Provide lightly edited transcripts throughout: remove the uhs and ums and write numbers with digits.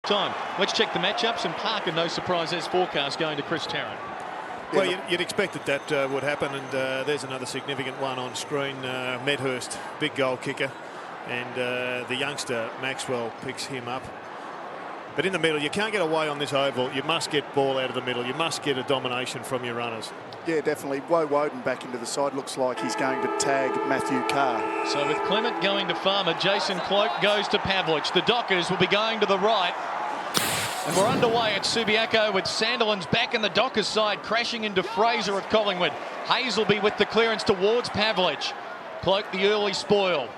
Time. Let's check the matchups, and Parker, no surprise, there's forecast going to Chris Tarrant. Well, you'd expect that would happen, and there's another significant one on screen. Medhurst, big goal kicker, and the youngster Maxwell picks him up. But in the middle, you can't get away on this oval. You must get ball out of the middle. You must get a domination from your runners. Yeah, definitely. Woden back into the side. Looks like he's going to tag Matthew Carr. So with Clement going to Farmer, Jason Cloak goes to Pavlich. The Dockers will be going to the right. And we're underway at Subiaco with Sandilands back in the Dockers side, crashing into Fraser of Collingwood. Hazelby with the clearance towards Pavlich. Cloak the early spoil.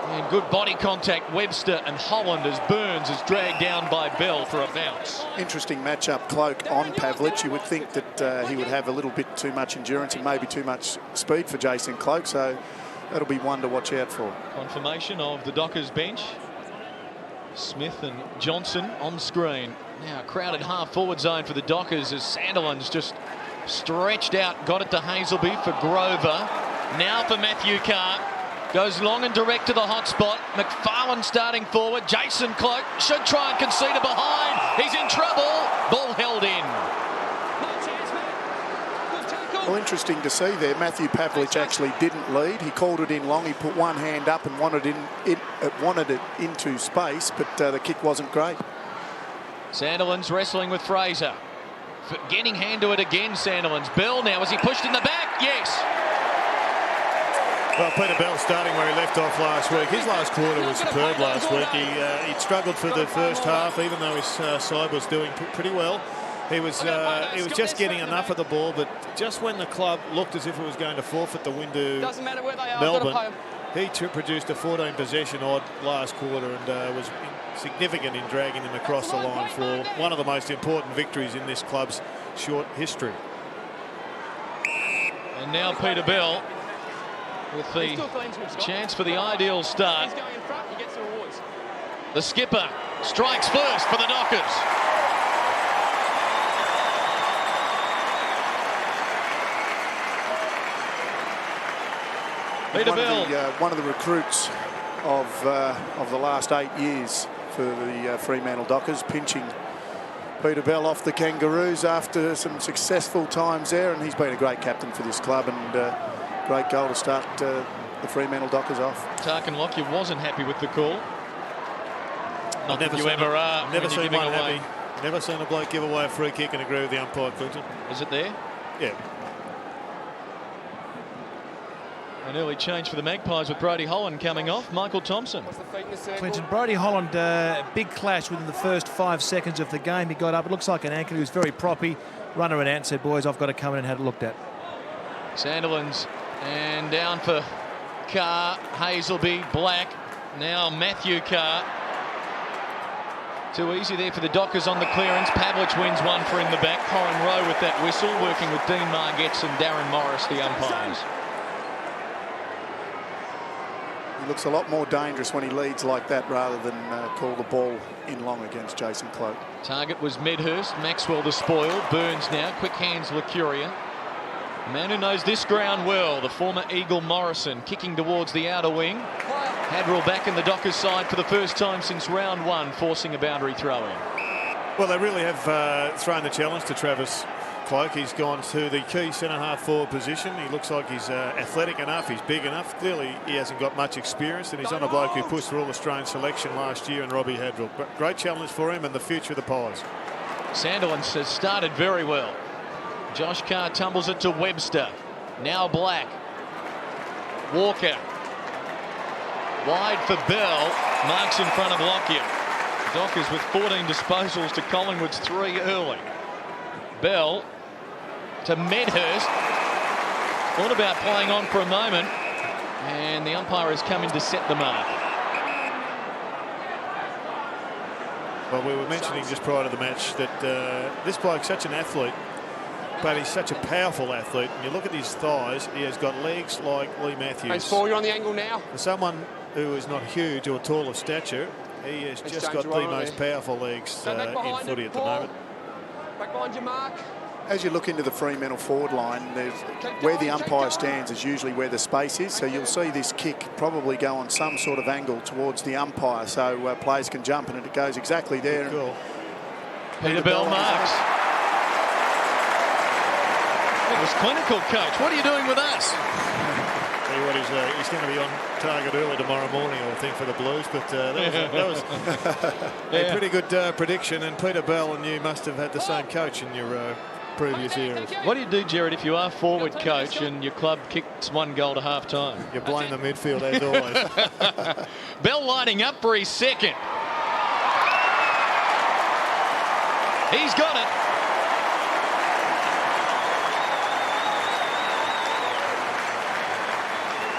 And good body contact, Webster and Holland, as Burns is dragged down by Bell for a bounce. Interesting matchup, Cloak on Pavlich. You would think that he would have a little bit too much endurance and maybe too much speed for Jason Cloak, so that'll be one to watch out for. Confirmation of the Dockers bench. Smith and Johnson on screen. Now a crowded half-forward zone for the Dockers as Sandilands just stretched out, got it to Hazelby for Grover. Now for Matthew Carr. Goes long and direct to the hot spot. McFarlane starting forward. Jason Cloak should try and concede it behind. He's in trouble. Ball held in. Well, interesting to see there. Matthew Pavlich actually didn't lead. He called it in long. He put one hand up and wanted it into space, but the kick wasn't great. Sandilands wrestling with Fraser. Getting hand to it again, Sandilands. Bell now, was he pushed in the back? Yes. Well, Peter Bell starting where he left off last week. His last quarter was superb last week. He'd struggled for the first half, even though his side was doing pretty well. He was just getting enough of the ball, but just when the club looked as if it was going to forfeit the win to Melbourne, he produced a 14 possession odd last quarter and was significant in dragging them across the line for one of the most important victories in this club's short history. And now Peter Bell with the chance for the ideal start. The skipper strikes first for the Dockers. Peter Bell, one of the recruits of the last 8 years for the Fremantle Dockers, pinching Peter Bell off the Kangaroos after some successful times there, and he's been a great captain for this club, and great goal to start the Fremantle Dockers off. Tarkin Lockyer wasn't happy with the call. Not that you ever are. Never seen one happy. Never seen a bloke give away a free kick and agree with the umpire, Clinton. Is it there? Yeah. An early change for the Magpies with Brodie Holland coming off. Michael Thompson. Clinton, Brodie Holland, big clash within the first 5 seconds of the game. He got up. It looks like an ankle. He was very proppy. Runner and out said, boys, I've got to come in and have it looked at. Sandilands and down for Carr, Hazelby, Black. Now Matthew Carr. Too easy there for the Dockers on the clearance. Pavlich wins one for in the back. Corin Rowe with that whistle, working with Dean Margetts and Darren Morris, the umpires. He looks a lot more dangerous when he leads like that rather than call the ball in long against Jason Cloak. Target was Medhurst. Maxwell the spoil. Burns now. Quick hands Lacuria. A man who knows this ground well, the former Eagle Morrison, kicking towards the outer wing. Hadrill back in the Dockers side for the first time since round one, forcing a boundary throw-in. Well, they really have thrown the challenge to Travis Cloak. He's gone to the key centre-half forward position. He looks like he's athletic enough, he's big enough. Clearly, he hasn't got much experience, and he's on a bloke who pushed through all Australian selection last year, and Robbie Hadrill. Great challenge for him and the future of the Pies. Sandilands has started very well. Josh Carr tumbles it to Webster. Now Black. Walker. Wide for Bell. Marks in front of Lockyer. Dockers with 14 disposals to Collingwood's 3 early. Bell to Medhurst. Thought about playing on for a moment, and the umpire has come in to set the mark. Well, we were mentioning just prior to the match that this bloke's such an athlete, but he's such a powerful athlete. And you look at his thighs, he has got legs like Lee Matthews. You're on the angle now. For someone who is not huge or tall of stature, he has just got the most powerful legs in footy at the moment. Back behind your mark. As you look into the Fremantle forward line, where the umpire stands is usually where the space is. So you'll see this kick probably go on some sort of angle towards the umpire, so players can jump, and it goes exactly there. Cool. Peter Bell marks. It was clinical, coach. What are you doing with us? Tell you what, he's going to be on target early tomorrow morning, I think, for the Blues. But that was a pretty good prediction. And Peter Bell and you must have had the same coach in your previous eras. What do you do, Jared, if you are forward coach and your club kicks 1 goal to half time? You blame the midfield, as always. Bell lining up for his second. He's got it.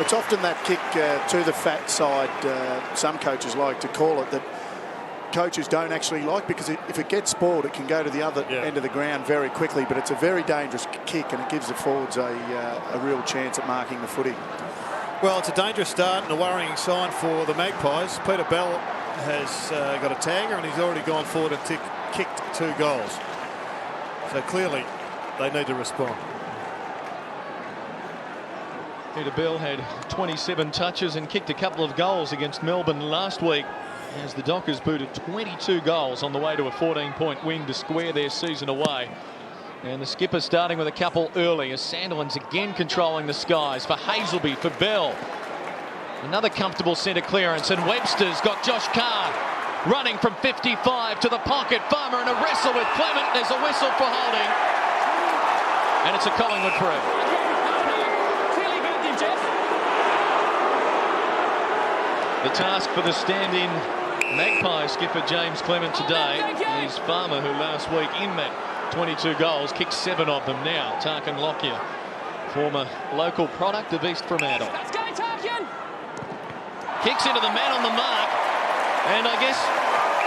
It's often that kick to the fat side, some coaches like to call it, that coaches don't actually like, because if it gets spoiled, it can go to the other end of the ground very quickly. But it's a very dangerous kick, and it gives the forwards a real chance at marking the footy. Well, it's a dangerous start and a worrying sign for the Magpies. Peter Bell has got a tagger, and he's already gone forward and kicked 2 goals. So clearly they need to respond. Peter Bell had 27 touches and kicked a couple of goals against Melbourne last week, as the Dockers booted 22 goals on the way to a 14-point win to square their season away. And the skipper starting with a couple early, as Sandilands again controlling the skies for Hazelby, for Bell. Another comfortable centre clearance, and Webster's got Josh Carr running from 55 to the pocket. Farmer in a wrestle with Clement. There's a whistle for holding, and it's a Collingwood free. The task for the stand-in Magpie skipper James Clement today is Farmer, who last week in that 22 goals kicked 7 of them. Now Tarkin Lockyer, former local product of East Fremantle, kicks into the man on the mark, and I guess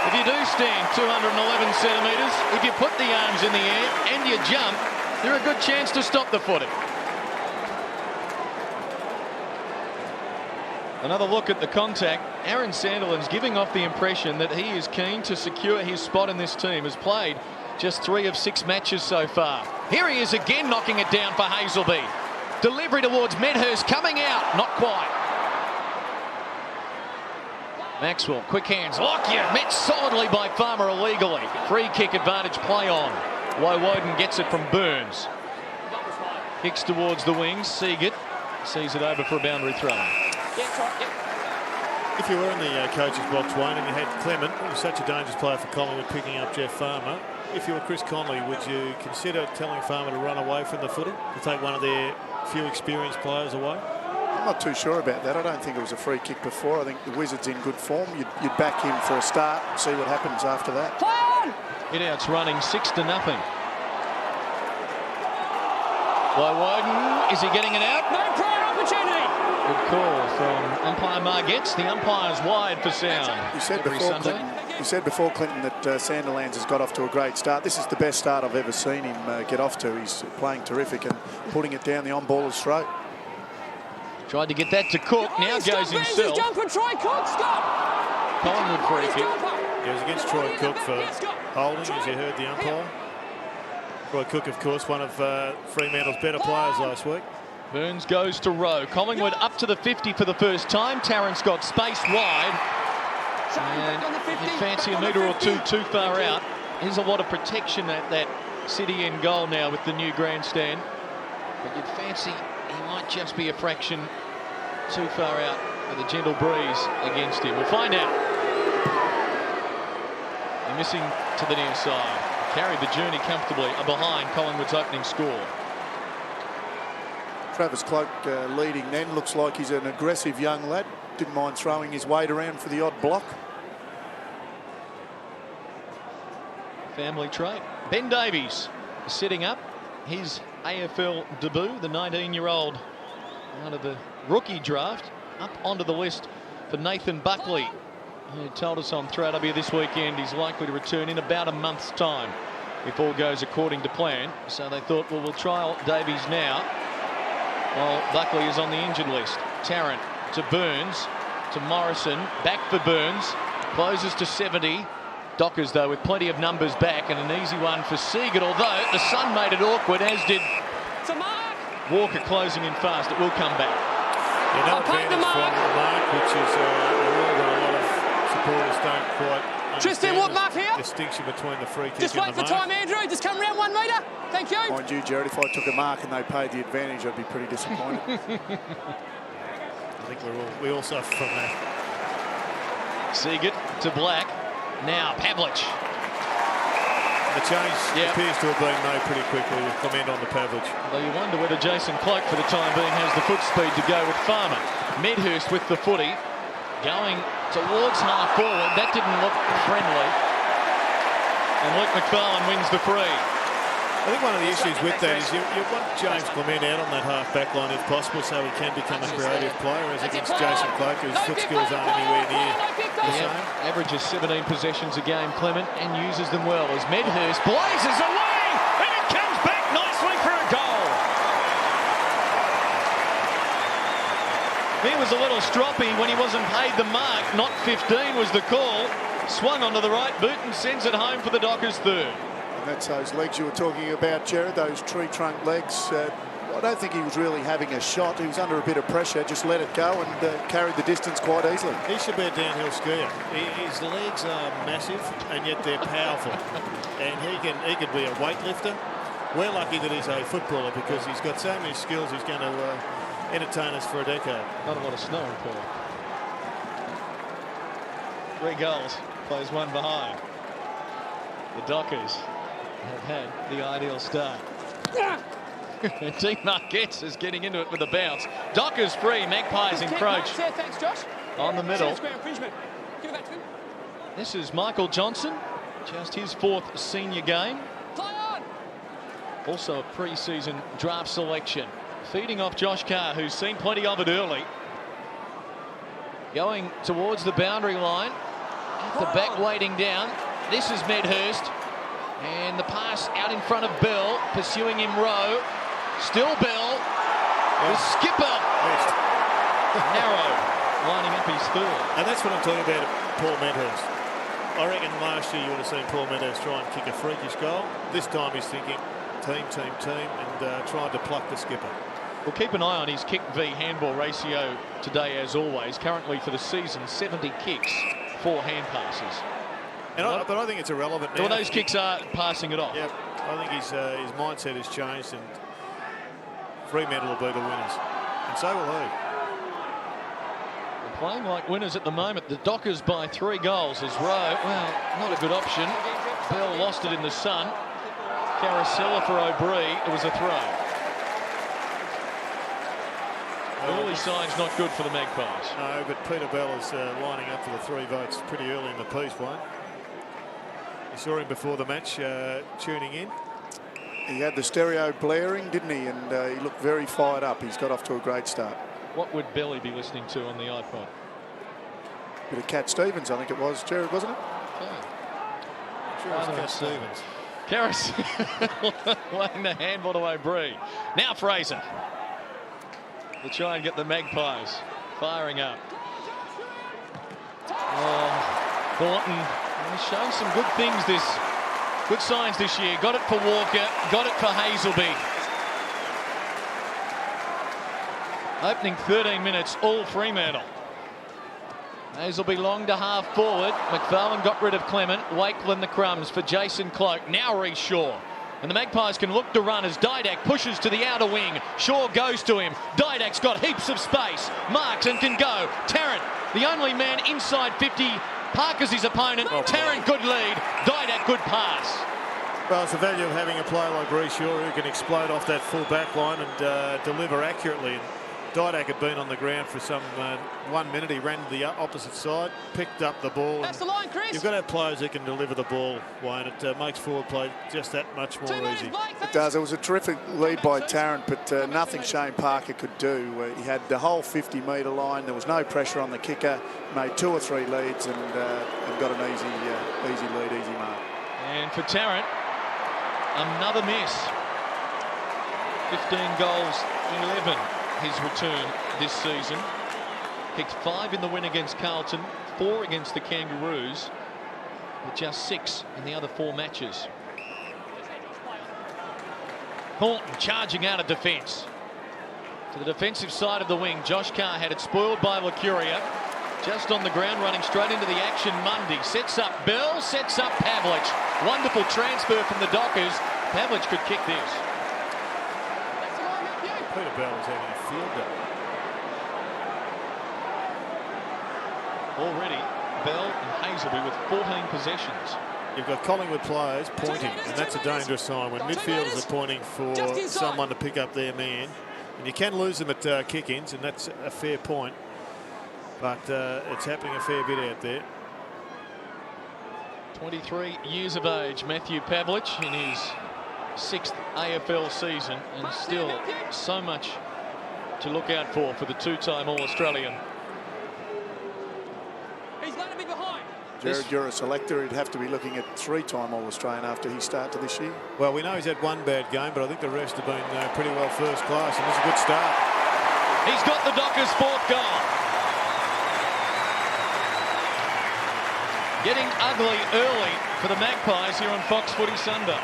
if you do stand 211 centimetres, if you put the arms in the air and you jump, you're a good chance to stop the footing. Another look at the contact. Aaron Sandilands giving off the impression that he is keen to secure his spot in this team. Has played just 3 of 6 matches so far. Here he is again, knocking it down for Hazelby. Delivery towards Medhurst, coming out, not quite. Maxwell, quick hands, Lockyer, met solidly by Farmer illegally. Free kick advantage play on. Woden gets it from Burns. Kicks towards the wings, Seagate sees it over for a boundary throw. If you were in the coach's box, Wayne, and you had Clement, who was such a dangerous player for Collingwood, picking up Jeff Farmer, if you were Chris Conley, would you consider telling Farmer to run away from the footy, to take one of their few experienced players away? I'm not too sure about that. I don't think it was a free kick before. I think the Wizards in good form. You'd back him for a start and see what happens after that. Hit out's running 6-0. Woden, is he getting it out? No prior opportunity. Good call from umpire Margetts. The umpire's wide for sound. You said before, Clinton, that Sandilands has got off to a great start. This is the best start I've ever seen him get off to. He's playing terrific and putting it down the on-baller's throat. Tried to get that to Cook. Now goes himself. Jumper, Troy Cook, stop. Collingwood free kick. It was against Troy Cook for holding, as you heard the umpire. Troy Cook, of course, one of Fremantle's better players last week. Burns goes to Rowe. Collingwood up to the 50 for the first time. Tarrant's got space wide. And you fancy a metre or two too far out. There's a lot of protection at that city end goal now with the new grandstand. But you'd fancy he might just be a fraction too far out with a gentle breeze against him. We'll find out. They're missing to the near side. Carried the journey comfortably behind Collingwood's opening score. Travis Cloak leading then. Looks like he's an aggressive young lad. Didn't mind throwing his weight around for the odd block. Family trait. Ben Davies sitting up. His AFL debut, the 19-year-old out of the rookie draft, up onto the list for Nathan Buckley, who told us on 3RW this weekend he's likely to return in about a month's time if all goes according to plan. So they thought, well, we'll trial Davies now while Buckley is on the injured list. Tarrant to Burns, to Morrison, back for Burns, closes to 70, Dockers, though, with plenty of numbers back and an easy one for Seagate, although the sun made it awkward, as did To Mark. Walker closing in fast. It will come back. Yeah, no advantage from the mark, which is a rule that a lot of supporters don't quite Tristan, understand. what mark here? The distinction between the free kick Just and wait the for mark. time, Andrew. Just come round 1 metre. Thank you. Mind you, Jared, if I took a mark and they paid the advantage, I'd be pretty disappointed. I think we all suffer from that. Seagate to Black. Now Pavlich. The change appears to have been made pretty quickly. We'll comment on the Pavlich. Though you wonder whether Jason Cloak, for the time being, has the foot speed to go with Farmer. Medhurst with the footy, going towards half forward. That didn't look friendly. And Luke McFarlane wins the free. I think one of the issues with that is you want James Clement out on that half back line if possible, so he can become a creative player, as against Jason Cloak, whose foot skills aren't anywhere near the same. Averages 17 possessions a game, Clement, and uses them well as Medhurst blazes away, and it comes back nicely for a goal. He was a little stroppy when he wasn't paid the mark. Not 15 was the call. Swung onto the right boot and sends it home for the Dockers' third. And that's those legs you were talking about, Jared, those tree trunk legs. I don't think he was really having a shot. He was under a bit of pressure, just let it go and carried the distance quite easily. He should be a downhill skier. His legs are massive and yet they're powerful. And he could be a weightlifter. We're lucky that he's a footballer because he's got so many skills. He's going to entertain us for a decade. Not a lot of snow in Perth. 3 goals, plays 1 behind. The Dockers have had the ideal start. Dean Marquez is getting into it with a bounce. Dockers free, Magpies encroach Thanks, Josh. on the middle. Square infringement. Give it back to him. This is Michael Johnson, just his 4th senior game. Play on. Also a pre-season draft selection. Feeding off Josh Carr, who's seen plenty of it early. Going towards the boundary line. At the back waiting down. This is Medhurst. And the pass out in front of Bell, pursuing him Rowe. Still Bell. The skipper. Narrow, lining up his third. And that's what I'm talking about, Paul Medhurst. I reckon last year you would have seen Paul Medhurst try and kick a freakish goal. This time he's thinking team, and trying to pluck the skipper. We'll keep an eye on his kick v handball ratio today, as always. Currently for the season, 70 kicks, 4 hand passes. But I think it's irrelevant now. Well, those kicks are passing it off. Yep, I think his mindset has changed, and Fremantle will be the winners, and so will he. They're playing like winners at the moment. The Dockers by 3 goals as Rowe. Well, not a good option. Bell lost it in the sun. Carousella for O'Brien. It was a throw. Early signs not good for the Magpies. No, but Peter Bell is lining up for the 3 votes pretty early in the piece, Wayne. You saw him before the match tuning in. He had the stereo blaring, didn't he? And he looked very fired up. He's got off to a great start. What would Belly be listening to on the iPod? Bit of Cat Stevens, I think it was, Jared, wasn't it? I'm sure it was Cat Stevens. Carousel laying the handball to O'Brien. Now Fraser. To try and get the Magpies firing up. Oh, Thornton. He's shown some good things good signs this year. Got it for Walker, got it for Hazelby. Opening 13 minutes, all Fremantle. Hazelby long to half forward. McFarlane got rid of Clement. Wakeland the crumbs for Jason Cloak. Now Reece Shaw. And the Magpies can look to run as Didak pushes to the outer wing. Shaw goes to him. Didak's got heaps of space. Marks and can go. Tarrant, the only man inside 50. Parker's his opponent. Tarrant, good lead. Didak, good pass. Well, it's the value of having a player like Reece Shaw who can explode off that full back line and deliver accurately. Didak had been on the ground for some 1 minute. He ran to the opposite side, picked up the ball. That's the line, Chris. You've got to have players who can deliver the ball, Wayne. It makes forward play just that much more easy. It does. It was a terrific lead by Tarrant, but nothing Shane Parker could do. He had the whole 50-metre line. There was no pressure on the kicker. Made 2 or 3 leads and got an easy lead, easy mark. And for Tarrant, another miss. 15 goals, 11 his return this season. Kicked 5 in the win against Carlton, 4 against the Kangaroos. with just 6 in the other 4 matches. Thornton charging out of defence. To the defensive side of the wing, Josh Carr had it spoiled by Lucuria. Just on the ground, running straight into the action. Mundy sets up Bell, sets up Pavlich. Wonderful transfer from the Dockers. Pavlich could kick this. Peter Bell is having a field day. Already, Bell and Hazelby with 14 possessions. You've got Collingwood players pointing, and that's a dangerous sign when midfielders are pointing for someone to pick up their man. And you can lose them at kick-ins, and that's a fair point. But it's happening a fair bit out there. 23 years of age, Matthew Pavlich in his 6th AFL season, and still so much to look out for the 2-time All-Australian. He's going to be behind. Jared, you're a selector. He'd have to be looking at 3-time All-Australian after his start to this year. Well, we know he's had one bad game, but I think the rest have been pretty well first class, and it's a good start. He's got the Dockers' 4th goal. Getting ugly early for the Magpies here on Fox Footy Sunday.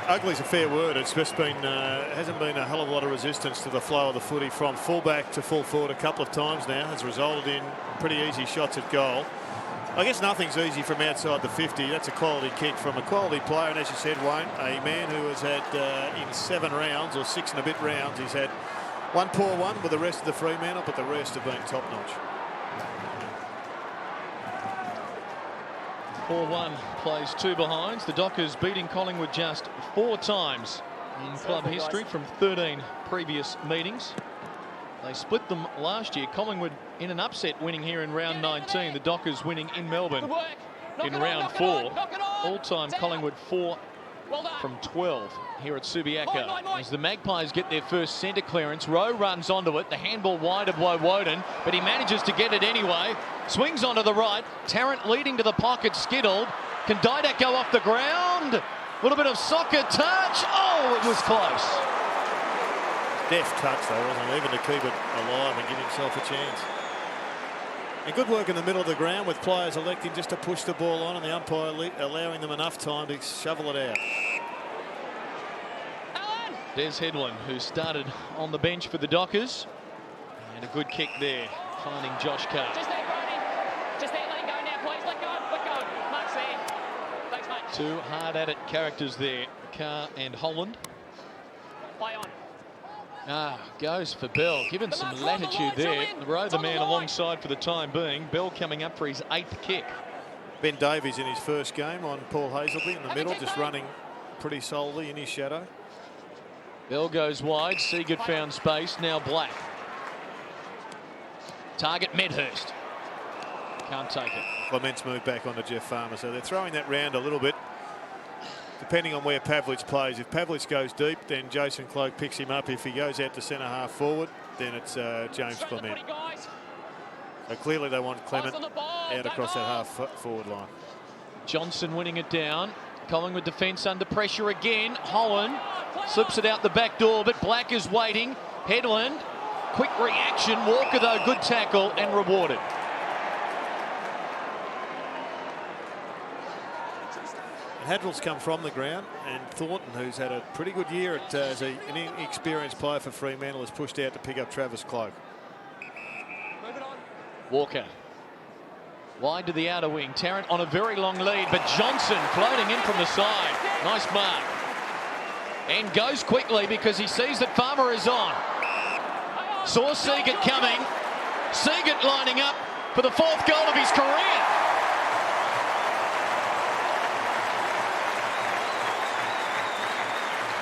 Ugly's a fair word. It's just been hasn't been a hell of a lot of resistance to the flow of the footy from fullback to full forward a couple of times now. Has resulted in pretty easy shots at goal. I guess nothing's easy from outside the 50. That's a quality kick from a quality player, and as you said, Wayne, a man who has had in 7 rounds or 6 and a bit rounds, he's had one poor one with the rest of the Fremantle, but the rest have been top notch. 4-1 plays 2 behinds. The Dockers beating Collingwood just 4 times in club history from 13 previous meetings. They split them last year. Collingwood in an upset winning here in round 19. The Dockers winning in Melbourne in round 4. All-time Collingwood 4 from 12 here at Subiaco. As the Magpies get their first centre clearance, Rowe runs onto it. The handball wide of Woden, but he manages to get it anyway. Swings onto the right. Tarrant leading to the pocket, skittled. Can Didak go off the ground? A little bit of soccer touch. Oh, it was close. Deft touch though, wasn't it? Even to keep it alive and give himself a chance. And good work in the middle of the ground with players electing just to push the ball on and the umpire allowing them enough time to shovel it out. Des Headland, who started on the bench for the Dockers. And a good kick there, finding Josh Carr. Just there, Brody. Just there, let him go now, please. Let go, let go. Mark's there. Thanks, mate. 2 hard-at-it characters there, Carr and Holland. Play on. Goes for Bell, given some latitude there. Rowe the man alongside for the time being. Bell coming up for his 8th kick. Ben Davies in his first game on Paul Hazelby in the middle, just running pretty solidly in his shadow. Bell goes wide. Seagate found space. Now Black. Target Medhurst. Can't take it. Clement's moved back onto Jeff Farmer, so they're throwing that round a little bit. Depending on where Pavlich plays. If Pavlich goes deep, then Jason Cloke picks him up. If he goes out to centre half forward, then it's James Clement. So clearly they want Clement out across that half forward line. Johnson winning it down. Collingwood defence under pressure again. Holland slips it out the back door, but Black is waiting. Headland, quick reaction. Walker, though, good tackle and rewarded. Hadrell's come from the ground, and Thornton, who's had a pretty good year as an inexperienced player for Fremantle, has pushed out to pick up Travis Cloke. Walker wide to the outer wing. Tarrant on a very long lead, but Johnson floating in from the side. Nice mark. And goes quickly because he sees that Farmer is on. Saw Seagate coming. Seagate lining up for the 4th goal of his career.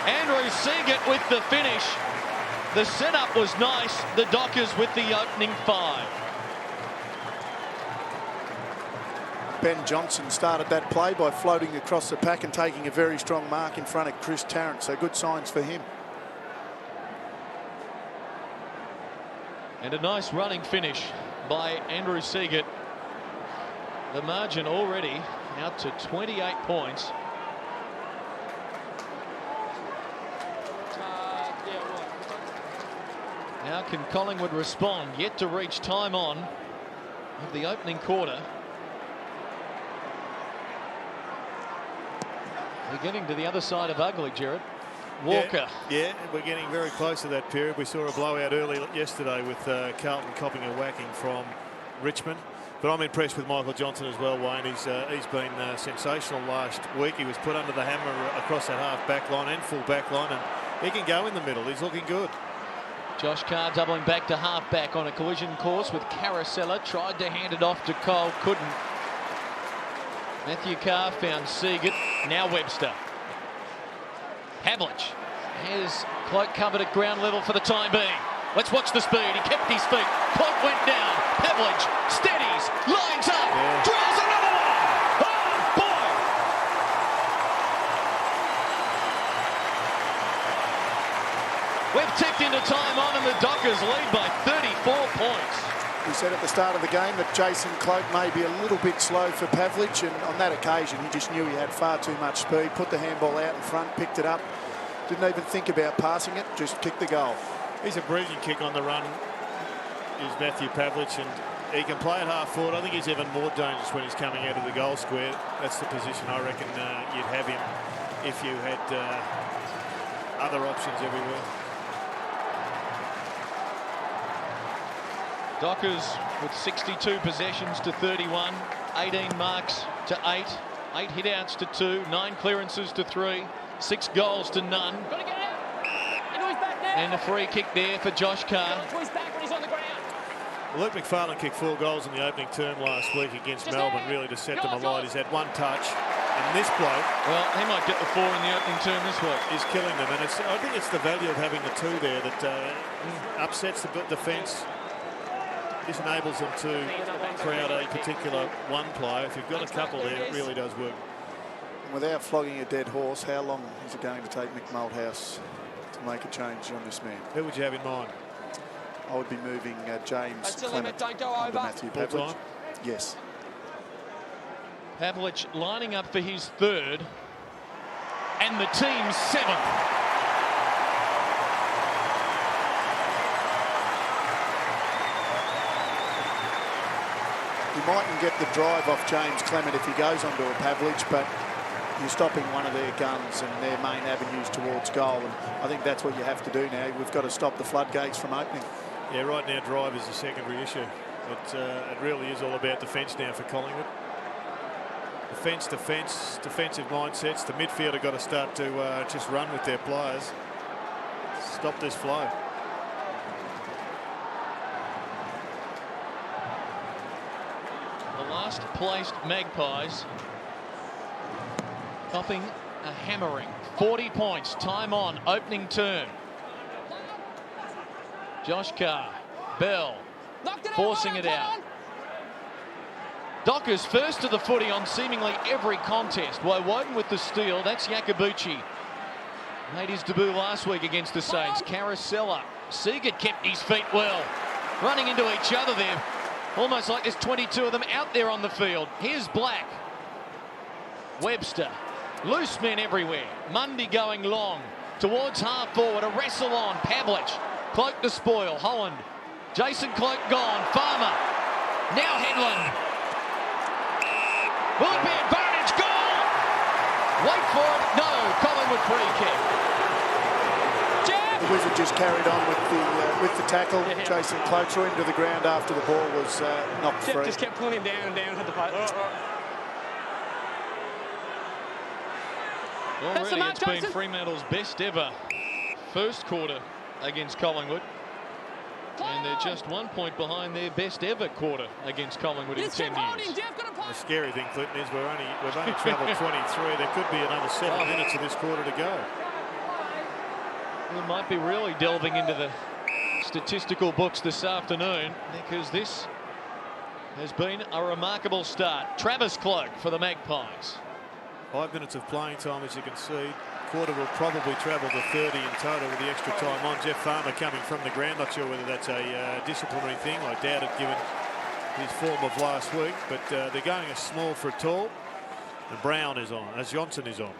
Andrew Seagate with the finish. The setup was nice. The Dockers with the opening 5. Ben Johnson started that play by floating across the pack and taking a very strong mark in front of Chris Tarrant. So good signs for him. And a nice running finish by Andrew Seagate. The margin already out to 28 points. How can Collingwood respond? Yet to reach time on of the opening quarter. They're getting to the other side of ugly, Jared. Walker. Yeah, we're getting very close to that period. We saw a blowout early yesterday with Carlton copping a whacking from Richmond. But I'm impressed with Michael Johnson as well, Wayne. He's been sensational last week. He was put under the hammer across that half back line and full back line, and he can go in the middle. He's looking good. Josh Carr doubling back to half back on a collision course with Carousella. Tried to hand it off to Cole, couldn't. Matthew Carr found Seagate. Now Webster. Pavlich has Cloak covered at ground level for the time being. Let's watch the speed. He kept his feet. Cloak went down. Pavlich steadies, lines up, drills another one. Oh boy! We've ticked into time on, and the Dockers lead by 34 points. We said at the start of the game that Jason Cloak may be a little bit slow for Pavlich, and on that occasion he just knew he had far too much speed, put the handball out in front, picked it up, didn't even think about passing it, just kicked the goal. He's a brilliant kick on the run, is Matthew Pavlich, and he can play at half forward. I think he's even more dangerous when he's coming out of the goal square. That's the position I reckon you'd have him if you had other options everywhere. Dockers with 62 possessions to 31, 18 marks to 8, 8 hitouts to 2, 9 clearances to 3, 6 goals to none. Gotta get it out. Into his back now. And a free kick there for Josh Carr. Into his back when he's on the ground. Luke McFarlane kicked 4 goals in the opening term last week against Melbourne, really to set them alight. He's had 1 touch, and this bloke, well, he might get the 4 in the opening term this week. Is killing them, and I think it's the value of having the 2 there that upsets the defence. This enables them to crowd a particular one player. If you've got a couple there, it really does work. And without flogging a dead horse, how long is it going to take Mick Malthouse to make a change on this man? Who would you have in mind? I would be moving James Clement Don't go under over. Matthew Full Pavlich. time? Yes. Pavlich lining up for his 3rd and the team's 7th. You mightn't get the drive off James Clement if he goes onto a Pavlich, but you're stopping one of their guns and their main avenues towards goal, and I think that's what you have to do now. We've got to stop the floodgates from opening. Yeah, right now drive is a secondary issue. It really is all about defence now for Collingwood. Defence, defensive mindsets. The midfield have got to start to just run with their players. Stop this flow. The last placed Magpies copping a hammering. 40 points, time on, opening term. Josh Carr, Bell, forcing it out. Dockers first to the footy on seemingly every contest. Woden with the steal, that's Yakabuchi. Made his debut last week against the Saints. Carousella, Seagate kept his feet well. Running into each other there. Almost like there's 22 of them out there on the field. Here's Black. Webster. Loose men everywhere. Mundy going long. Towards half forward. A wrestle on. Pavlich. Cloak to spoil. Holland. Jason Cloak gone. Farmer. Now Headland. Will it be advantage? Goal! Wait for it. No. Collingwood free kick. The Wizard just carried on with the tackle. Yeah. Jason Cloak threw him to the ground after the ball was knocked free. Just kept pulling him down and down. Had the play. Already it's been Fremantle's best ever first quarter against Collingwood. And they're just 1 point behind their best ever quarter against Collingwood in 10 years. The scary thing, Clinton, is we've only travelled 23. There could be another 7 minutes of this quarter to go. We might be really delving into the statistical books this afternoon, because this has been a remarkable start. Travis Cloak for the Magpies. 5 minutes of playing time, as you can see. Quarter will probably travel to 30 in total with the extra time on. Jeff Farmer coming from the ground. Not sure whether that's a disciplinary thing. I doubt it, given his form of last week. But they're going a small for a tall. And Brown is on, as Johnson is on.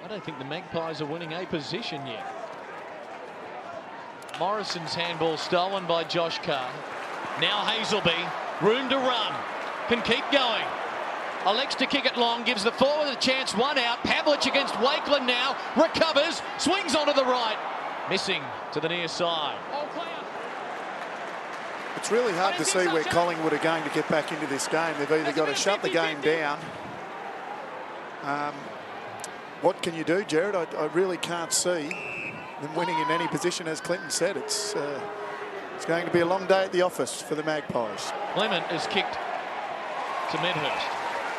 I don't think the Magpies are winning a position yet. Morrison's handball stolen by Josh Carr. Now Hazelby, room to run, can keep going. Elects to kick it long, gives the forward a chance, one out. Pavlich against Wakeland now, recovers, swings onto the right. Missing to the near side. All clear. It's really hard to see where Collingwood are going to get back into this game. They've either got to shut the game down. What can you do, Jared? I really can't see them winning in any position. As Clinton said, it's going to be a long day at the office for the Magpies. Clement is kicked to Medhurst.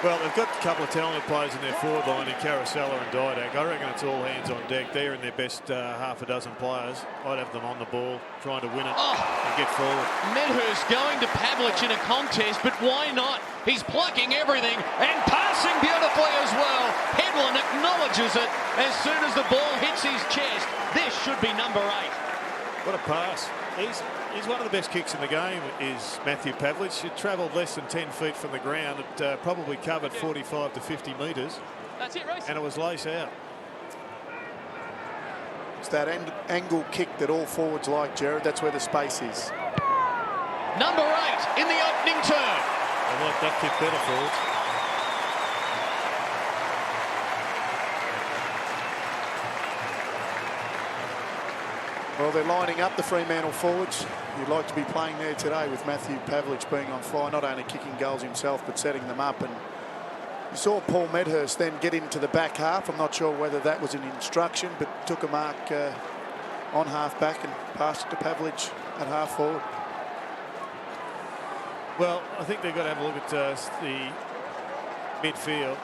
Well, they've got a couple of talented players in their forward line in Carousella and Didak. I reckon it's all hands on deck. They're in their best half a dozen players. I'd have them on the ball, trying to win it and get forward. Medhurst going to Pavlich in a contest, but why not? He's plucking everything and passing beautifully as well. Headland acknowledges it as soon as the ball hits his chest. This should be number 8. What a pass. He's one of the best kicks in the game, is Matthew Pavlich. It travelled less than 10 feet from the ground. It probably covered 45 to 50 metres. That's it, Royce. And it was lace out. It's that angle kick that all forwards like, Jared. That's where the space is. Number 8 in the opening turn. I like that kick better, forwards. Well, they're lining up the Fremantle forwards. You'd like to be playing there today with Matthew Pavlich being on fire, not only kicking goals himself, but setting them up. And you saw Paul Medhurst then get into the back half. I'm not sure whether that was an instruction, but took a mark on half back and passed it to Pavlich at half forward. Well, I think they've got to have a look at the midfield.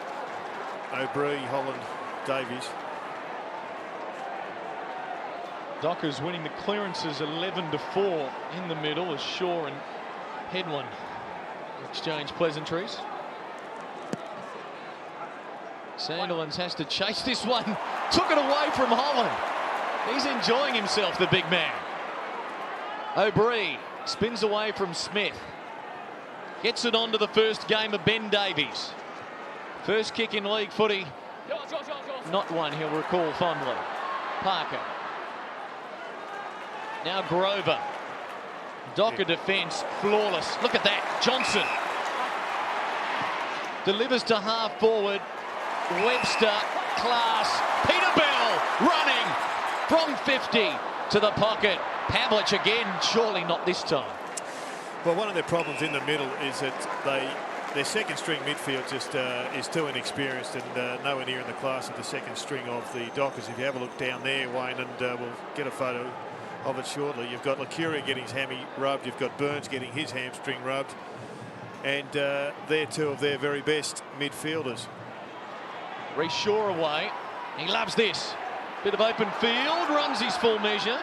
O'Brien, Holland, Davies. Dockers winning the clearances 11-4 in the middle as Shaw and Headland exchange pleasantries. Sandilands has to chase this one. Took it away from Holland. He's enjoying himself, the big man. O'Brien spins away from Smith. Gets it on to the first game of Ben Davies. First kick in league footy. Not one he'll recall fondly. Parker. Now Grover. Docker defence, flawless. Look at that. Johnson. Delivers to half forward. Webster, class. Peter Bell running from 50 to the pocket. Pavlich again, surely not this time. Well, one of their problems in the middle is that their second string midfield just is too inexperienced and nowhere near in the class of the second string of the Dockers. If you have a look down there, Wayne, and we'll get a photo of it shortly. You've got Lacuria getting his hammy rubbed. You've got Burns getting his hamstring rubbed. And they're two of their very best midfielders. Reece Shaw away. He loves this. Bit of open field. Runs his full measure.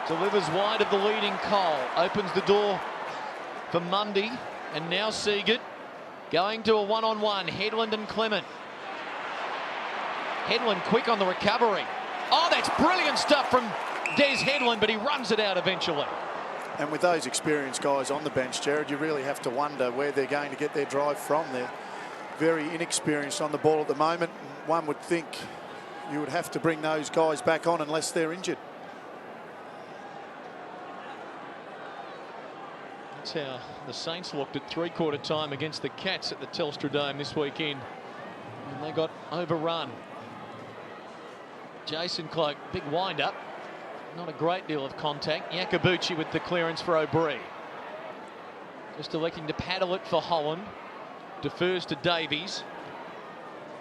Delivers wide of the leading Cole. Opens the door for Mundy. And now Seagate going to a one-on-one. Headland and Clement. Headland quick on the recovery. Oh, that's brilliant stuff from Des Headland, but he runs it out eventually. And with those experienced guys on the bench, Jared, you really have to wonder where they're going to get their drive from. They're very inexperienced on the ball at the moment. One would think you would have to bring those guys back on unless they're injured. That's how the Saints looked at three-quarter time against the Cats at the Telstra Dome this weekend. And they got overrun. Jason Cloak, big wind-up. Not a great deal of contact. Yakabuchi with the clearance for O'Brien. Just electing to paddle it for Holland. Defers to Davies.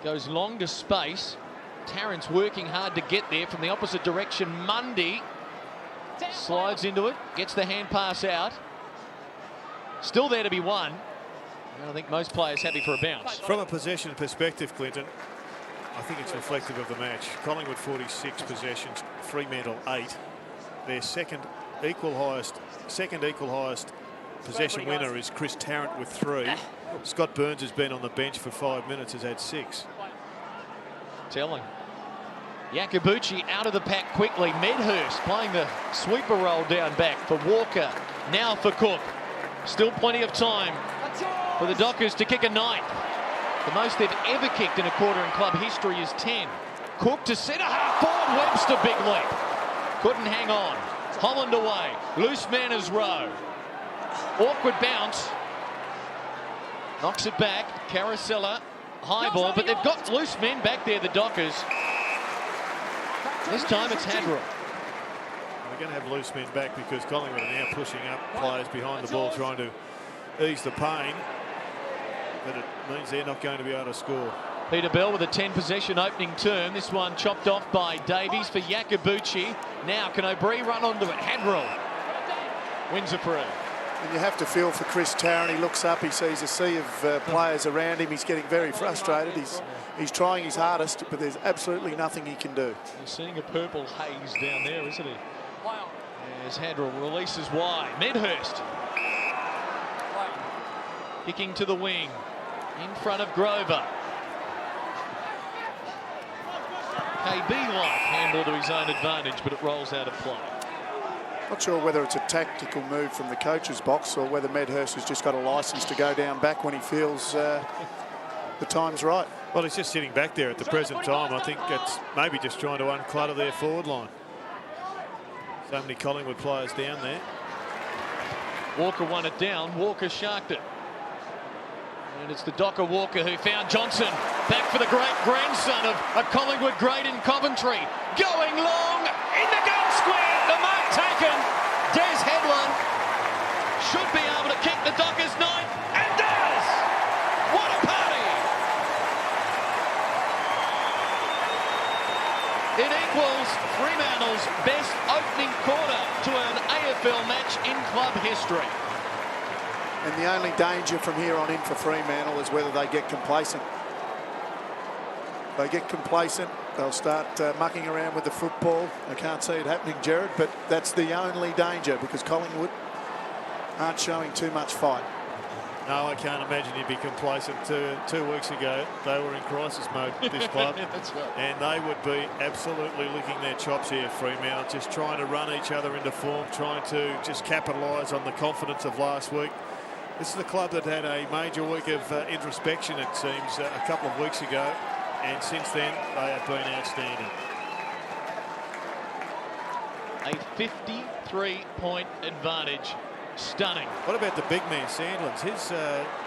Goes long to space. Tarrant's working hard to get there from the opposite direction. Mundy slides into it. Gets the hand pass out. Still there to be won. And I think most players happy for a bounce. From a possession perspective, Clinton, I think it's reflective of the match. Collingwood 46 possessions, Fremantle 8. Their second equal highest possession winner is Chris Tarrant with 3. Scott Burns has been on the bench for 5 minutes, has had 6. Telling. Yakabuchi out of the pack quickly. Medhurst playing the sweeper roll down back for Walker. Now for Cook. Still plenty of time for the Dockers to kick a ninth. The most they've ever kicked in a quarter in club history is 10. Cook to centre half forward. Webster big leap. Couldn't hang on. Holland away. Loose man is row. Awkward bounce. Knocks it back. Carousella. High ball, but they've got loose men back there, the Dockers. This time it's Hadrell. They're going to have loose men back because Collingwood are now pushing up players behind the ball, trying to ease the pain. But it means they're not going to be able to score. Peter Bell with a 10-possession opening term. This one chopped off by Davies for Yakabuchi. Now can O'Brien run onto it? Hadrell wins a free. And you have to feel for Chris Tarrant. He looks up, he sees a sea of players around him. He's getting very frustrated. He's trying his hardest, but there's absolutely nothing he can do. You're seeing a purple haze down there, isn't he? Wow. As Hadrell releases wide. Medhurst. Kicking to the wing. In front of Grover. KB like handball to his own advantage, but it rolls out of play. Not sure whether it's a tactical move from the coach's box or whether Medhurst has just got a licence to go down back when he feels the time's right. Well, he's just sitting back there at the present time. I think it's maybe just trying to unclutter their forward line. So many Collingwood players down there. Walker won it down. Walker sharked it. And it's the Docker Walker who found Johnson. Back for the great grandson of a Collingwood great in Coventry. Going long in the gun square. The mark taken. Des Headland should be able to kick the Dockers ninth and does. What a party. It equals Fremantle's best opening quarter to an AFL match in club history. And the only danger from here on in for Fremantle is whether they get complacent. If they get complacent, they'll start mucking around with the football. I can't see it happening, Jared, but that's the only danger because Collingwood aren't showing too much fight. No, I can't imagine he'd be complacent. 2 weeks ago, they were in crisis mode, this club. That's right. And they would be absolutely licking their chops here, Fremantle, just trying to run each other into form, trying to just capitalise on the confidence of last week. This is the club that had a major week of introspection, it seems, a couple of weeks ago. And since then, they have been outstanding. A 53-point advantage. Stunning. What about the big man, Sandlands? His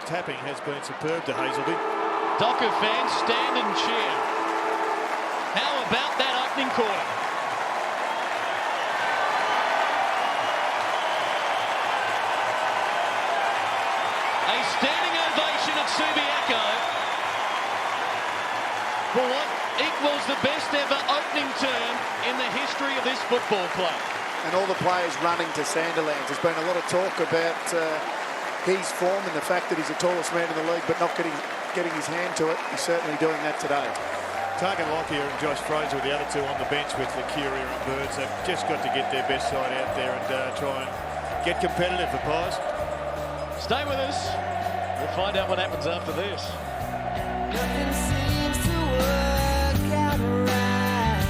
tapping has been superb to Hazelby. Docker fans stand and cheer. How about that opening quarter? A standing ovation at Subiaco for what equals the best ever opening term in the history of this football club. And all the players running to Sandilands. There's been a lot of talk about his form and the fact that he's the tallest man in the league, but not getting his hand to it. He's certainly doing that today. Target Lockyer and Josh Fraser were the other two on the bench with Lacuria and Birds. They've just got to get their best side out there and try and get competitive, the Pies. Stay with us. We'll find out what happens after this. Nothing seems to work out right.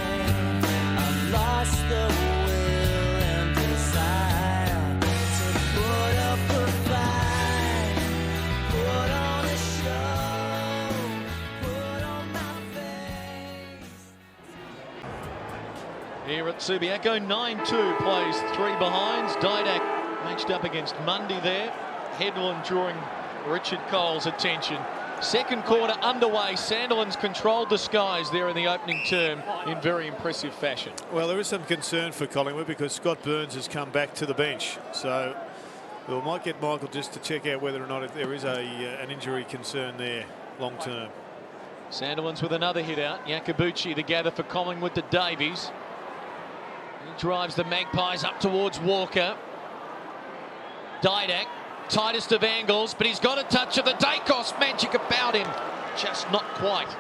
I've lost the will and desire to put up a fight, put on a show, put on my face. Here at Subiaco, 9-2 plays 3 behinds. Didak matched up against Mundy there. Headland drawing Richard Cole's attention. Second quarter underway. Sandilands controlled the skies there in the opening term in very impressive fashion. Well, there is some concern for Collingwood because Scott Burns has come back to the bench. So we might get Michael just to check out whether or not there is an injury concern there long term. Sandilands with another hit out. Yakabuchi to gather for Collingwood to Davies. He drives the Magpies up towards Walker. Didak. Tightest of angles, but he's got a touch of the Dacos magic about him. Just not quite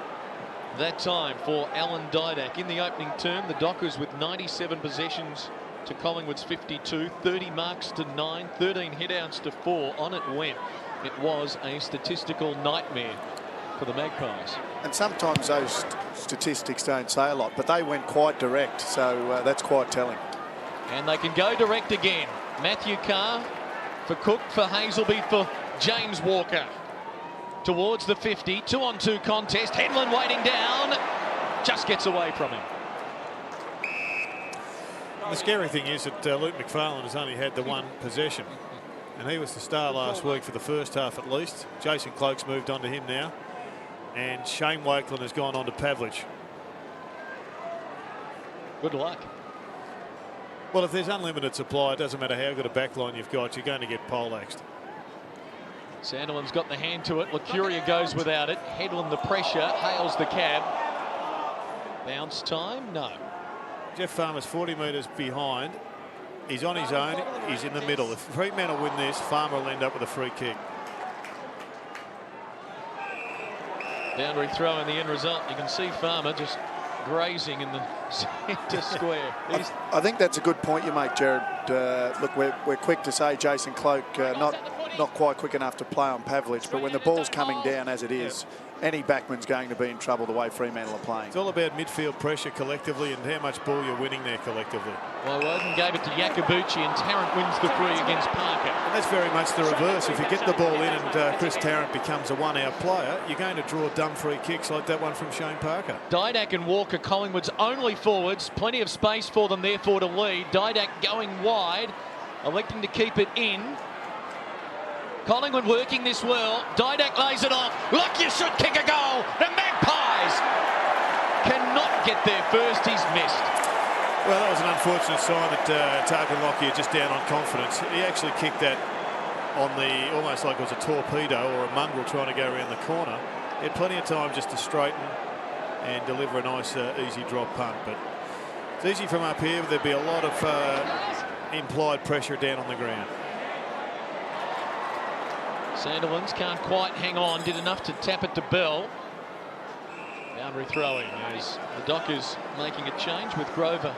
that time for Alan Didak. In the opening term, the Dockers with 97 possessions to Collingwood's 52, 30 marks to 9, 13 hitouts to 4. On it went. It was a statistical nightmare for the Magpies. And sometimes those statistics don't say a lot, but they went quite direct, so that's quite telling. And they can go direct again. Matthew Carr for Cook, for Hazelby, for James Walker. Towards the 50, 2-on-2 contest. Headland waiting down. Just gets away from him. The scary thing is that Luke McFarlane has only had the one possession. And he was the star last week for the first half at least. Jason Cloke's moved on to him now. And Shane Wakeland has gone on to Pavlich. Good luck. Well, if there's unlimited supply, it doesn't matter how good a backline you've got, you're going to get poleaxed. Sandilands got the hand to it. Lucuria goes without it. Headland the pressure, hails the cab. Bounce time? No. Jeff Farmer's 40 metres behind. He's on his own. He's in the middle. If Fremantle win this, Farmer will end up with a free kick. Boundary throw in the end result. You can see Farmer just grazing in the centre square. I think that's a good point you make, Jared. Look, we're quick to say Jason Cloke not quite quick enough to play on Pavlich, but when the ball's coming down as it is, any backman's going to be in trouble the way Fremantle are playing. It's all about midfield pressure collectively and how much ball you're winning there collectively. Well, Woden gave it to Yakabuchi and Tarrant wins the free against Parker. And that's very much the reverse. If you get the ball in and Chris Tarrant becomes a one-out player, you're going to draw dumb free kicks like that one from Shane Parker. Didac and Walker, Collingwood's only forwards. Plenty of space for them, therefore, to lead. Didac going wide, electing to keep it in. Collingwood working this well. Didac lays it off. Look, you should kick a goal. The Magpies cannot get there first. He's missed. Well, that was an unfortunate sign that Tarkin Lockyer just down on confidence. He actually kicked that on the almost like it was a torpedo or a mongrel trying to go around the corner. He had plenty of time just to straighten and deliver a nice easy drop punt. But it's easy from up here. But there'd be a lot of implied pressure down on the ground. Sandilands can't quite hang on. Did enough to tap it to Bell. Boundary throwing as the Dockers making a change with Grover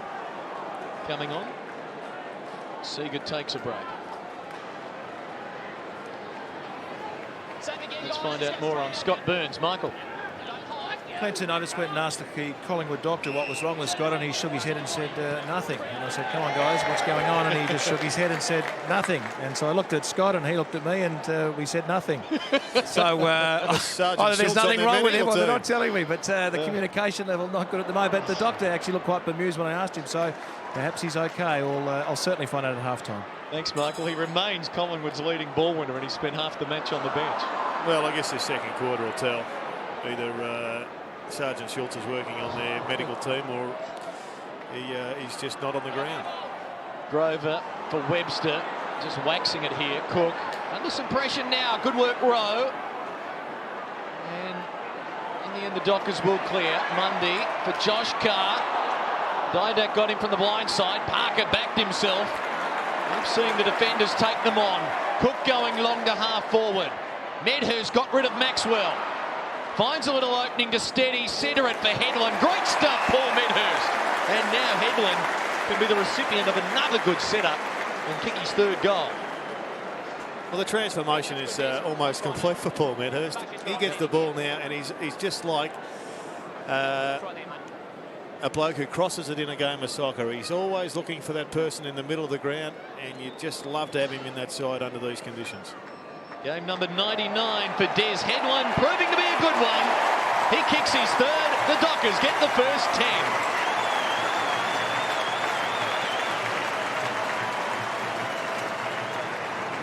coming on. Seager takes a break. Let's find out more on Scott Burns. Michael. Clinton, I just went and asked the Collingwood doctor what was wrong with Scott, and he shook his head and said nothing. And I said, come on, guys, what's going on? And he just shook his head and said nothing. And so I looked at Scott, and he looked at me, and we said nothing. So either there's nothing wrong with him, or they're not telling me. But the communication level not good at the moment. But the doctor actually looked quite bemused when I asked him. So perhaps he's okay. I'll certainly find out at halftime. Thanks, Michael. He remains Collingwood's leading ball winner, and he spent half the match on the bench. Well, I guess the second quarter will tell. Either Sergeant Schultz is working on their medical team, or he's just not on the ground. Grover for Webster, just waxing it here. Cook under some pressure now. Good work, Rowe. And in the end, the Dockers will clear. Mundy for Josh Carr. Didac got him from the blind side. Parker backed himself. Keep seeing the defenders take them on. Cook going long to half forward. Medhurst got rid of Maxwell. Finds a little opening to steady, centre it for Headland. Great stuff, Paul Medhurst. And now Headland can be the recipient of another good setup and kick his third goal. Well, the transformation is almost complete for Paul Medhurst. He gets the ball now, and he's just like a bloke who crosses it in a game of soccer. He's always looking for that person in the middle of the ground, and you'd just love to have him in that side under these conditions. Game number 99 for Des Headland, proving to be a good one. He kicks his third. The Dockers get the first 10.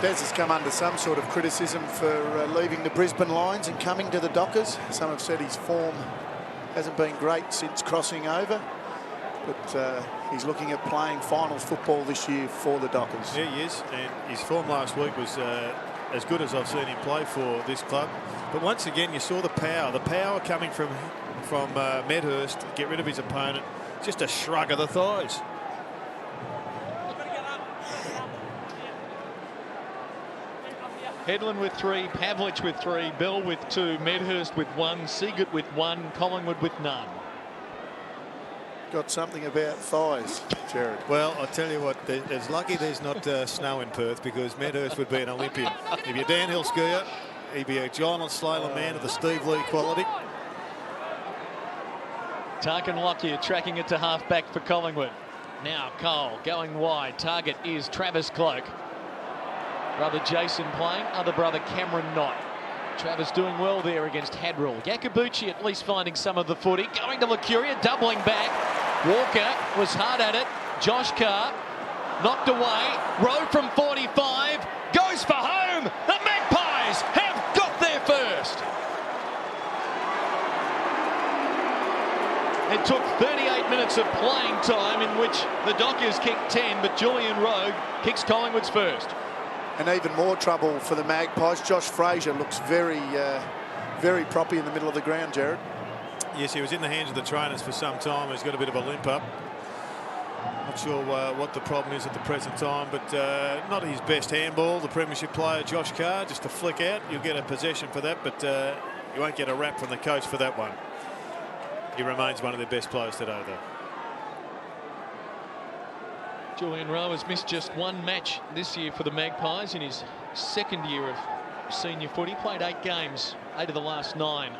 Des has come under some sort of criticism for leaving the Brisbane Lions and coming to the Dockers. Some have said his form hasn't been great since crossing over, but he's looking at playing finals football this year for the Dockers. Yeah, he is, and his form last week was as good as I've seen him play for this club. But once again, you saw the power coming from Medhurst to get rid of his opponent. Just a shrug of the thighs. Headland with 3, Pavlich with 3, Bell with 2, Medhurst with 1, Seagert with 1, Collingwood with none. Got something about thighs, Jared. Well, I tell you what, it's lucky there's not snow in Perth, because Medhurst would be an Olympian. If you're downhill skier, he'd be a giant slalom man of the Steve Lee quality. Tarkin Lockyer tracking it to half back for Collingwood. Now Cole going wide. Target is Travis Cloke. Brother Jason playing, other brother Cameron not. Travis doing well there against Hadrill. Yakabuchi at least finding some of the footy. Going to Lucuria, doubling back. Walker was hard at it. Josh Carr knocked away. Rowe from 45. goes for home. The Magpies have got there first. It took 38 minutes of playing time in which the Dockers kicked 10, but Julian Rogue kicks Collingwood's first. And even more trouble for the Magpies. Josh Fraser looks very proppy in the middle of the ground, Jared. Yes, he was in the hands of the trainers for some time. He's got a bit of a limp up. Not sure what the problem is at the present time, but not his best handball. The premiership player, Josh Carr, just a flick out. You'll get a possession for that, but you won't get a rap from the coach for that one. He remains one of their best players today, though. Julian Rowe has missed just one match this year for the Magpies in his second year of senior footy. Played 8 games, 8 of the last 9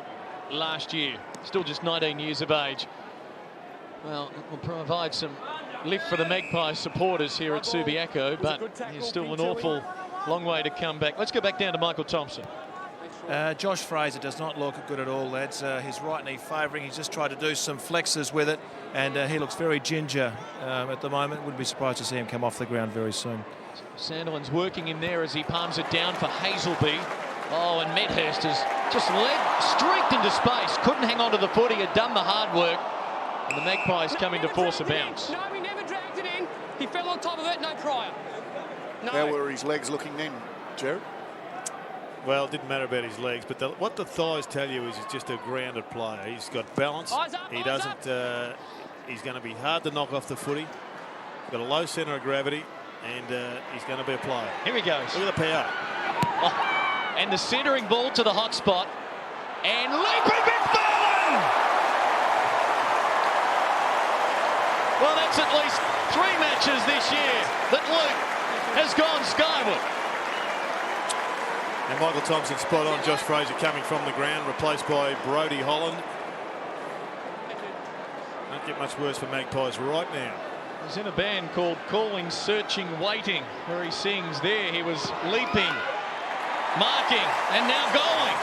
last year. Still just 19 years of age. Well, it will provide some lift for the Magpies supporters here at Subiaco, but there's still an awful long way to come back. Let's go back down to Michael Thompson. Josh Fraser does not look good at all, lads. His right knee favouring. He's just tried to do some flexes with it, and he looks very ginger at the moment. Wouldn't be surprised to see him come off the ground very soon. Sandilands working him there as he palms it down for Hazelby. Oh, and Medhurst has just streaked into space. Couldn't hang on to the foot. He had done the hard work. And the Magpies coming to force a bounce. No, he never dragged it in. He fell on top of it, no prior. No. How were his legs looking then, Jared? Well, it didn't matter about his legs, but what the thighs tell you is he's just a grounded player. He's got balance. He doesn't. He's going to be hard to knock off the footy. He's got a low centre of gravity, and he's going to be a player. Here he goes. Look at the power. Oh, and the centering ball to the hot spot. And leaping McFarlane! Well, that's at least 3 matches this year that Luke has gone skyward. And Michael Thompson spot on. Josh Fraser coming from the ground, replaced by Brodie Holland. Don't get much worse for Magpies right now. He's in a band called Calling, Searching, Waiting, where he sings there. He was leaping, marking, and now going.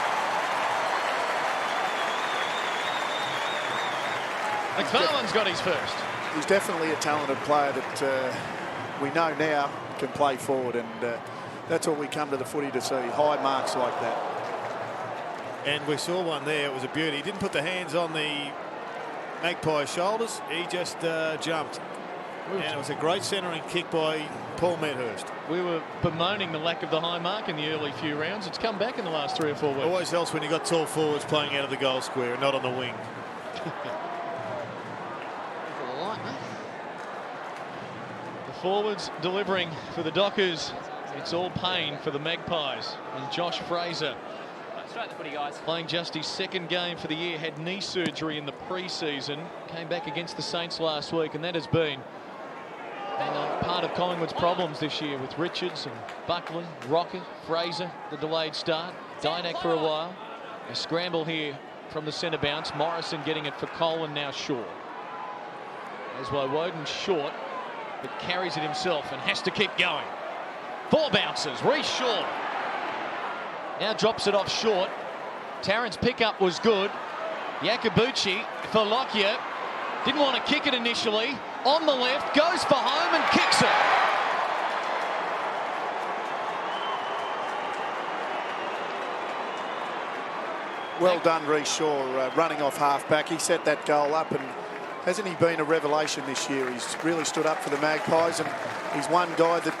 McFarlane's got his first. He's definitely a talented player that we know now can play forward, and that's all we come to the footy to see, high marks like that. And we saw one there. It was a beauty. He didn't put the hands on the Magpie's shoulders. He just jumped. And it was a great centering kick by Paul Medhurst. We were bemoaning the lack of the high mark in the early few rounds. It's come back in the last 3 or 4 weeks. Always helps when you've got tall forwards playing out of the goal square, not on the wing. The forwards delivering for the Dockers. It's all pain for the Magpies. And Josh Fraser, Straight the footy, guys. playing just his second game for the year, had knee surgery in the pre-season, came back against the Saints last week, and that has been part of Collingwood's problems this year with Richards and Buckley, Rocket, Fraser, the delayed start, Dynack for a while. A scramble here from the centre bounce. Morrison getting it for Cole and now Shaw. As well, Woden short, but carries it himself and has to keep going. 4 bounces. Reece Shaw now drops it off short. Tarrant's pickup was good. Yakabuchi for Lockyer. Didn't want to kick it initially. On the left, goes for home and kicks it. Well done, Reece Shaw, running off half-back. He set that goal up, and hasn't he been a revelation this year? He's really stood up for the Magpies, and he's one guy that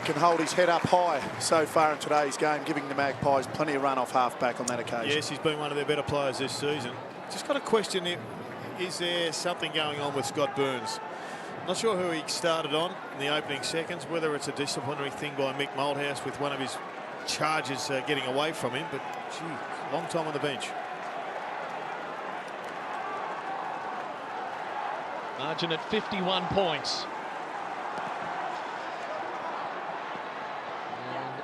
can hold his head up high so far in today's game, giving the Magpies plenty of run off half-back on that occasion. Yes, he's been one of their better players this season. Just got a question here. Is there something going on with Scott Burns? Not sure who he started on in the opening seconds, whether it's a disciplinary thing by Mick Malthouse with one of his charges getting away from him, but gee, long time on the bench. Margin at 51 points. And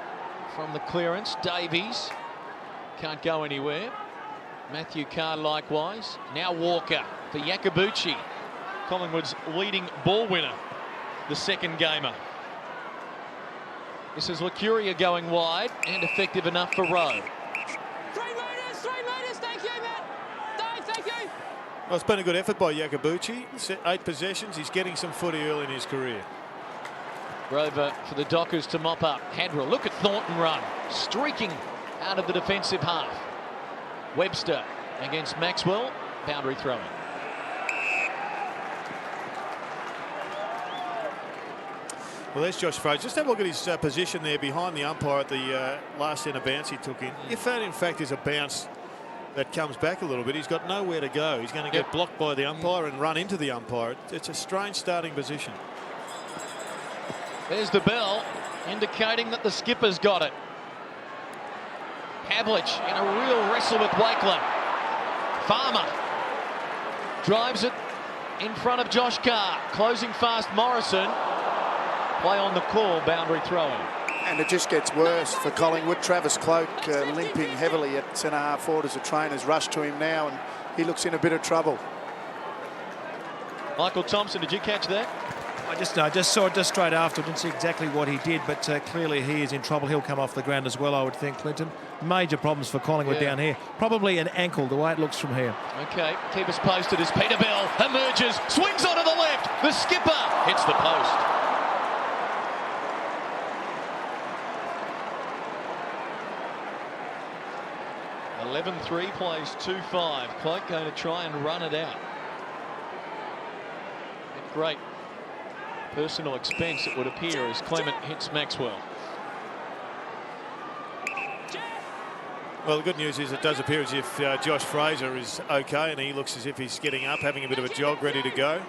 from the clearance, Davies can't go anywhere. Matthew Carr likewise. Now Walker for Yakabuchi. Collingwood's leading ball winner, the second gamer. This is Lacuria going wide and effective enough for Rowe. 3 metres, thank you, Matt. Dave, thank you. Well, it's been a good effort by Yakabuchi. 8 possessions. He's getting some footy early in his career. Rover for the Dockers to mop up. Hadrell, look at Thornton run, streaking out of the defensive half. Webster against Maxwell, boundary throwing. Well, there's Josh Fraser. Just have a look at his position there behind the umpire at the last centre bounce he took in. If that in fact is a bounce that comes back a little bit, he's got nowhere to go. He's going to get blocked by the umpire and run into the umpire. It's a strange starting position. There's the bell indicating that the skipper's got it. Pavlich in a real wrestle with Wakelin. Farmer drives it in front of Josh Carr, closing fast Morrison. Play on the call, boundary throwing. And it just gets worse for Collingwood. Travis Cloak limping heavily at centre half forward as the trainers rush to him now, and he looks in a bit of trouble. Michael Thompson, did you catch that? I just saw it just straight after. Didn't see exactly what he did, but clearly he is in trouble. He'll come off the ground as well, I would think, Clinton. Major problems for Collingwood down here. Probably an ankle, the way it looks from here. Okay, keep us posted as Peter Bell emerges, swings onto the left. The skipper hits the post. 11-3 plays 2-5. Cloak going to try and run it out. At great personal expense, it would appear, as Clement hits Maxwell. Well, the good news is it does appear as if Josh Fraser is okay, and he looks as if he's getting up, having a bit of a jog, ready to go.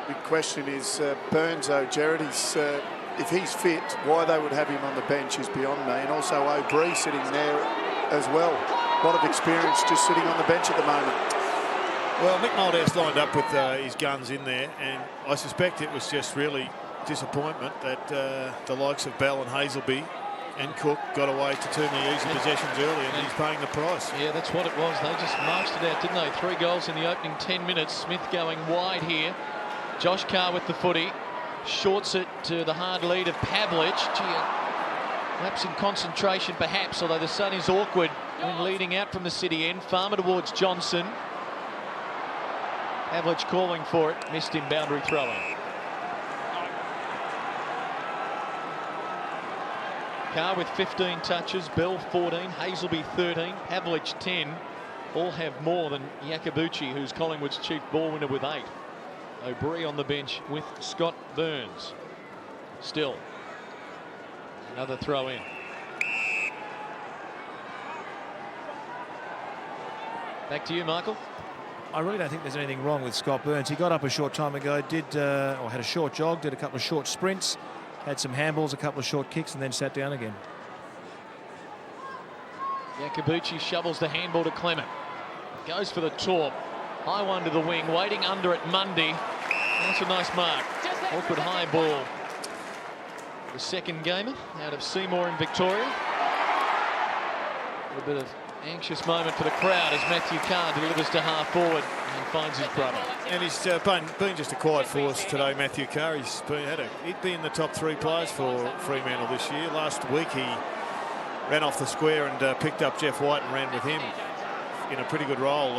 Big question is Burns, Jared. If he's fit, why they would have him on the bench is beyond me. And also O'Brien sitting there as well. A lot of experience just sitting on the bench at the moment. Well, Mick Moldhouse lined up with his guns in there, and I suspect it was just really disappointment that the likes of Bell and Hazelby and Cook got away to too many easy possessions early, and he's paying the price. Yeah, that's what it was. They just marched it out, didn't they? 3 goals in the opening 10 minutes. Smith going wide here. Josh Carr with the footy. Shorts it to the hard lead of Pavlich. Gee, lapse in concentration perhaps, although the sun is awkward when leading out from the city end. Farmer towards Johnson. Pavlich calling for it, missed him, boundary throwing. Carr with 15 touches, Bell 14, Hazelby 13, Pavlich 10. All have more than Yakabuchi, who's Collingwood's chief ball winner with 8. O'Brien on the bench with Scott Burns. Still another throw in. Back to you, Michael. I really don't think there's anything wrong with Scott Burns. He got up a short time ago, or had a short jog, did a couple of short sprints, had some handballs, a couple of short kicks, and then sat down again. Yakabuchi shovels the handball to Clement. Goes for the torp. High one to the wing, waiting under it, Mundy. That's a nice mark. Awkward high ball. The second gamer out of Seymour in Victoria. A bit of anxious moment for the crowd as Matthew Carr delivers to half forward and finds his brother. And he's been just a quiet force today, Matthew Carr. He'd be in the top 3 players for Fremantle this year. Last week he ran off the square and picked up Jeff White and ran with him in a pretty good role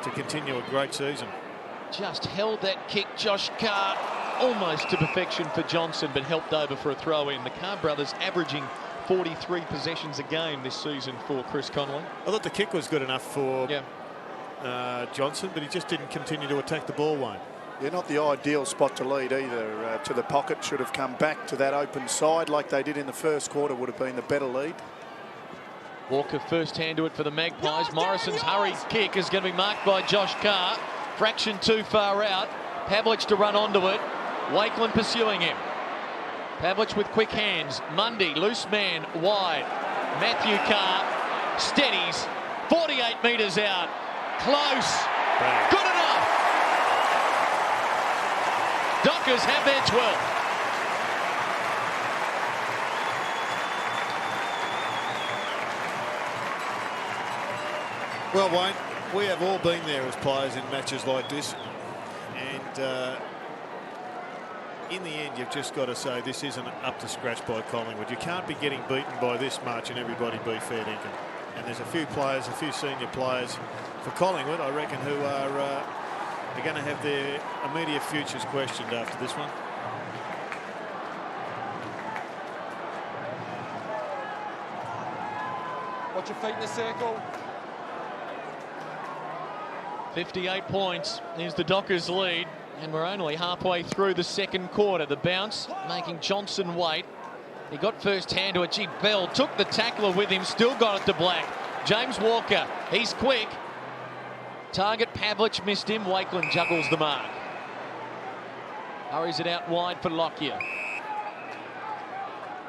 to continue a great season. Just held that kick, Josh Carr, almost to perfection for Johnson, but helped over for a throw in. The Carr brothers averaging 43 possessions a game this season for Chris Connolly. I thought the kick was good enough for Johnson, but he just didn't continue to attack the ball, Wayne. Yeah, not the ideal spot to lead either. To the pocket, should have come back to that open side like they did in the first quarter, would have been the better lead. Walker first hand to it for the Magpies. Morrison's hurried kick is going to be marked by Josh Carr. Fraction too far out. Pavlich to run onto it. Wakelin pursuing him. Pavlich with quick hands. Mundy, loose man, wide. Matthew Carr steadies. 48 metres out. Close. Bang. Good enough. Dockers have their 12th. Well, Wayne, we have all been there as players in matches like this, and in the end you've just got to say this isn't up to scratch by Collingwood. You can't be getting beaten by this much and everybody be fair dinkum. And there's a few players, a few senior players for Collingwood, I reckon, who are They're going to have their immediate futures questioned after this one. Watch your feet in the circle. 58 points is the Dockers lead, and we're only halfway through the second quarter. The bounce making Johnson wait. He got first hand to it. Gee, Bell took the tackler with him, still got it to Black. James Walker, he's quick. Target Pavlich missed him. Wakeland juggles the mark. Hurries it out wide for Lockyer.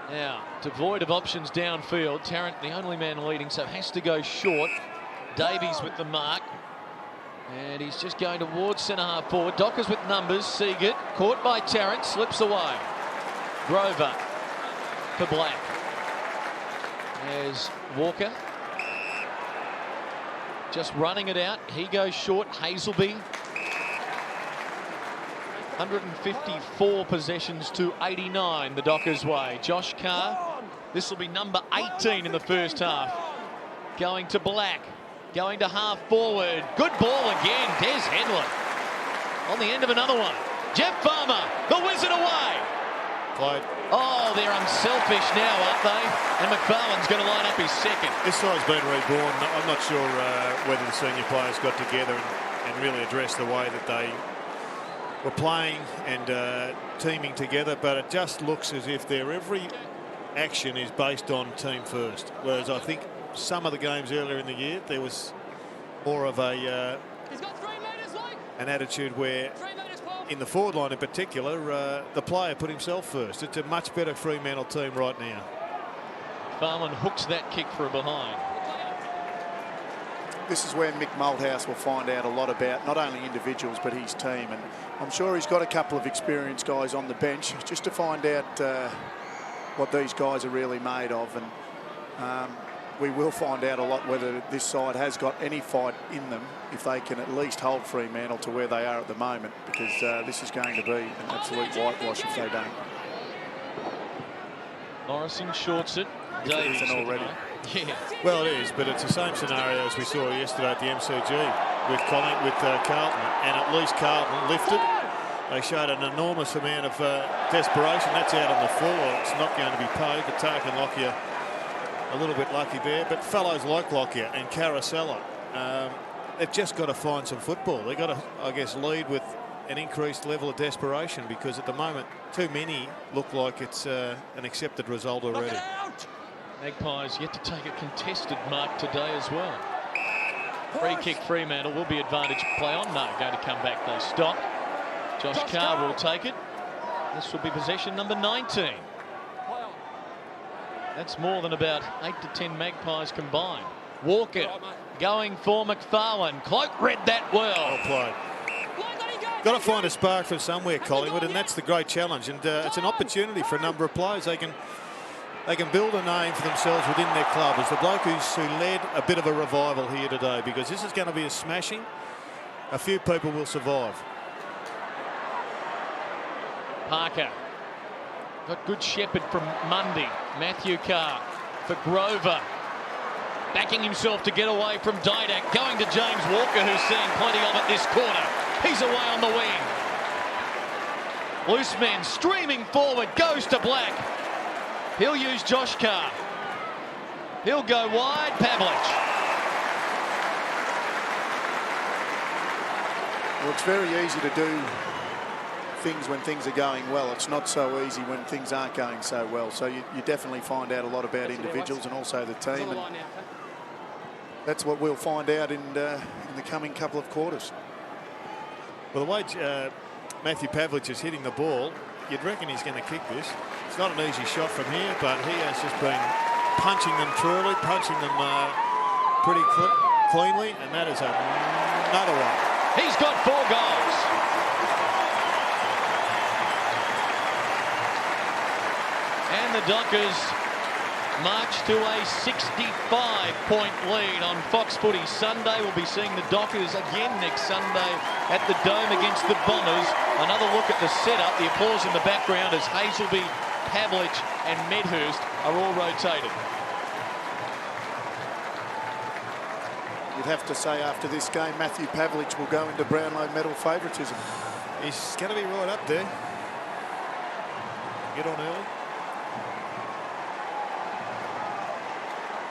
Now, devoid of options downfield. Tarrant, the only man leading, so has to go short. Davies with the mark. And he's just going towards centre half forward. Dockers with numbers. Seagate caught by Tarrant, slips away. Grover for Black. There's Walker. Just running it out. He goes short. Hazelby. 154 possessions to 89 the Dockers way. Josh Carr. This will be number 18 in the first half. Going to Black. Going to half forward. Good ball again. Des Headland on the end of another one. Jeff Farmer, the wizard away. Clyde. Oh, they're unselfish now, aren't they? And McFarlane's going to line up his second. This side's been reborn. I'm not sure whether the senior players got together and really addressed the way that they were playing and teaming together, but it just looks as if their every action is based on team first. Whereas I think some of the games earlier in the year, there was more of a an attitude where, in the forward line in particular, the player put himself first. It's a much better Fremantle team right now. Farman hooks that kick for a behind. This is where Mick Malthouse will find out a lot about not only individuals but his team, and I'm sure he's got a couple of experienced guys on the bench just to find out what these guys are really made of, and we will find out a lot whether this side has got any fight in them if they can at least hold Fremantle to where they are at the moment, because this is going to be an absolute whitewash if they don't. Morrison shorts it. Davies already. Yeah. Well, it is, but it's the same scenario as we saw yesterday at the MCG with Carlton, and at least Carlton lifted. They showed an enormous amount of desperation. That's out on the floor. It's not going to be paid. But Tark and Lockyer a little bit lucky there, but fellows like Lockyer and Caracella, they've just got to find some football. They've got to, I guess, lead with an increased level of desperation, because at the moment too many look like it's an accepted result already. Magpies yet to take a contested mark today as well. Free kick Fremantle, will be advantage play on. No, going to come back. They stop. Josh Carr will take it. This will be possession number 19. That's more than about 8 to 10 Magpies combined. Walker going for McFarlane. Cloak read that well. Well played. Got to find a spark from somewhere, Collingwood, and that's the great challenge. And it's an opportunity for a number of players. They can build a name for themselves within their club as the bloke who led a bit of a revival here today, because this is going to be a smashing. A few people will survive. Parker got good shepherd from Mundy. Matthew Carr for Grover. Backing himself to get away from Didak. Going to James Walker, who's seeing plenty of it this quarter. He's away on the wing. Loose men streaming forward. Goes to Black. He'll use Josh Carr. He'll go wide. Pavlich. Well, it's very easy to do things when things are going well. It's not so easy when things aren't going so well. So you definitely find out a lot about individuals and also the team. And that's what we'll find out in the coming couple of quarters. Well, the way Matthew Pavlich is hitting the ball, you'd reckon he's going to kick this. It's not an easy shot from here, but he has just been punching them truly, punching them pretty cleanly, and that is another one. He's got 4 goals. And the Dockers march to a 65-point lead on Fox Footy Sunday. We'll be seeing the Dockers again next Sunday at the Dome against the Bombers. Another look at the setup. The applause in the background as Hazelby, Pavlich and Medhurst are all rotated. You'd have to say after this game, Matthew Pavlich will go into Brownlow medal favouritism. He's going to be right up there. Get on early.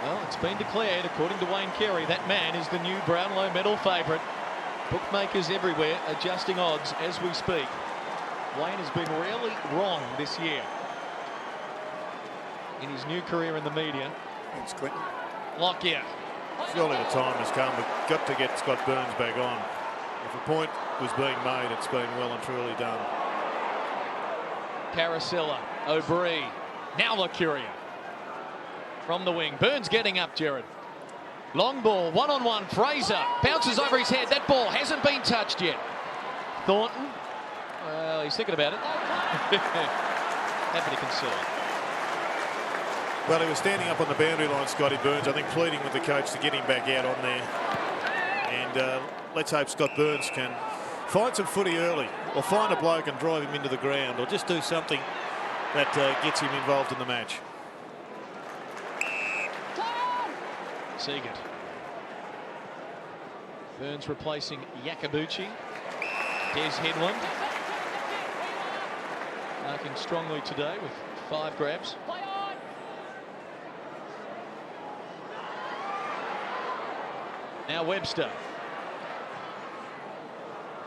Well, it's been declared, according to Wayne Carey, that man is the new Brownlow medal favourite. Bookmakers everywhere adjusting odds as we speak. Wayne has been rarely wrong this year in his new career in the media. Thanks, Clinton. Lockyer. Surely the time has come. We've got to get Scott Burns back on. If a point was being made, it's been well and truly done. Caracella, O'Brien, now Locuria. From the wing, Burns getting up, Jared. Long ball, one-on-one, Fraser bounces over his head. That ball hasn't been touched yet. Thornton, well, he's thinking about it. Happy to concede. Well, he was standing up on the boundary line, Scotty Burns, I think pleading with the coach to get him back out on there. And let's hope Scott Burns can find some footy early, or find a bloke and drive him into the ground, or just do something that gets him involved in the match. Seagate. Burns replacing Yakabuchi. Des Headland. Marking strongly today with 5 grabs. Now Webster.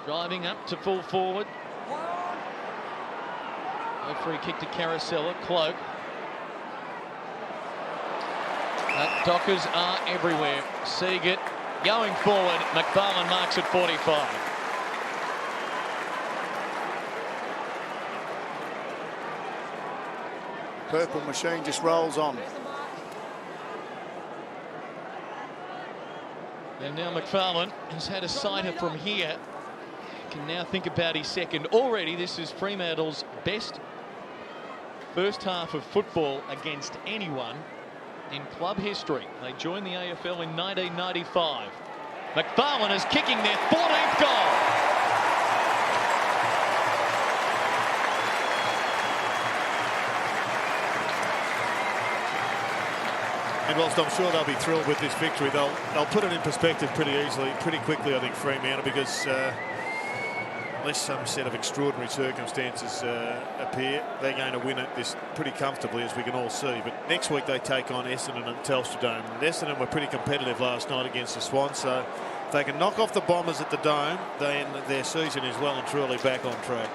Driving up to full forward. No free kick to Caracella. Cloak. Dockers are everywhere. Seagate going forward. McFarlane marks at 45. Purple machine just rolls on. And now McFarlane has had a sighter from here. Can now think about his second. Already this is Fremantle's best first half of football against anyone in club history. They joined the AFL in 1995. McFarlane is kicking their 14th goal. And whilst I'm sure they'll be thrilled with this victory, they'll put it in perspective pretty easily, pretty quickly, I think, Fremantle, because unless some set of extraordinary circumstances appear, they're going to win it this pretty comfortably, as we can all see. But next week they take on Essendon at Telstra Dome. And Essendon were pretty competitive last night against the Swans, so if they can knock off the Bombers at the Dome, then their season is well and truly back on track.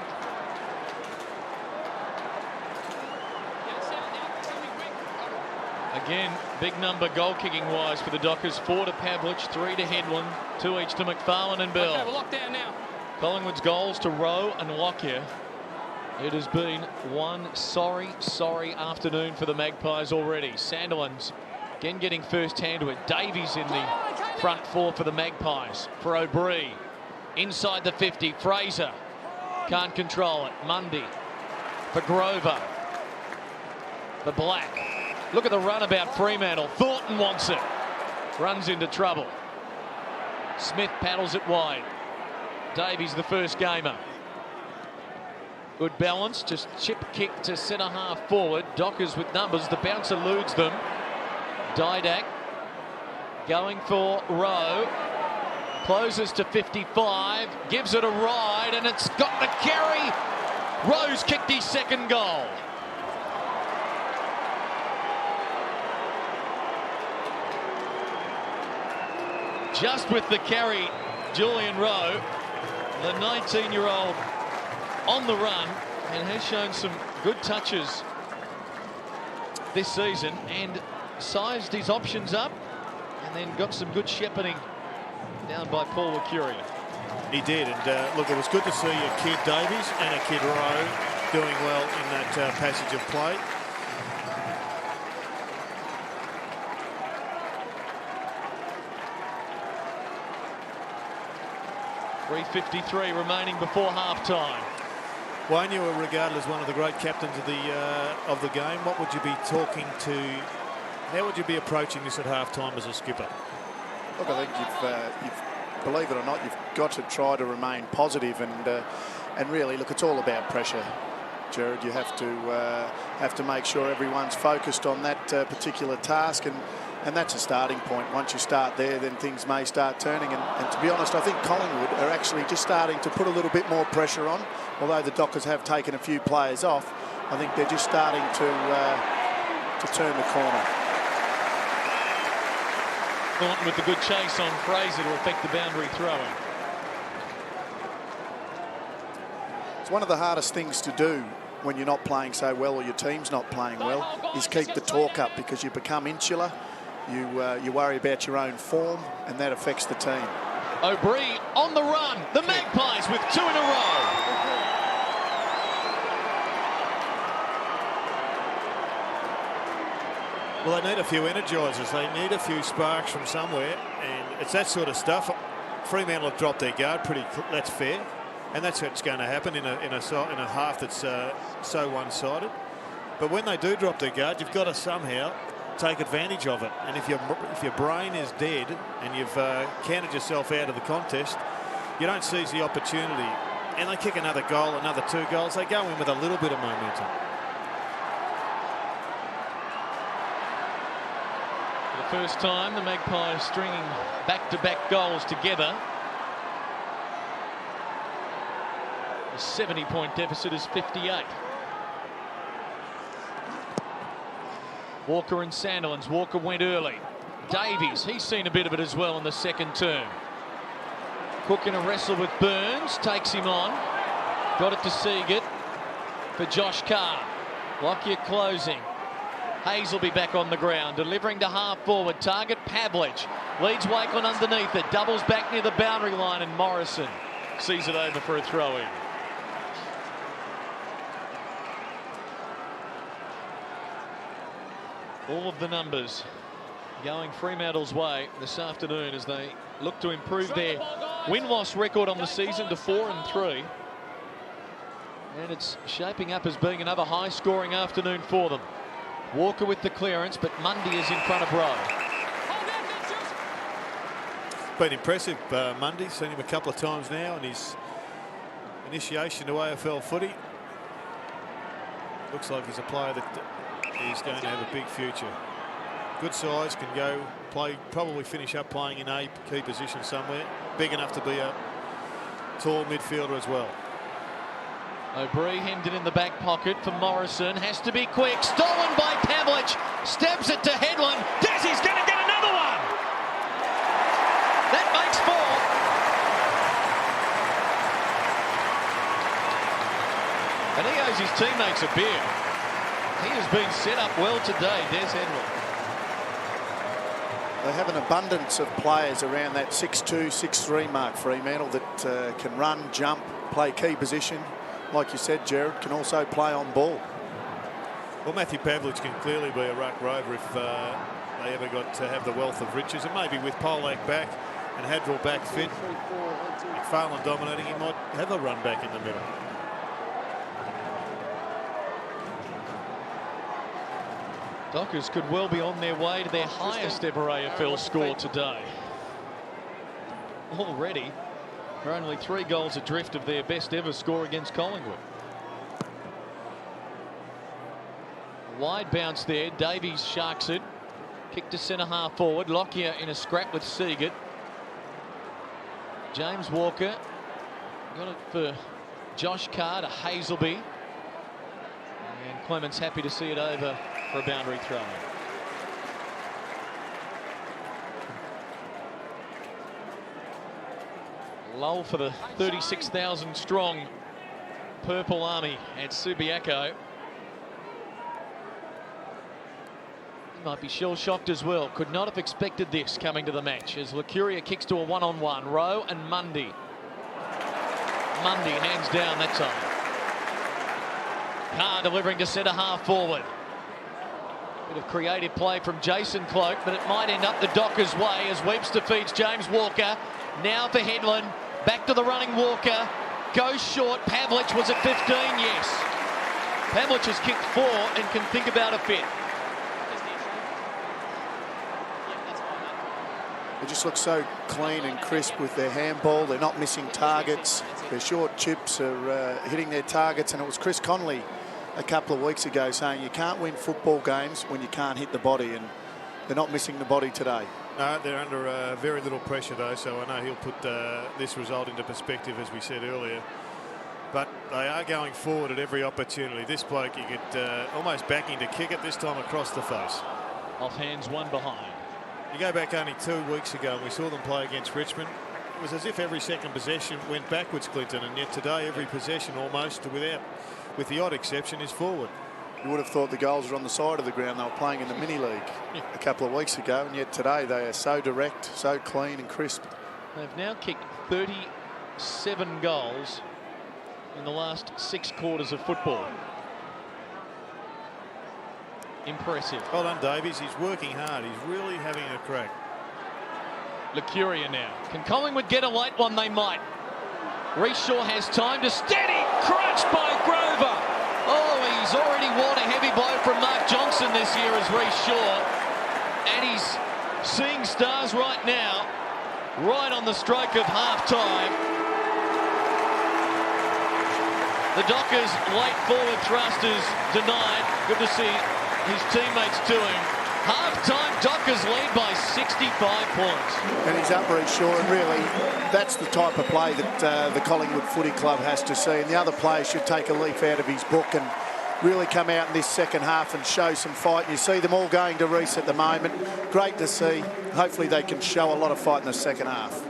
Again, big number goal kicking wise for the Dockers. 4 to Pavlich, 3 to Headland, 2 each to McFarlane and Bell. Okay, we're locked down now. Collingwood's goals to Rowe and Lockyer. It has been one sorry afternoon for the Magpies already. Sandilands again getting first hand to it. Davies in the front 4 for the Magpies. For O'Brien, inside the 50, Fraser can't control it. Mundy for Grover. The Black. Look at the runabout Fremantle. Thornton wants it. Runs into trouble. Smith paddles it wide. Davies the first gamer. Good balance. Just chip kick to centre half forward. Dockers with numbers. The bounce eludes them. Didak going for Rowe. Closes to 55. Gives it a ride and it's got the carry. Rowe's kicked his second goal. Just with the carry, Julian Rowe, the 19-year-old on the run, and has shown some good touches this season and sized his options up and then got some good shepherding down by Paul Wacuria. He did, and look, it was good to see a kid Davies and a kid Rowe doing well in that passage of play. .353 remaining before half-time. Wayne, you were regarded as one of the great captains of the game. What would you be talking to? How would you be approaching this at half-time as a skipper? Look, I think you've, believe it or not, you've got to try to remain positive and really, look, it's all about pressure, Jared. You have to make sure everyone's focused on that particular task, and And that's a starting point. Once you start there, then things may start turning. And to be honest, I think Collingwood are actually just starting to put a little bit more pressure on. Although the Dockers have taken a few players off, I think they're just starting to turn the corner. Thornton with the good chase on Fraser to affect the boundary throwing. It's one of the hardest things to do when you're not playing so well or your team's not playing well, is keep the talk up, because you become insular. You worry about your own form, and that affects the team. O'Brien on the run. The Magpies with 2 in a row. Well, they need a few energisers. They need a few sparks from somewhere, and it's that sort of stuff. Fremantle have dropped their guard pretty. That's fair, and that's what's going to happen in a half that's so one-sided. But when they do drop their guard, you've got to somehow take advantage of it. And if your brain is dead and you've counted yourself out of the contest, you don't seize the opportunity. And they kick another goal, another 2 goals. They go in with a little bit of momentum. For the first time, the Magpies stringing back-to-back goals together. The 70-point deficit is 58. Walker and Sandilands. Walker went early. Davies, he's seen a bit of it as well in the second term. Cook in a wrestle with Burns, takes him on. Got it to Seagate for Josh Carr. Lockyer closing. Hayes will be back on the ground, delivering to half forward. Target Pavlich. Leads Wakeland underneath it. Doubles back near the boundary line, and Morrison sees it over for a throw-in. All of the numbers going Fremantle's way this afternoon as they look to improve their win-loss record on the season to 4-3. And it's shaping up as being another high-scoring afternoon for them. Walker with the clearance, but Mundy is in front of Rowe. Been impressive, Mundy. Seen him a couple of times now in his initiation to AFL footy. Looks like he's a player that he's going to have a big future. Good size, can go play, probably finish up playing in a key position somewhere. Big enough to be a tall midfielder as well. O'Brien hemmed it in the back pocket for Morrison. Has to be quick. Stolen by Pavlich. Steps it to Headland. Desi's going to get another one. That makes 4. And he owes his teammates a beer. He has been set up well today, Des Headland. They have an abundance of players around that 6'2", 6'3" mark, Fremantle, that can run, jump, play key position. Like you said, Jared, can also play on ball. Well, Matthew Pavlich can clearly be a ruck rover if they ever got to have the wealth of riches. And maybe with Polak back and Hadrell back fit, McFarlane dominating, he might have a run back in the middle. Dockers could well be on their way to their highest ever AFL score today. Already, they're only 3 goals adrift of their best ever score against Collingwood. Wide bounce there. Davies sharks it. Kick to centre half forward. Lockyer in a scrap with Seagate. James Walker got it for Josh Carr to Hazelby. And Clements happy to see it over for a boundary throw. Lull for the 36,000 strong Purple Army at Subiaco. He might be shell-shocked as well. Could not have expected this coming to the match as Lucuria kicks to a one-on-one. Rowe and Mundy. Mundy hands down that time. Carr delivering to centre half forward. Bit of creative play from Jason Cloak, but it might end up the Dockers' way as Webster feeds James Walker. Now for Headland. Back to the running Walker. Goes short. Pavlich was at 15, yes. Pavlich has kicked 4 and can think about a fit. They just look so clean and crisp with their handball. They're not missing targets. Their short chips are hitting their targets. And it was Chris Connolly a couple of weeks ago saying you can't win football games when you can't hit the body. And they're not missing the body today. No, they're under very little pressure though, so I know he'll put this result into perspective, as we said earlier. But they are going forward at every opportunity. This bloke, you could almost backing to kick it, this time across the face. Off hands, one behind. You go back only 2 weeks ago and we saw them play against Richmond. It was as if every second possession went backwards, Clinton, and yet today every possession almost, with the odd exception, is forward. You would have thought the goals were on the side of the ground. They were playing in the mini league a couple of weeks ago, and yet today they are so direct, so clean and crisp. They've now kicked 37 goals in the last 6 quarters of football. Impressive. Well done, Davies. He's working hard. He's really having a crack. Lucuria now. Can Collingwood get a late one? They might. Reece Shaw has time to steady. Crushed by Grover. Oh, he's already worn a heavy blow from Mark Johnson this year as Reece Shaw. And he's seeing stars right now, right on the stroke of half-time. The Dockers' late forward thrust is denied. Good to see his teammates to him. Half-time, Dockers lead by 65 points. And he's up, Reece Shaw, and really that's the type of play that the Collingwood Footy Club has to see. And the other players should take a leaf out of his book and really come out in this second half and show some fight. You see them all going to Reece at the moment. Great to see. Hopefully they can show a lot of fight in the second half.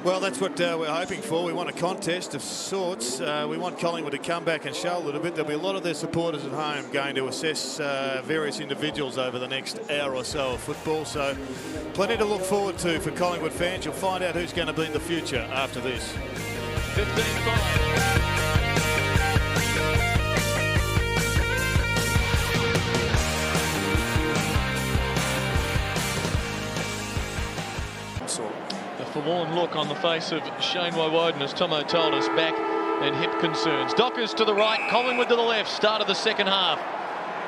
Well, that's what we're hoping for. We want a contest of sorts. We want Collingwood to come back and show a little bit. There'll be a lot of their supporters at home going to assess various individuals over the next hour or so of football. So plenty to look forward to for Collingwood fans. You'll find out who's going to be in the future after this. 15-5. Forlorn look on the face of Shane Woden as Tomo told us, back and hip concerns. Dockers to the right, Collingwood to the left. Start of the second half.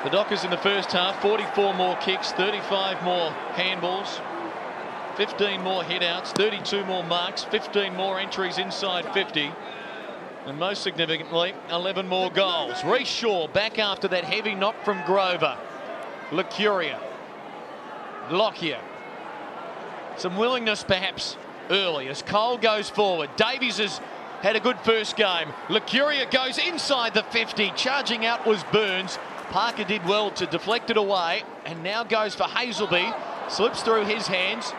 The Dockers in the first half, 44 more kicks, 35 more handballs, 15 more hit-outs, 32 more marks, 15 more entries inside 50. And most significantly, 11 more goals. Reece Shaw back after that heavy knock from Grover. Lucuria. Lockyer. Some willingness perhaps early as Cole goes forward. Davies has had a good first game. Lucuria goes inside the 50. Charging out was Burns. Parker did well to deflect it away and now goes for Hazelby. Slips through his hands.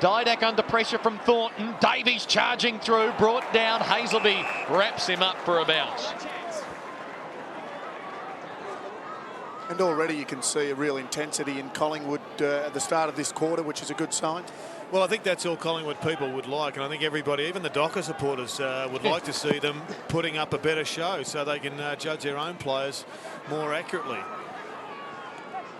Didak under pressure from Thornton. Davies charging through, brought down. Hazelby wraps him up for a bounce. And already you can see a real intensity in Collingwood at the start of this quarter, which is a good sign. Well, I think that's all Collingwood people would like, and I think everybody, even the Docker supporters, would like to see them putting up a better show so they can judge their own players more accurately.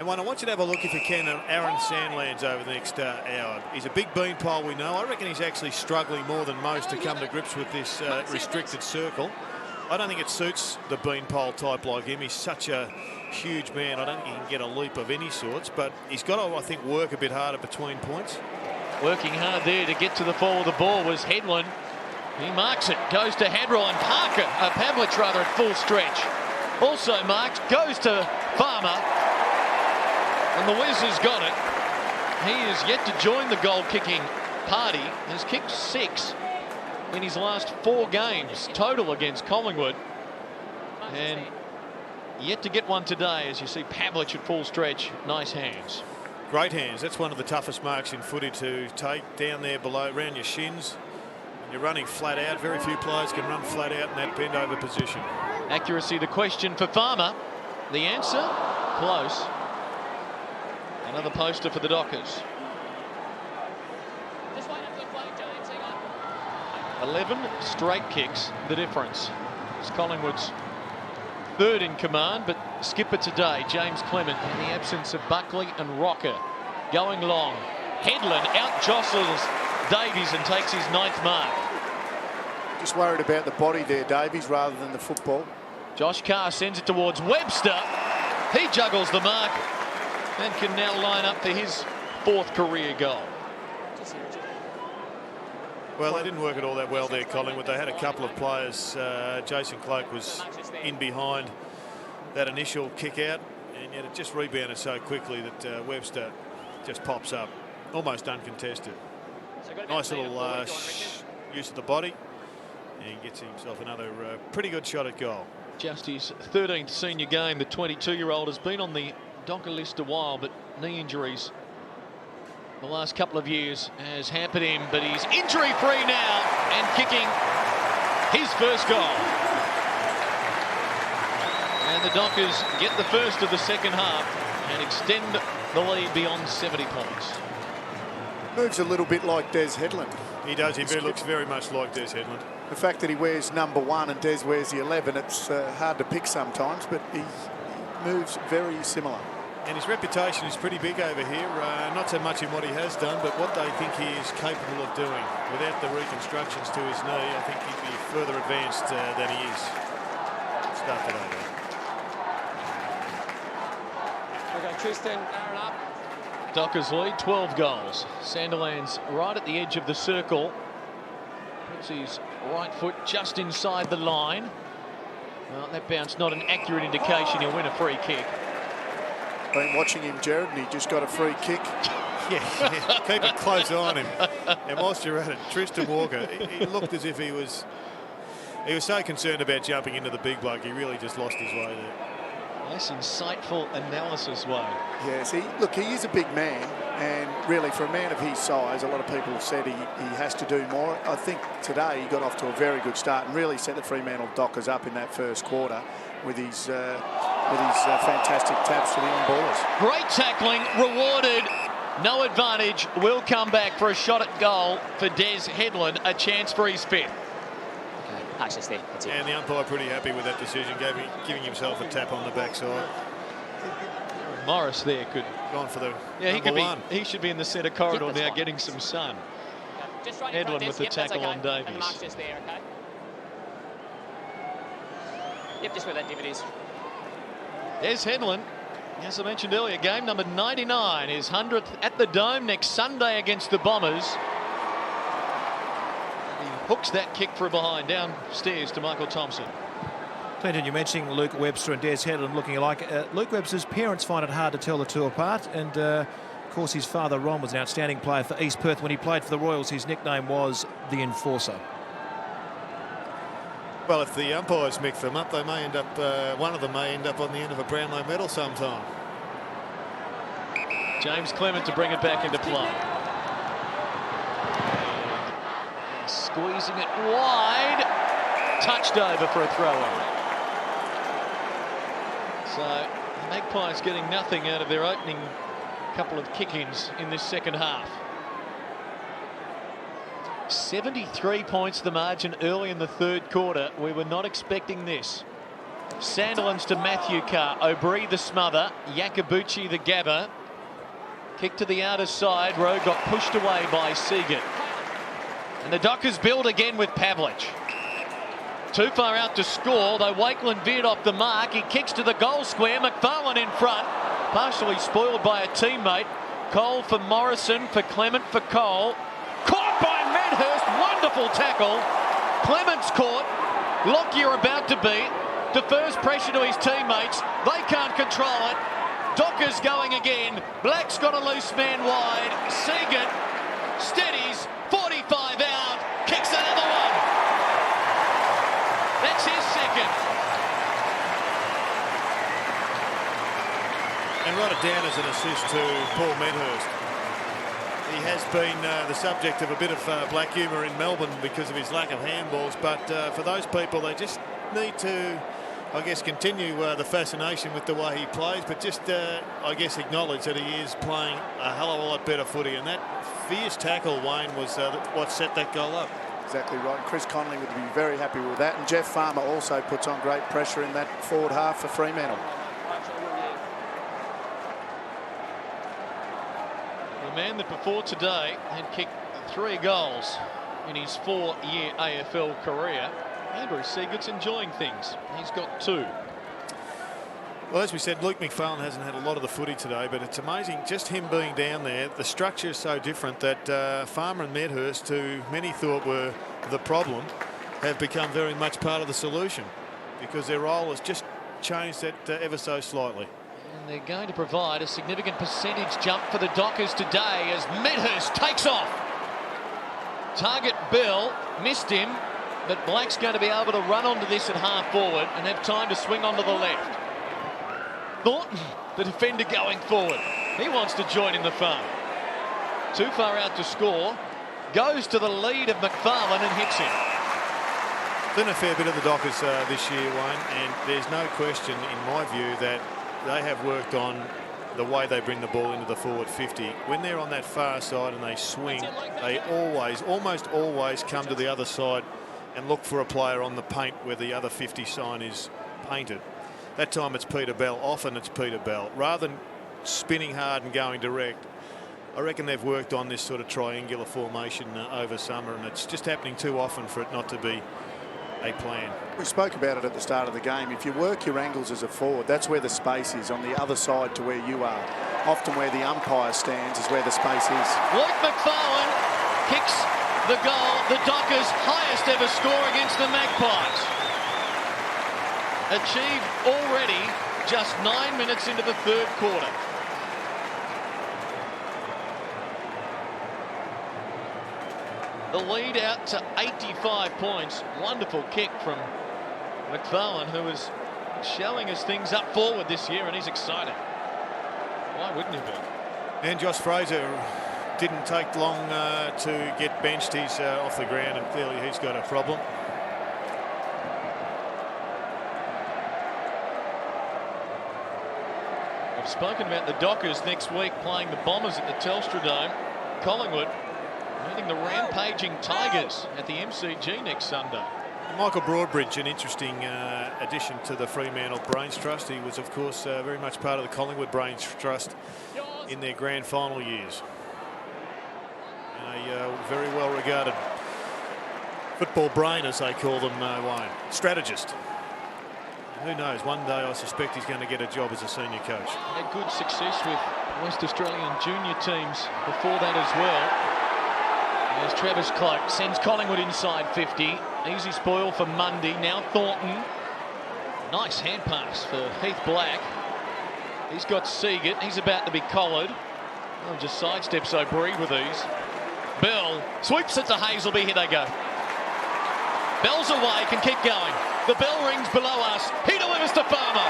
And I want you to have a look, if you can, at Aaron Sandlands over the next hour. He's a big beanpole, we know. I reckon he's actually struggling more than most to come to grips with this restricted circle. I don't think it suits the beanpole type like him. He's such a huge man. I don't think he can get a leap of any sorts, but he's got to, I think, work a bit harder between points. Working hard there to get to the fall of the ball was Headland. He marks it, goes to Hadrow and Parker, Pavlich rather, at full stretch. Also marked, goes to Farmer, and the Wiz has got it. He is yet to join the goal-kicking party. Has kicked 6 in his last 4 games total against Collingwood, and yet to get one today, as you see Pavlich at full stretch. Nice hands. Great hands. That's one of the toughest marks in footy to take, down there below, around your shins. You're running flat out. Very few players can run flat out in that bend over position. Accuracy the question for Farmer. The answer, close. Another poster for the Dockers. 11 straight kicks, the difference. It's Collingwood's third in command, but skipper today, James Clement, in the absence of Buckley and Rocker. Going long. Headland out-jostles Davies and takes his 9th mark. Just worried about the body there, Davies, rather than the football. Josh Carr sends it towards Webster. He juggles the mark and can now line up for his 4th career goal. Well, they didn't work it all that well there, Collingwood. They had a couple of players. Jason Cloak was in behind that initial kick out, and yet it just rebounded so quickly that Webster just pops up, almost uncontested. So got a bit Nice of little forward, John Richard. use of the body, and he gets himself another pretty good shot at goal. Just his 13th senior game. The 22-year-old has been on the Docker list a while, but knee injuries the last couple of years has hampered him, but he's injury-free now and kicking his first goal. And the Dockers get the first of the second half and extend the lead beyond 70 points. Moves a little bit like Des Headland. He does. He looks very much like Des Headland. The fact that he wears number 1 and Des wears the 11, it's hard to pick sometimes, but he moves very similar. And his reputation is pretty big over here, not so much in what he has done, but what they think he is capable of doing. Without the reconstructions to his knee, I think he'd be further advanced than he is. Start today, though. Okay, Tristan, Aaron up. Dockers lead 12 goals. Sandilands right at the edge of the circle. Puts his right foot just inside the line. Well, that bounce not an accurate indication he'll win a free kick. Been watching him, Jared, and he just got a free kick. Yeah, keep a close eye on him. And whilst you're at it, Tristan Walker, he looked as if he was so concerned about jumping into the big bloke, he really just lost his way there. Nice insightful analysis, way. Yes, he is a big man, and really for a man of his size, a lot of people said he has to do more. I think today he got off to a very good start and really set the Fremantle Dockers up in that first quarter with his fantastic taps to the on-ballers. Great tackling, rewarded. No advantage. Will come back for a shot at goal for Des Headland, a chance for his 5th. Access there. That's it. And the umpire pretty happy with that decision, giving himself a tap on the backside. Morris there could. Gone for the Yeah, number 1. He should be in the centre corridor Yep, that's now, fine. getting some sun. Just right in front, Headland Des. with the Yep, that's tackle okay. on Davies. And Mark's just there, okay? Yep, just where that divot is. There's Headland. As I mentioned earlier, game number 99, his 100th at the Dome next Sunday against the Bombers. He hooks that kick for a behind downstairs to Michael Thompson. Clinton, you're mentioning Luke Webster and Des Headland looking alike. Luke Webster's parents find it hard to tell the two apart, and of course his father Ron was an outstanding player for East Perth. When he played for the Royals, his nickname was the Enforcer. Well, if the umpires mix them up, they may end up, one of them may end up on the end of a Brownlow medal sometime. James Clement to bring it back into play. And squeezing it wide. Touched over for a throw-in. So the Magpies getting nothing out of their opening couple of kick-ins in this second half. 73 points the margin early in the third quarter. We were not expecting this. Sandilands to Matthew Carr. O'Brien the smother. Yakabuchi the gabber. Kick to the outer side. Rowe got pushed away by Seagate. And the Dockers build again with Pavlich. Too far out to score, though Wakeland veered off the mark. He kicks to the goal square. McFarlane in front. Partially spoiled by a teammate. Cole for Morrison, for Clement, for Cole. Caught by Medhurst. Wonderful tackle. Clement's caught. Lockyer about to beat. Defers pressure to his teammates. They can't control it. Dockers going again. Black's got a loose man wide. Seagate steadies. 45 out. Kicks another one. That's his second. And write it down as an assist to Paul Medhurst. He has been the subject of a bit of black humour in Melbourne because of his lack of handballs, but for those people, they just need to, I guess, continue the fascination with the way he plays, but just, I guess, acknowledge that he is playing a hell of a lot better footy, and that fierce tackle, Wayne, was what set that goal up. Exactly right. Chris Connolly would be very happy with that, and Jeff Farmer also puts on great pressure in that forward half for Fremantle. The man that before today had kicked 3 goals in his 4-year AFL career, Andrew Seagood's enjoying things. He's got 2. Well, as we said, Luke McFarlane hasn't had a lot of the footy today, but it's amazing just him being down there. The structure is so different that Farmer and Medhurst, who many thought were the problem, have become very much part of the solution because their role has just changed that ever so slightly. And they're going to provide a significant percentage jump for the Dockers today as Medhurst takes off. Target Bell missed him, but Black's going to be able to run onto this at half forward and have time to swing onto the left. Thornton, the defender, going forward. He wants to join in the fun. Too far out to score. Goes to the lead of McFarlane and hits him. Done a fair bit of the Dockers this year, Wayne, and there's no question in my view that they have worked on the way they bring the ball into the forward 50. When they're on that far side and they swing, they almost always come to the other side and look for a player on the paint where the other 50 sign is painted. That time it's Peter Bell. Often it's Peter Bell. Rather than spinning hard and going direct, I reckon they've worked on this sort of triangular formation over summer, and it's just happening too often for it not to be a plan. We spoke about it at the start of the game. If you work your angles as a forward, that's where the space is, on the other side to where you are. Often where the umpire stands is where the space is. Luke McFarlane kicks the goal, the Dockers' highest ever score against the Magpies. Achieved already just 9 minutes into the third quarter. The lead out to 85 points. Wonderful kick from McFarlane, who is showing us things up forward this year, and he's excited. Why wouldn't he be? And Josh Fraser didn't take long to get benched. He's off the ground, and clearly he's got a problem. I've spoken about the Dockers next week playing the Bombers at the Telstra Dome. Collingwood meeting the rampaging Tigers at the MCG next Sunday. Michael Broadbridge, an interesting addition to the Fremantle Brains Trust. He was, of course, very much part of the Collingwood Brains Trust in their grand final years. And a very well regarded football brain, as they call them, Wayne. Strategist. Who knows, one day I suspect he's going to get a job as a senior coach. Had good success with West Australian junior teams before that as well. There's Travis Cloak, sends Collingwood inside 50. Easy spoil for Mundy. Now Thornton. Nice hand pass for Heath Black. He's got Seagate. He's about to be collared. Oh, just sidesteps O'Brien with these. Bell sweeps it to Hazelby. Here they go. Bell's away, can keep going. The bell rings below us. He delivers to Farmer.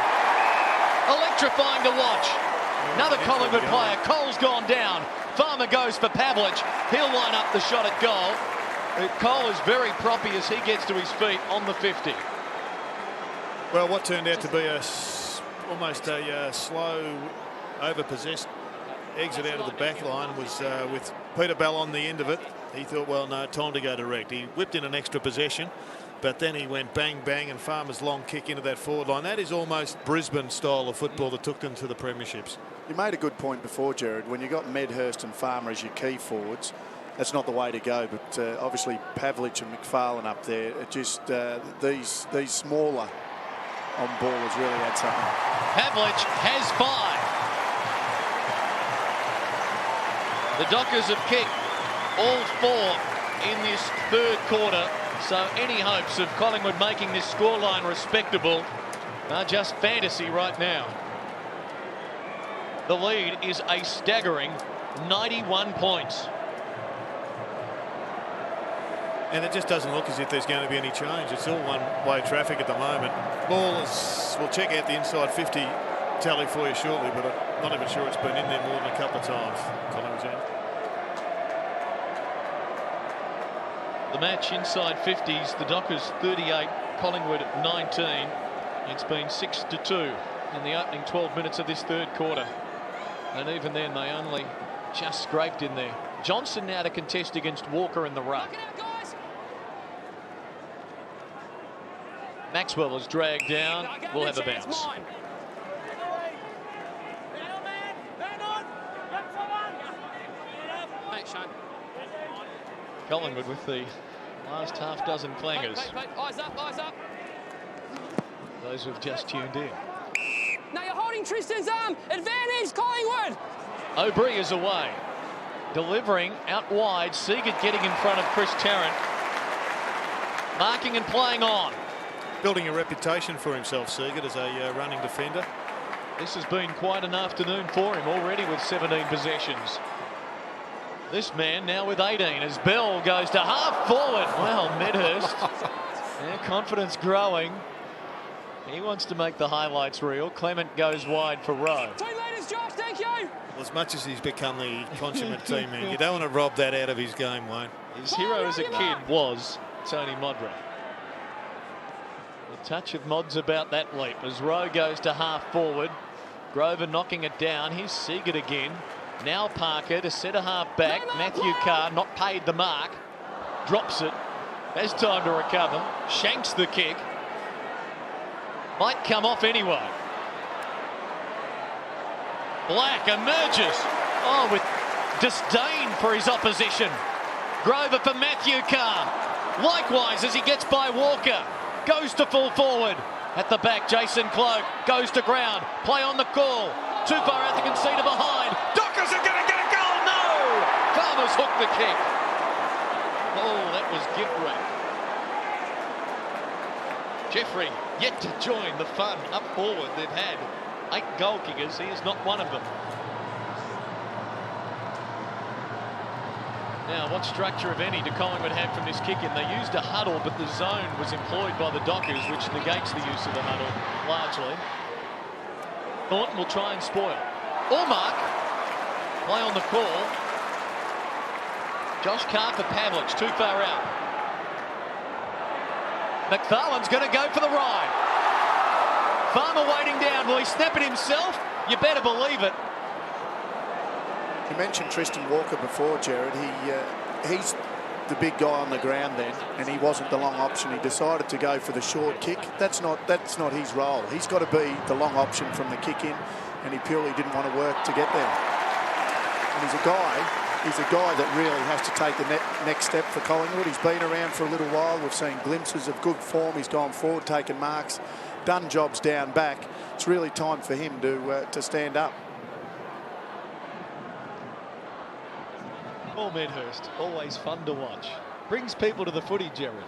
Electrifying to watch. Another Collingwood player. Cole's gone down. Farmer goes for Pavlich. He'll line up the shot at goal. Cole is very proppy as he gets to his feet on the 50. Well, what turned out to be almost a slow, over-possessed exit out of the back line was with Peter Bell on the end of it. He thought, well, no, time to go direct. He whipped in an extra possession, but then he went bang, bang, and Farmer's long kick into that forward line. That is almost Brisbane style of football that took them to the premierships. You made a good point before, Jared. When you got Medhurst and Farmer as your key forwards, that's not the way to go. But obviously Pavlich and McFarlane up there, it just these smaller on ballers really had something. Pavlich has 5. The Dockers have kicked all 4 in this third quarter, so any hopes of Collingwood making this scoreline respectable are just fantasy right now. The lead is a staggering 91 points. And it just doesn't look as if there's going to be any change. It's all one-way traffic at the moment. Ball is, we'll check out the inside 50 tally for you shortly, but I'm not even sure it's been in there more than a couple of times. Collingwood's end. The match inside 50s, the Dockers 38, Collingwood 19. It's been 6-2 in the opening 12 minutes of this third quarter. And even then, they only just scraped in there. Johnson now to contest against Walker in the ruck. Maxwell is dragged down. We'll have a bounce. Collingwood with the last half dozen clangers. Eyes up, eyes up. Those who've just tuned in. Now you're holding Tristan's arm. Advantage, Collingwood. O'Brien is away. Delivering out wide. Seagate getting in front of Chris Tarrant. Marking and playing on. Building a reputation for himself, Seagate, as a running defender. This has been quite an afternoon for him already with 17 possessions. This man now with 18 as Bell goes to half forward. Well, Medhurst, their confidence growing. He wants to make the highlights reel. Clement goes wide for Rowe. 2 metres, Josh, thank you. Well, as much as he's become the consummate team man, you don't want to rob that out of his game, Wayne. His hero as a kid was Tony Modra. The touch of Mod's about that leap as Rowe goes to half forward. Grover knocking it down. Here's Seagate again. Now Parker to centre half back. Matthew Carr not paid the mark. Drops it. Has time to recover. Shanks the kick. Might come off anyway. Black emerges. Oh, with disdain for his opposition. Grover for Matthew Carr. Likewise as he gets by Walker. Goes to full forward. At the back, Jason Cloak goes to ground. Play on the call. Too far out the conceder behind. Dockers are going to get a goal. No! Farmers hooked the kick. Oh, that was gift wrap. Jeffrey yet to join the fun up forward. They've had 8 goal kickers. He is not one of them. Now, what structure, if any, do Collingwood have from this kick-in? They used a huddle, but the zone was employed by the Dockers, which negates the use of the huddle largely. Thornton will try and spoil. Allmark, play on the call. Josh Carr for Pavlich, too far out. McFarlane's going to go for the ride. Farmer waiting down. Will he snap it himself? You better believe it. You mentioned Tristan Walker before, Jared. He's the big guy on the ground then, and he wasn't the long option. He decided to go for the short kick. That's not his role. He's got to be the long option from the kick in, and he purely didn't want to work to get there. And he's a guy that really has to take the next step for Collingwood. He's been around for a little while. We've seen glimpses of good form. He's gone forward, taken marks, done jobs down back. It's really time for him to stand up. Paul Medhurst, always fun to watch. Brings people to the footy, Jared.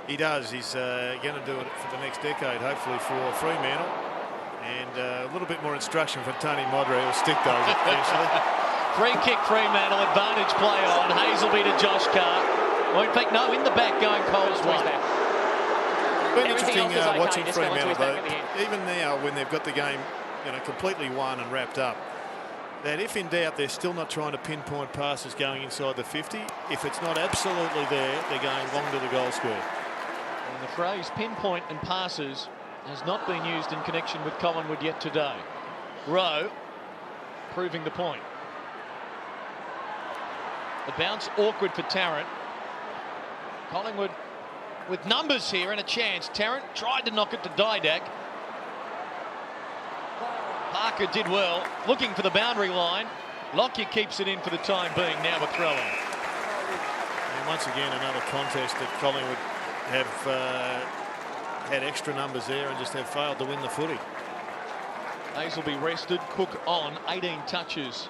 He does. He's going to do it for the next decade, hopefully for Fremantle. And a little bit more instruction from Tony Modra. He'll stick those eventually. Free kick Fremantle, advantage play on. Hazelby to Josh Carr. Well, in fact, no, in the back going Coles one. It's been interesting watching Fremantle, though. Even now, when they've got the game completely won and wrapped up, that if in doubt, they're still not trying to pinpoint passes going inside the 50. If it's not absolutely there, they're going long to the goal square. And the phrase pinpoint and passes has not been used in connection with Collingwood yet today. Rowe proving the point. The bounce awkward for Tarrant. Collingwood with numbers here and a chance. Tarrant tried to knock it to Didac. Parker did well, looking for the boundary line. Lockyer keeps it in for the time being, now a throw-in. And once again, another contest that Collingwood have had extra numbers there and just have failed to win the footy. Hazelby rested, Cook on, 18 touches.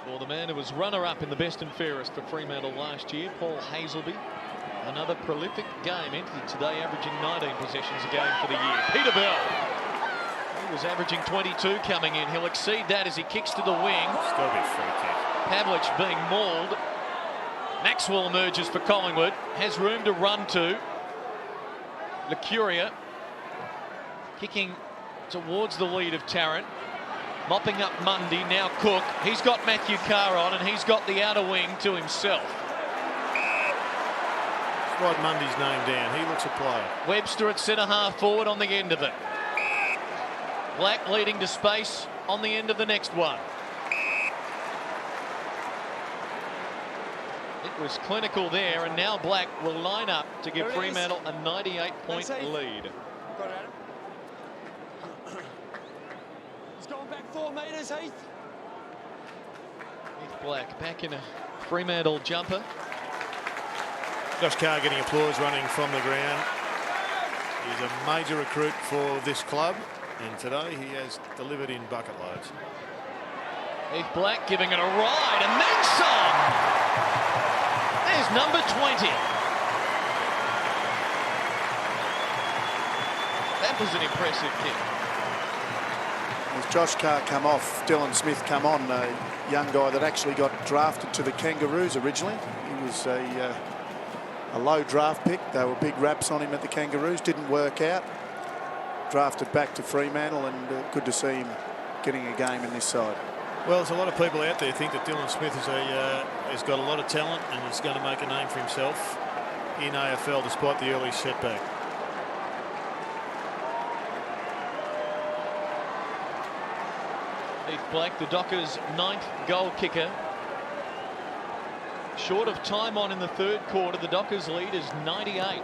For the man who was runner-up in the best and fairest for Fremantle last year, Paul Hazelby. Another prolific game entered today, averaging 19 possessions a game for the year. Peter Bell. He was averaging 22 coming in. He'll exceed that as he kicks to the wing. It's got to be a free kick. Pavlich being mauled. Maxwell emerges for Collingwood. Has room to run to. Licuria kicking towards the lead of Tarrant. Mopping up Mundy. Now Cook. He's got Matthew Carr on and he's got the outer wing to himself. Write Mundy's name down. He looks a player. Webster at centre half forward on the end of it. Black leading to space on the end of the next one. It was clinical there, and now Black will line up to give Fremantle a 98-point lead. Got it, Adam. He's going back 4 metres, Heath. Heath Black back in a Fremantle jumper. Josh Carr getting applause running from the ground. He's a major recruit for this club. And today he has delivered in bucket loads. Heath Black giving it a ride and then some. There's number 20. That was an impressive kick. Josh Carr come off, Dylan Smith come on, a young guy that actually got drafted to the Kangaroos originally. He was a low draft pick. They were big raps on him at the Kangaroos. Didn't work out. Drafted back to Fremantle, and good to see him getting a game in this side. Well, there's a lot of people out there think that Dylan Smith is has got a lot of talent and is going to make a name for himself in AFL despite the early setback. Heath Black, the Dockers' 9th goal kicker. Short of time on in the third quarter, the Dockers' lead is 98.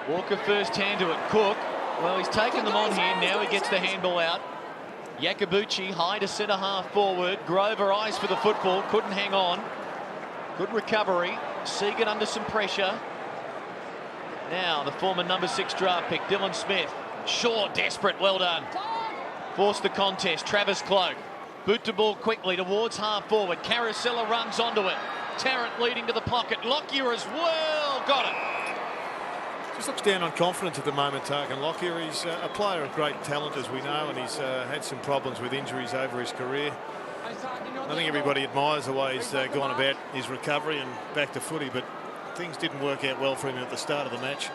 Walker first hand to it. Cook, well, he's taken them on here. Now he gets the handball out. Yakabuchi high to centre half forward. Grover eyes for the football, couldn't hang on. Good recovery. Segan under some pressure. Now the former number 6 draft pick, Dylan Smith. Shaw desperate, well done. Forced the contest, Travis Cloak. Boot the ball quickly towards half forward. Carosella runs onto it. Tarrant leading to the pocket. Lockyer as well, got it. Just looks down on confidence at the moment, Tarkin Lockyer. He's a player of great talent, as we know, and he's had some problems with injuries over his career. I think everybody admires the way he's gone about his recovery and back to footy, but things didn't work out well for him at the start of the match.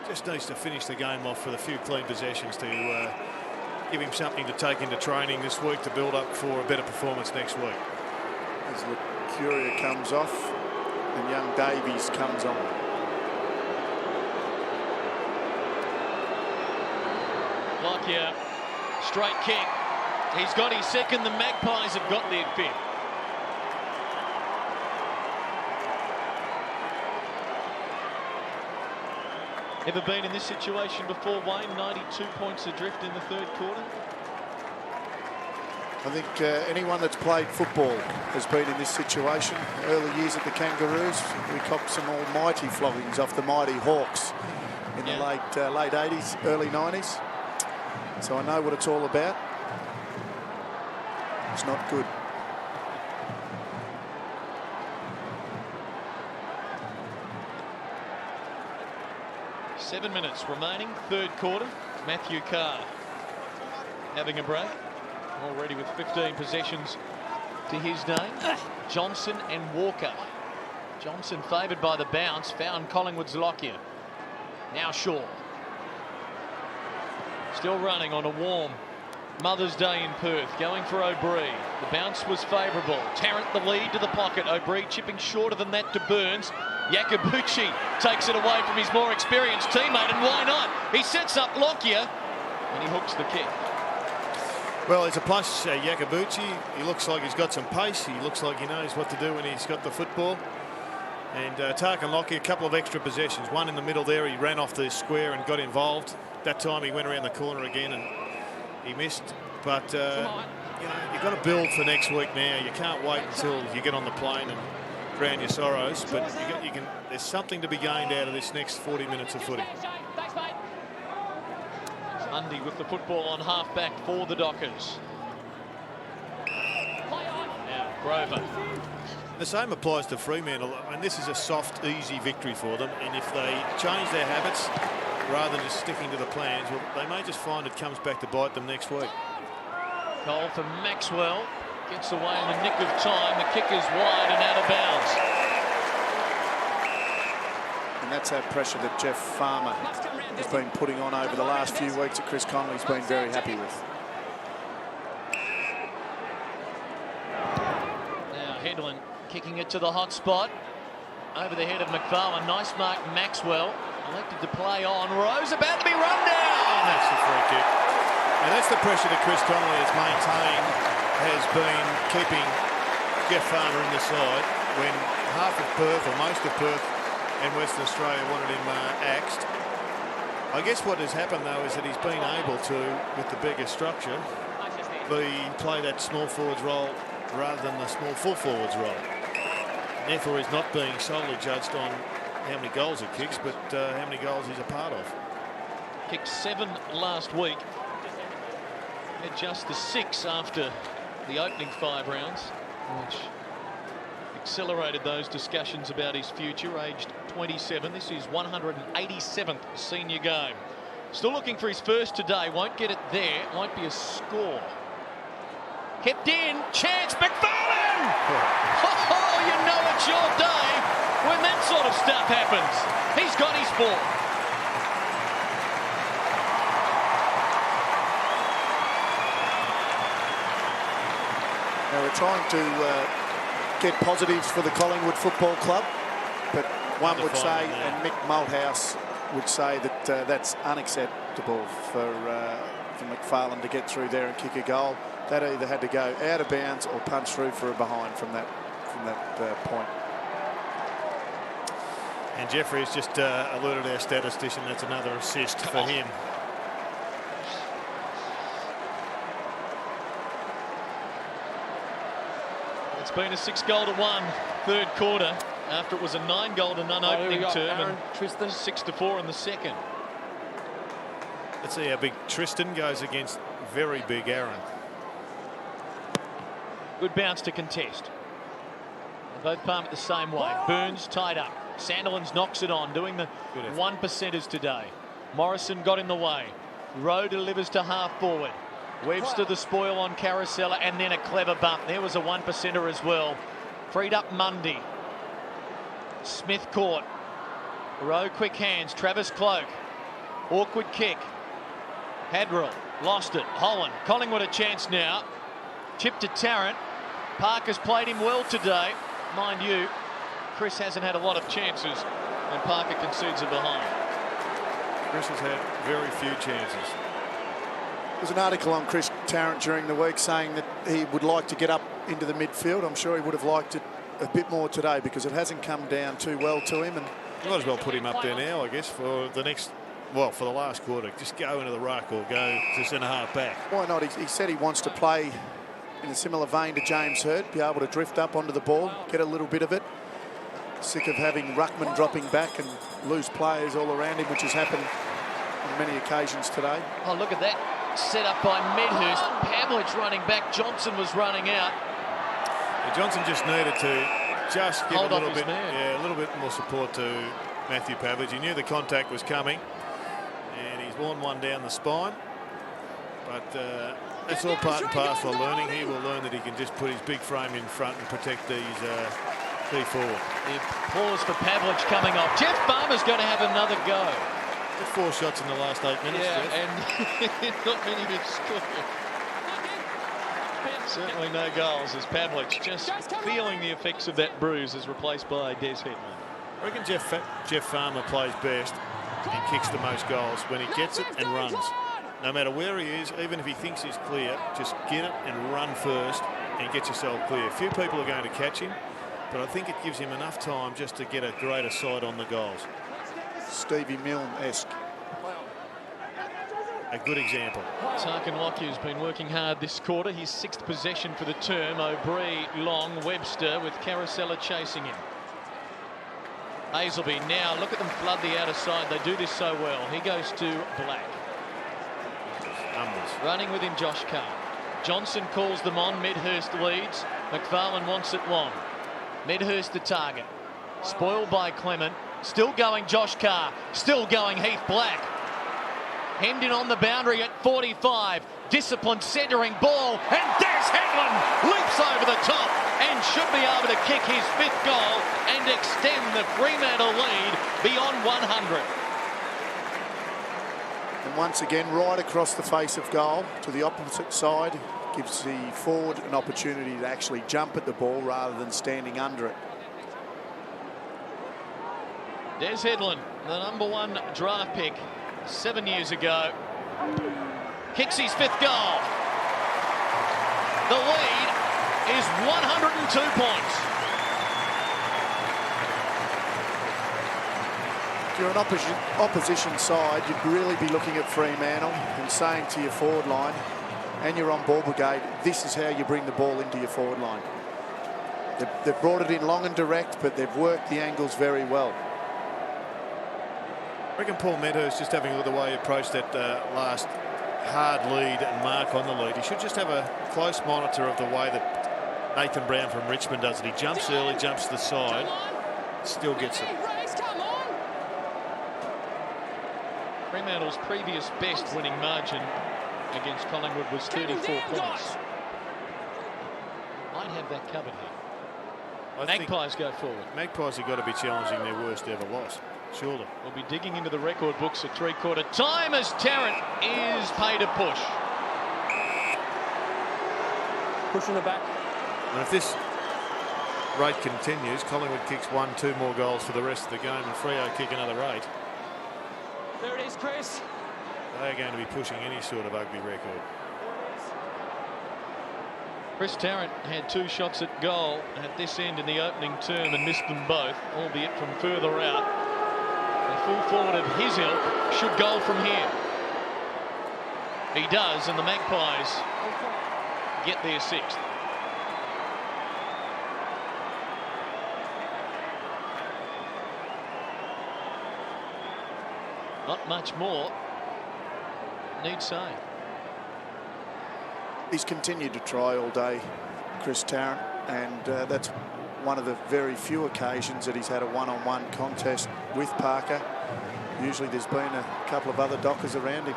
Just needs to finish the game off with a few clean possessions to give him something to take into training this week to build up for a better performance next week. As Lucuria comes off and young Davies comes on. Lockyer, straight kick. He's got his second. The Magpies have got their 5th. Ever been in this situation before, Wayne? 92 points adrift in the third quarter. I think anyone that's played football has been in this situation. Early years at the Kangaroos, we copped some almighty floggings off the mighty Hawks in the late 80s, early 90s. So I know what it's all about. It's not good. Seven minutes remaining, third quarter. Matthew Carr having a break. Already with 15 possessions to his name. Johnson and Walker. Johnson favoured by the bounce, found Collingwood's Lockyer. Now Shaw. Still running on a warm Mother's Day in Perth, going for O'Brien. The bounce was favourable. Tarrant the lead to the pocket. O'Brien chipping shorter than that to Burns. Yakabuchi takes it away from his more experienced teammate, and why not? He sets up Lockyer and he hooks the kick. Well, it's a plus, Yakabuchi. He looks like he's got some pace. He looks like he knows what to do when he's got the football. And Tarkin Lockyer, a couple of extra possessions. One in the middle there, he ran off the square and got involved. That time he went around the corner again and he missed. But you know, you've got to build for next week now. You can't wait until you get on the plane and drown your sorrows. But there's something to be gained out of this next 40 minutes of footy. Mundy with the football on half-back for the Dockers. Now Grover. The same applies to Fremantle. I mean, this is a soft, easy victory for them. And if they change their habits rather than just sticking to the plans, well, they may just find it comes back to bite them next week. Goal for Maxwell. Gets away in the nick of time. The kick is wide and out of bounds. And that's that pressure that Jeff Farmer has been putting on over the last few weeks that Chris Connolly's been very happy with. Now Headland kicking it to the hot spot. Over the head of McFarlane. Nice mark, Maxwell. Elected to play on. Rose about to be run down. And that's the free kick. And that's the pressure that Chris Connolly has maintained, has been keeping Jeff Farmer in the side when half of Perth, or most of Perth and Western Australia wanted him axed. I guess what has happened though is that he's been able to, with the bigger structure, play that small forwards role rather than the small full forwards role. And therefore he's not being solely judged on how many goals he kicks, but how many goals he's a part of. Kicked 7 last week. Had just the 6 after the opening 5 rounds, which accelerated those discussions about his future. Aged 27, this is 187th senior game. Still looking for his first today. Won't get it there. Won't be a score. Kept in. Chance. McFarlane! Oh, you know it's your day when that sort of stuff happens. He's got his ball. Now we're trying to get positives for the Collingwood Football Club, but one would say, and Mick Malthouse would say, that that's unacceptable for McFarlane to get through there and kick a goal. That either had to go out of bounds or punch through for a behind from that point. And Jeffrey has just alerted our statistician that's another assist for him. It's been a 6-goal-to-1 third quarter after it was a 9-goal-to-none opening term and Tristan 6-4 in the second. Let's see how big Tristan goes against very big Aaron. Good bounce to contest. They both palm it the same way. Burns tied up. Sandilands knocks it on, doing the 1%ers today. Morrison got in the way. Rowe delivers to half forward. Webster the spoil on Carousella, and then a clever bump. There was a 1%er as well. Freed up Mundy. Smith caught. Rowe quick hands. Travis Cloak. Awkward kick. Hadrill lost it. Holland. Collingwood a chance now. Chip to Tarrant. Parker's played him well today. Mind you, Chris hasn't had a lot of chances, and Parker concedes a behind. Chris has had very few chances. There's an article on Chris Tarrant during the week saying that he would like to get up into the midfield. I'm sure he would have liked it a bit more today because it hasn't come down too well to him. And might as well put him up there now, I guess, for the next, well, for the last quarter. Just go into the ruck or go to centre-half back. Why not? He said he wants to play in a similar vein to James Hird, be able to drift up onto the ball, get a little bit of it. Sick of having ruckman dropping back and lose players all around him, which has happened on many occasions today. Oh, look at that. Set up by Medhurst. Pavlich running back. Johnson was running out. Yeah, Johnson just needed to just give Hold a little his bit, man. a little bit more support to Matthew Pavlich. He knew the contact was coming, and he's worn one down the spine. But that's all part and parcel of learning. He will learn that he can just put his big frame in front and protect these key forward. The applause for Pavlich coming off. Jeff Farmer's going to have another go. 4 shots in the last 8 minutes. Yeah, Jeff. and not many have scored. Certainly no goals as Pavlich just feeling the effects of that bruise is replaced by Des Hetland. I reckon Jeff Farmer plays best and kicks the most goals when he gets it and runs. No matter where he is, even if he thinks he's clear, just get it and run first and get yourself clear. Few people are going to catch him, but I think it gives him enough time just to get a greater sight on the goals. Stevie Milne-esque. A good example. Tarkin Lockyer's been working hard this quarter. His 6th possession for the term. O'Brien, Long, Webster with Carousella chasing him. Hazelby now, look at them flood the outer side. They do this so well. He goes to Black. Numbers. Running with him, Josh Carr. Johnson calls them on. Medhurst leads. McFarlane wants it long. Medhurst the target. Spoiled by Clement. Still going Josh Carr. Still going Heath Black. Hemmed in on the boundary at 45. Disciplined centering ball. And Des Hetland leaps over the top and should be able to kick his 5th goal and extend the Fremantle lead beyond 100. And once again, right across the face of goal to the opposite side, gives the forward an opportunity to actually jump at the ball rather than standing under it. Des Hetland, the #1 draft pick 7 years ago, kicks his 5th goal. The lead is 102 points. If you're an opposition side, you'd really be looking at Fremantle and saying to your forward line, and your on-ball brigade, this is how you bring the ball into your forward line. They've brought it in long and direct, but they've worked the angles very well. I reckon Paul Medhurst, just having a look at the way he approached that last hard lead and mark on the lead, he should just have a close monitor of the way that Nathan Brown from Richmond does it. He jumps early, jumps to the side, still gets it. Fremantle's previous best winning margin against Collingwood was 34 points. Might have that covered here. Magpies go forward. Magpies have got to be challenging their worst ever loss, surely. We'll be digging into the record books at three-quarter time as Tarrant is paid a push. Push in the back. And if this rate continues, Collingwood kicks 1-2 more goals for the rest of the game, and Freo kick another 8. There it is, Chris. They are going to be pushing any sort of ugly record. Chris Tarrant had 2 shots at goal at this end in the opening term and missed them both, albeit from further out. The full forward of his ilk should goal from here. He does, and the Magpies get their 6th. Not much more need saying. He's continued to try all day, Chris Tarrant, and that's one of the very few occasions that he's had a one-on-one contest with Parker. Usually there's been a couple of other Dockers around him.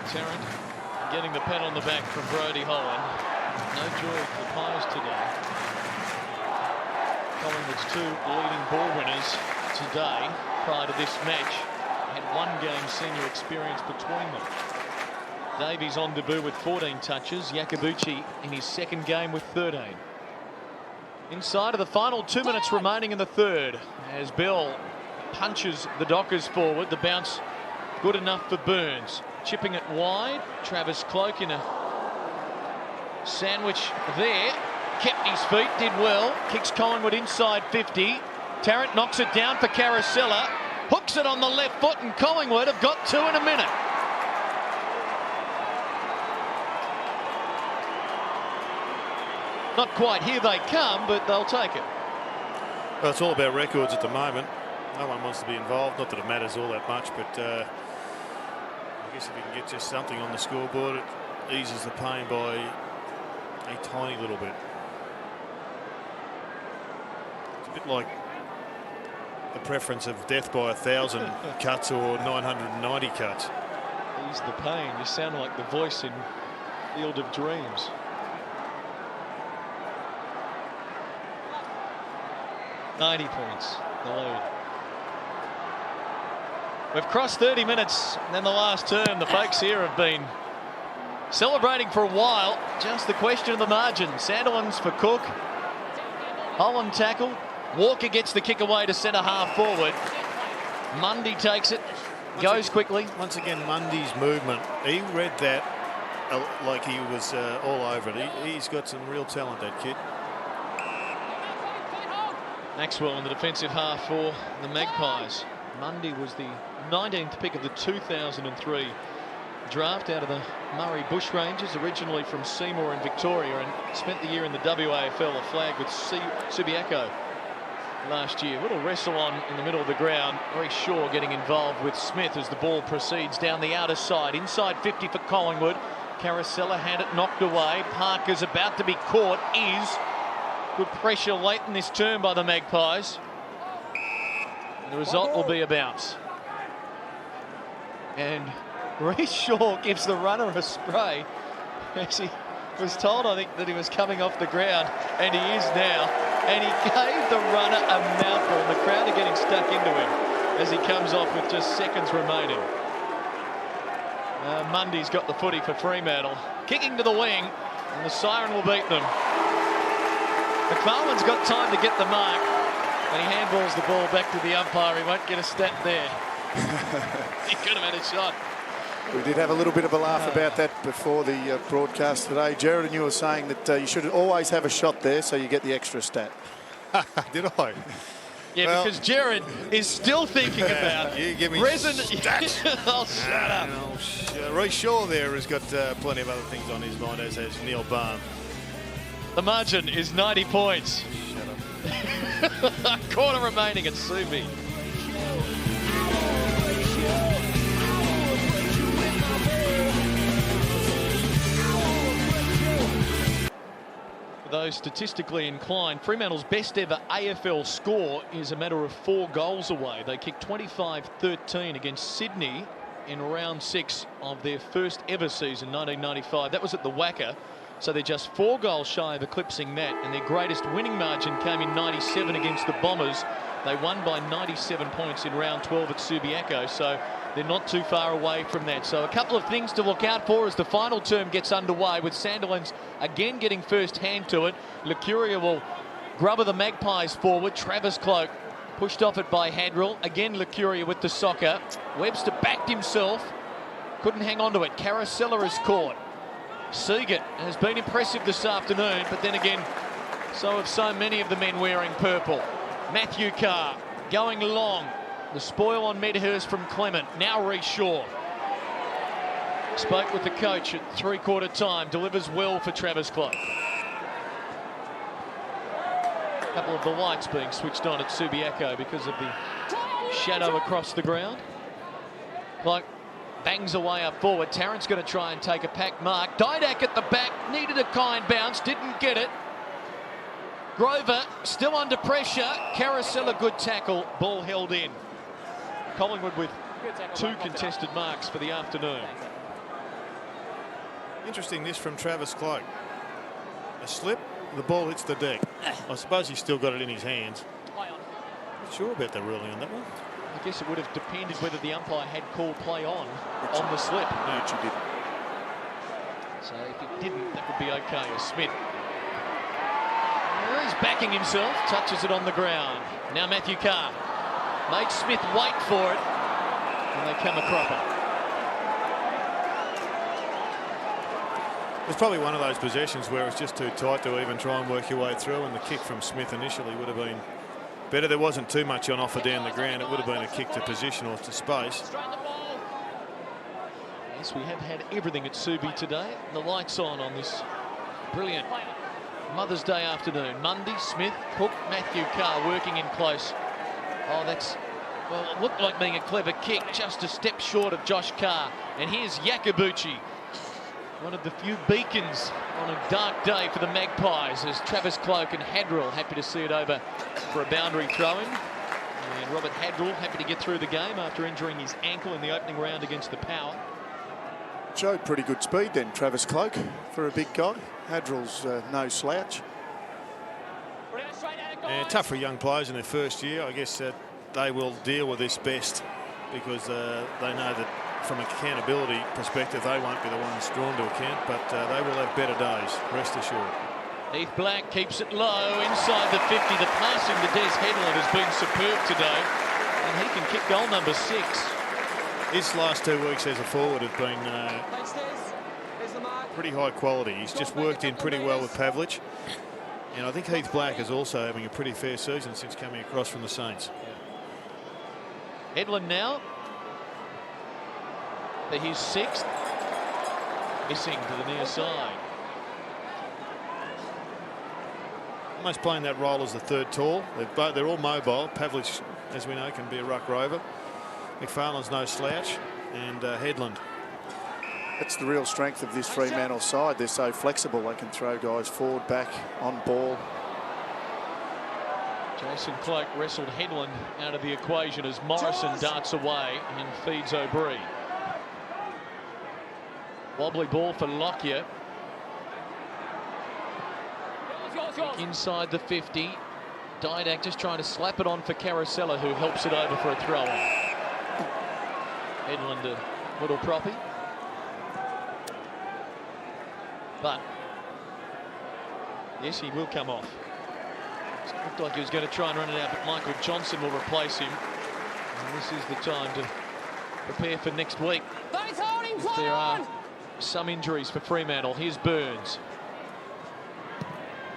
Tarrant getting the pat on the back from Brodie Holland. No joy for the Pies today. Collingwood's 2 leading ball winners today prior to this match had 1 game senior experience between them. Davies on debut with 14 touches. Yakabuchi in his 2nd game with 13. Inside of the final 2 minutes remaining in the 3rd as Bell punches the Dockers forward. The bounce good enough for Burns. Chipping it wide. Travis Cloak in a sandwich there. Kept his feet, did well. Kicks Collingwood inside 50. Tarrant knocks it down for Carosella. Hooks it on the left foot, and Collingwood have got 2 in a minute. Not quite, here they come, but they'll take it. Well, it's all about records at the moment. No one wants to be involved. Not that it matters all that much, but I guess if you can get just something on the scoreboard, it eases the pain by a tiny little bit. It's a bit like the preference of death by 1,000 cuts or 990 cuts. Ease the pain. You sound like the voice in Field of Dreams. $90 points, the lead. We've crossed 30 minutes and then the last term. The folks here have been celebrating for a while. Just the question of the margin. Sandilands for Cook. Holland tackled. Walker gets the kick away to centre half forward. Mundy takes it. Goes quickly. Once again, Mundy's movement. He read that like he was all over it. He's got some real talent, that kid. Maxwell in the defensive half for the Magpies. Mundy was the 19th pick of the 2003 draft out of the Murray Bushrangers, originally from Seymour in Victoria, and spent the year in the WAFL, a flag with Subiaco last year. Little wrestle on in the middle of the ground. Very Shaw getting involved with Smith as the ball proceeds down the outer side. Inside 50 for Collingwood. Carosella had it knocked away. Parker's about to be caught. Good pressure late in this term by the Magpies. And the result will be a bounce. And Reece Shaw gives the runner a spray as he was told, I think, that he was coming off the ground, and he is now. And he gave the runner a mouthful, and the crowd are getting stuck into him as he comes off with just seconds remaining. Mundy's got the footy for Fremantle. Kicking to the wing, and the siren will beat them. McFarlane's got time to get the mark, and he handballs the ball back to the umpire. He won't get a stat there. He could have had a shot. We did have a little bit of a laugh about that before the broadcast today. Jared, and you were saying that you should always have a shot there so you get the extra stat. Did I? Yeah, well, because Jared is still thinking about you give me stats. Oh, shut up. Reece Shaw there has got plenty of other things on his mind, as has Neil Barn. The margin is 90 points. Shut up. A quarter remaining at Subi. those statistically inclined, Fremantle's best ever AFL score is a matter of 4 goals away. They kicked 25-13 against Sydney in round 6 of their first ever season, 1995. That was at the Wacker. So they're just 4 goals shy of eclipsing that, and their greatest winning margin came in 97 against the Bombers. They won by 97 points in round 12 at Subiaco, so they're not too far away from that. So a couple of things to look out for as the final term gets underway, with Sandilands again getting first hand to it. Lucuria will grubber the Magpies forward. Travis Cloak pushed off it by Hadrill. Again Lucuria with the soccer. Webster backed himself, couldn't hang on to it. Carosella is caught. Seagate has been impressive this afternoon, but then again, so have so many of the men wearing purple. Matthew Carr going long. The spoil on Medhurst from Clement. Now Reece Shaw. Spoke with the coach at 3/4 time. Delivers well for Travis Cloak. A couple of the lights being switched on at Subiaco because of the shadow across the ground. Cloak bangs away up forward. Tarrant's going to try and take a pack mark. Didak at the back, needed a kind bounce, didn't get it. Grover still under pressure. Carosella, good tackle, ball held in. Collingwood with 2 contested marks for the afternoon. Interesting this from Travis Cloak. A slip, the ball hits the deck. I suppose he's still got it in his hands. Not sure about the ruling on that one. I guess it would have depended whether the umpire had called play on the slip. No, she didn't. So if it didn't, that would be okay. Smith. He's backing himself, touches it on the ground. Now Matthew Carr made Smith wait for it, and they come a cropper. It's probably one of those possessions where it's just too tight to even try and work your way through, and the kick from Smith initially would have been better. There wasn't too much on offer down the ground. It would have been a kick to position or to space. Yes, we have had everything at Subi today. The lights on this brilliant Mother's Day afternoon. Mundy, Smith, Cook, Matthew Carr working in close. Oh, that's, well, it looked like being a clever kick, just a step short of Josh Carr. And here's Yakabuchi, one of the few beacons on a dark day for the Magpies, as Travis Cloak and Hadrill happy to see it over for a boundary throw-in. And Robert Hadrill happy to get through the game after injuring his ankle in the opening round against the Power. Showed pretty good speed then, Travis Cloak, for a big guy. Hadrill's no slouch. And tough for young players in their first year. I guess that they will deal with this best because they know that from an accountability perspective, they won't be the ones drawn to account, but they will have better days, rest assured. Heath Black keeps it low inside the 50. The passing to Des Headland has been superb today, and he can kick goal number 6. His last 2 weeks as a forward have been pretty high quality. He's just worked in pretty well with Pavlich. And I think Heath Black is also having a pretty fair season since coming across from the Saints. Headland now for his 6th. Missing to the near side. Almost playing that role as the third tall. They're all mobile. Pavlich, as we know, can be a ruck rover. McFarlane's no slouch, and Headland. That's the real strength of this Fremantle side. They're so flexible. They can throw guys forward, back, on ball. Jason Cloak wrestled Headland out of the equation as Morrison darts away and feeds O'Brien. Wobbly ball for Lockyer. Inside the 50. Didak just trying to slap it on for Carosella, who helps it over for a throw-in. Headland a little proppy. But, yes, he will come off. It looked like he was going to try and run it out, but Michael Johnson will replace him. And this is the time to prepare for next week. If there are some injuries for Fremantle. Here's Burns.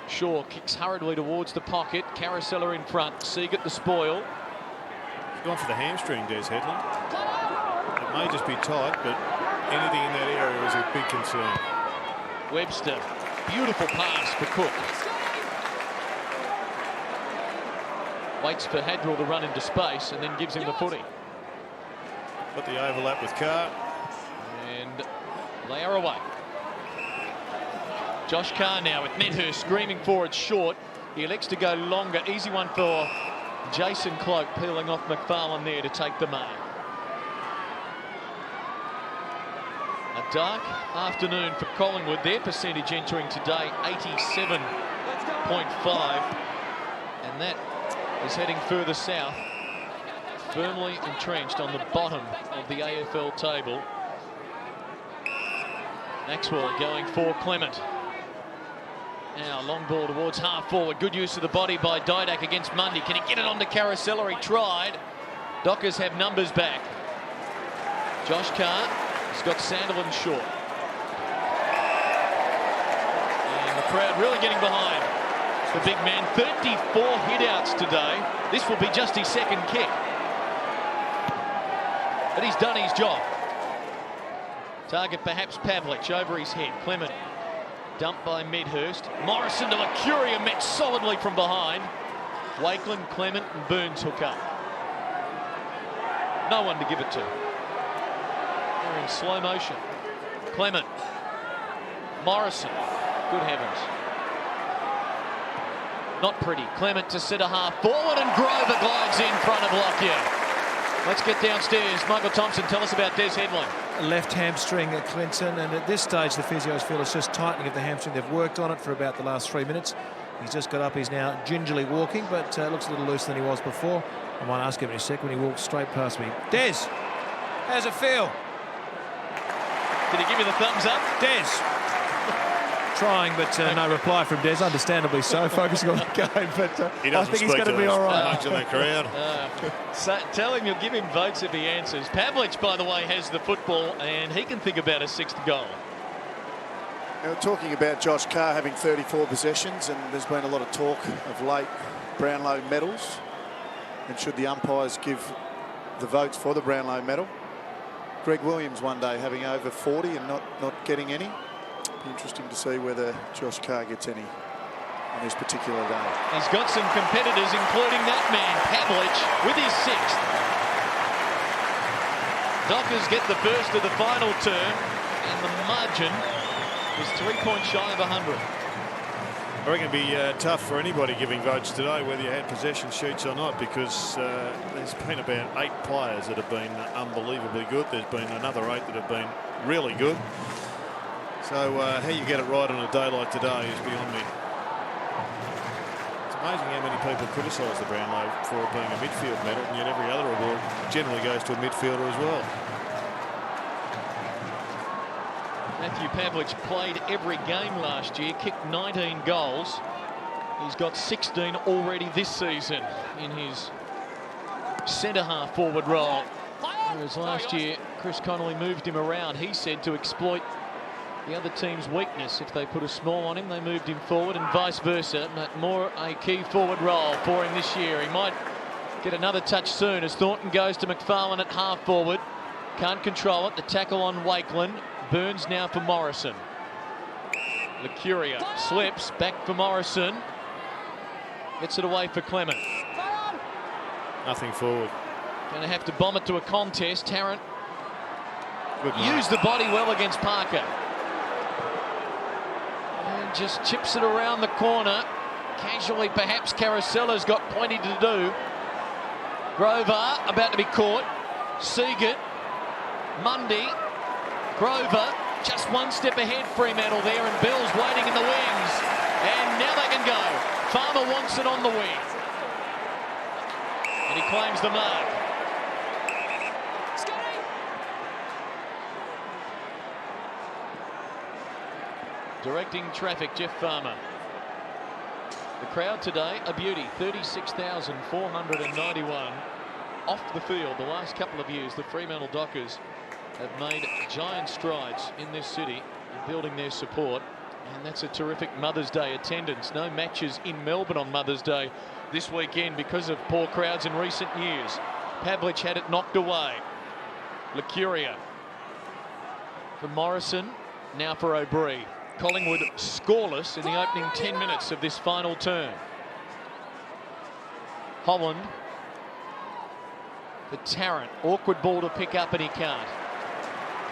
Shaw kicks hurriedly towards the pocket. Carosella in front. Seagate the spoil. He's gone for the hamstring, Des Headland. It may just be tight, but anything in that area is a big concern. Webster, beautiful pass for Cook. Waits for Hadrill to run into space and then gives him the footy. Got the overlap with Carr. And they are away. Josh Carr now with Medhurst screaming forward short. He elects to go longer. Easy one for Jason Cloak, peeling off McFarlane there to take the mark. A dark afternoon for Collingwood. Their percentage entering today 87.5, and that is heading further south, firmly entrenched on the bottom of the AFL table. Maxwell going for Clement. Now long ball towards half forward. Good use of the body by Didak against Mundy. Can he get it onto Carousella? He tried. Dockers have numbers back. Josh Carr has got Sandilands short. And the crowd really getting behind the big man. 34 hit-outs today. This will be just his second kick. But he's done his job. Target perhaps Pavlich over his head. Clement dumped by Medhurst. Morrison to Mercuria, met solidly from behind. Wakeland, Clement and Burns hook up. No one to give it to. They're in slow motion. Clement. Morrison. Good heavens. Not pretty. Clement to centre half forward, and Grover glides in front of Lockyer. Let's get downstairs. Michael Thompson, tell us about Des Headland. Left hamstring at Clinton, and at this stage the physios feel it's just tightening of the hamstring. They've worked on it for about the last 3 minutes. He's just got up. He's now gingerly walking, but looks a little looser than he was before. I might ask him in a sec when he walks straight past me. Des, how's it feel? Did he give you the thumbs up? Des. Trying, but no reply from Des, understandably so, focusing on the game, but I think he's going to be all right. Much in the crowd. So tell him you'll give him votes if he answers. Pavlich, by the way, has the football, and he can think about a 6th goal. Now, we're talking about Josh Carr having 34 possessions, and there's been a lot of talk of late Brownlow medals. And should the umpires give the votes for the Brownlow medal? Greg Williams one day having over 40 and not getting any. Be interesting to see whether Josh Carr gets any on this particular day. He's got some competitors, including that man, Pavlich, with his 6th. Dockers get the first of the final term, and the margin is 3 points shy of 100. I reckon it'd be tough for anybody giving votes today, whether you had possession sheets or not, because there's been about 8 players that have been unbelievably good. There's been another 8 that have been really good. So how you get it right on a day like today is beyond me. It's amazing how many people criticise the Brownlow for it being a midfield medal, and yet every other award generally goes to a midfielder as well. Matthew Pavlich played every game last year, kicked 19 goals. He's got 16 already this season in his centre half forward role. Whereas last year, Chris Connolly moved him around, he said, to exploit the other team's weakness. If they put a small on him, they moved him forward, and vice versa. But more a key forward role for him this year. He might get another touch soon as Thornton goes to McFarlane at half forward. Can't control it. The tackle on Wakeland. Burns now for Morrison. Mercuria slips back for Morrison. Gets it away for Clement. Nothing forward. Going to have to bomb it to a contest. Tarrant used the body well against Parker. And just chips it around the corner. Casually, perhaps Carousella's got plenty to do. Grover about to be caught. Seagate. Mundy. Grover just one step ahead. Fremantle there, and Bell's waiting in the wings. And now they can go. Farmer wants it on the wing. And he claims the mark. Directing traffic, Jeff Farmer. The crowd today, a beauty, 36,491 off the field. The last couple of years, the Fremantle Dockers have made giant strides in this city in building their support, and that's a terrific Mother's Day attendance. No matches in Melbourne on Mother's Day this weekend because of poor crowds in recent years. Pavlich had it knocked away. Mercuria for Morrison, now for O'Brien. Collingwood scoreless in the opening 10 minutes of this final term. Holland for Tarrant. Awkward ball to pick up, and he can't.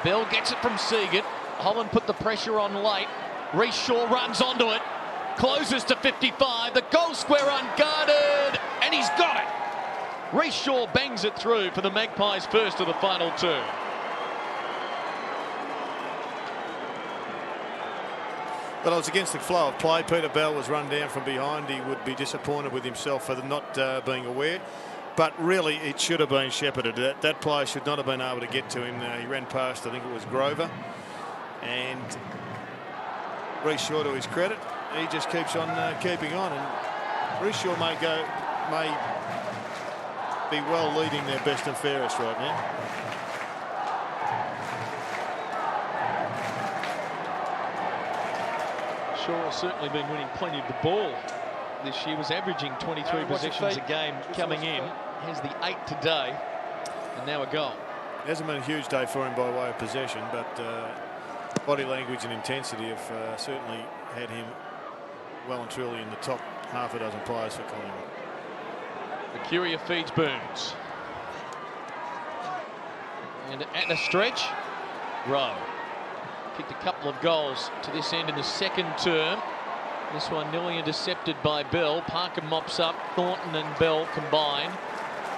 Bell gets it from Seagate. Holland put the pressure on late. Reece Shaw runs onto it, closes to 55, the goal square unguarded, and he's got it. Reece Shaw bangs it through for the Magpies' first of the final two. Well, it was against the flow of play. Peter Bell was run down from behind. He would be disappointed with himself for not being aware. But really, it should have been shepherded. That player should not have been able to get to him. He ran past, I think it was Grover. And Reece Shaw, to his credit, he just keeps on keeping on. And Reece Shaw may be well leading their best and fairest right now. Shaw's certainly been winning plenty of the ball this year. Was averaging 23 possessions a game coming in. Has the 8 today, and now a goal. It hasn't been a huge day for him by way of possession, but body language and intensity have certainly had him well and truly in the top half a dozen players for Collingwood. Mercuria feeds Burns. And at a stretch, Rowe. Kicked a couple of goals to this end in the second term. This one nearly intercepted by Bell. Parker mops up. Thornton and Bell combine.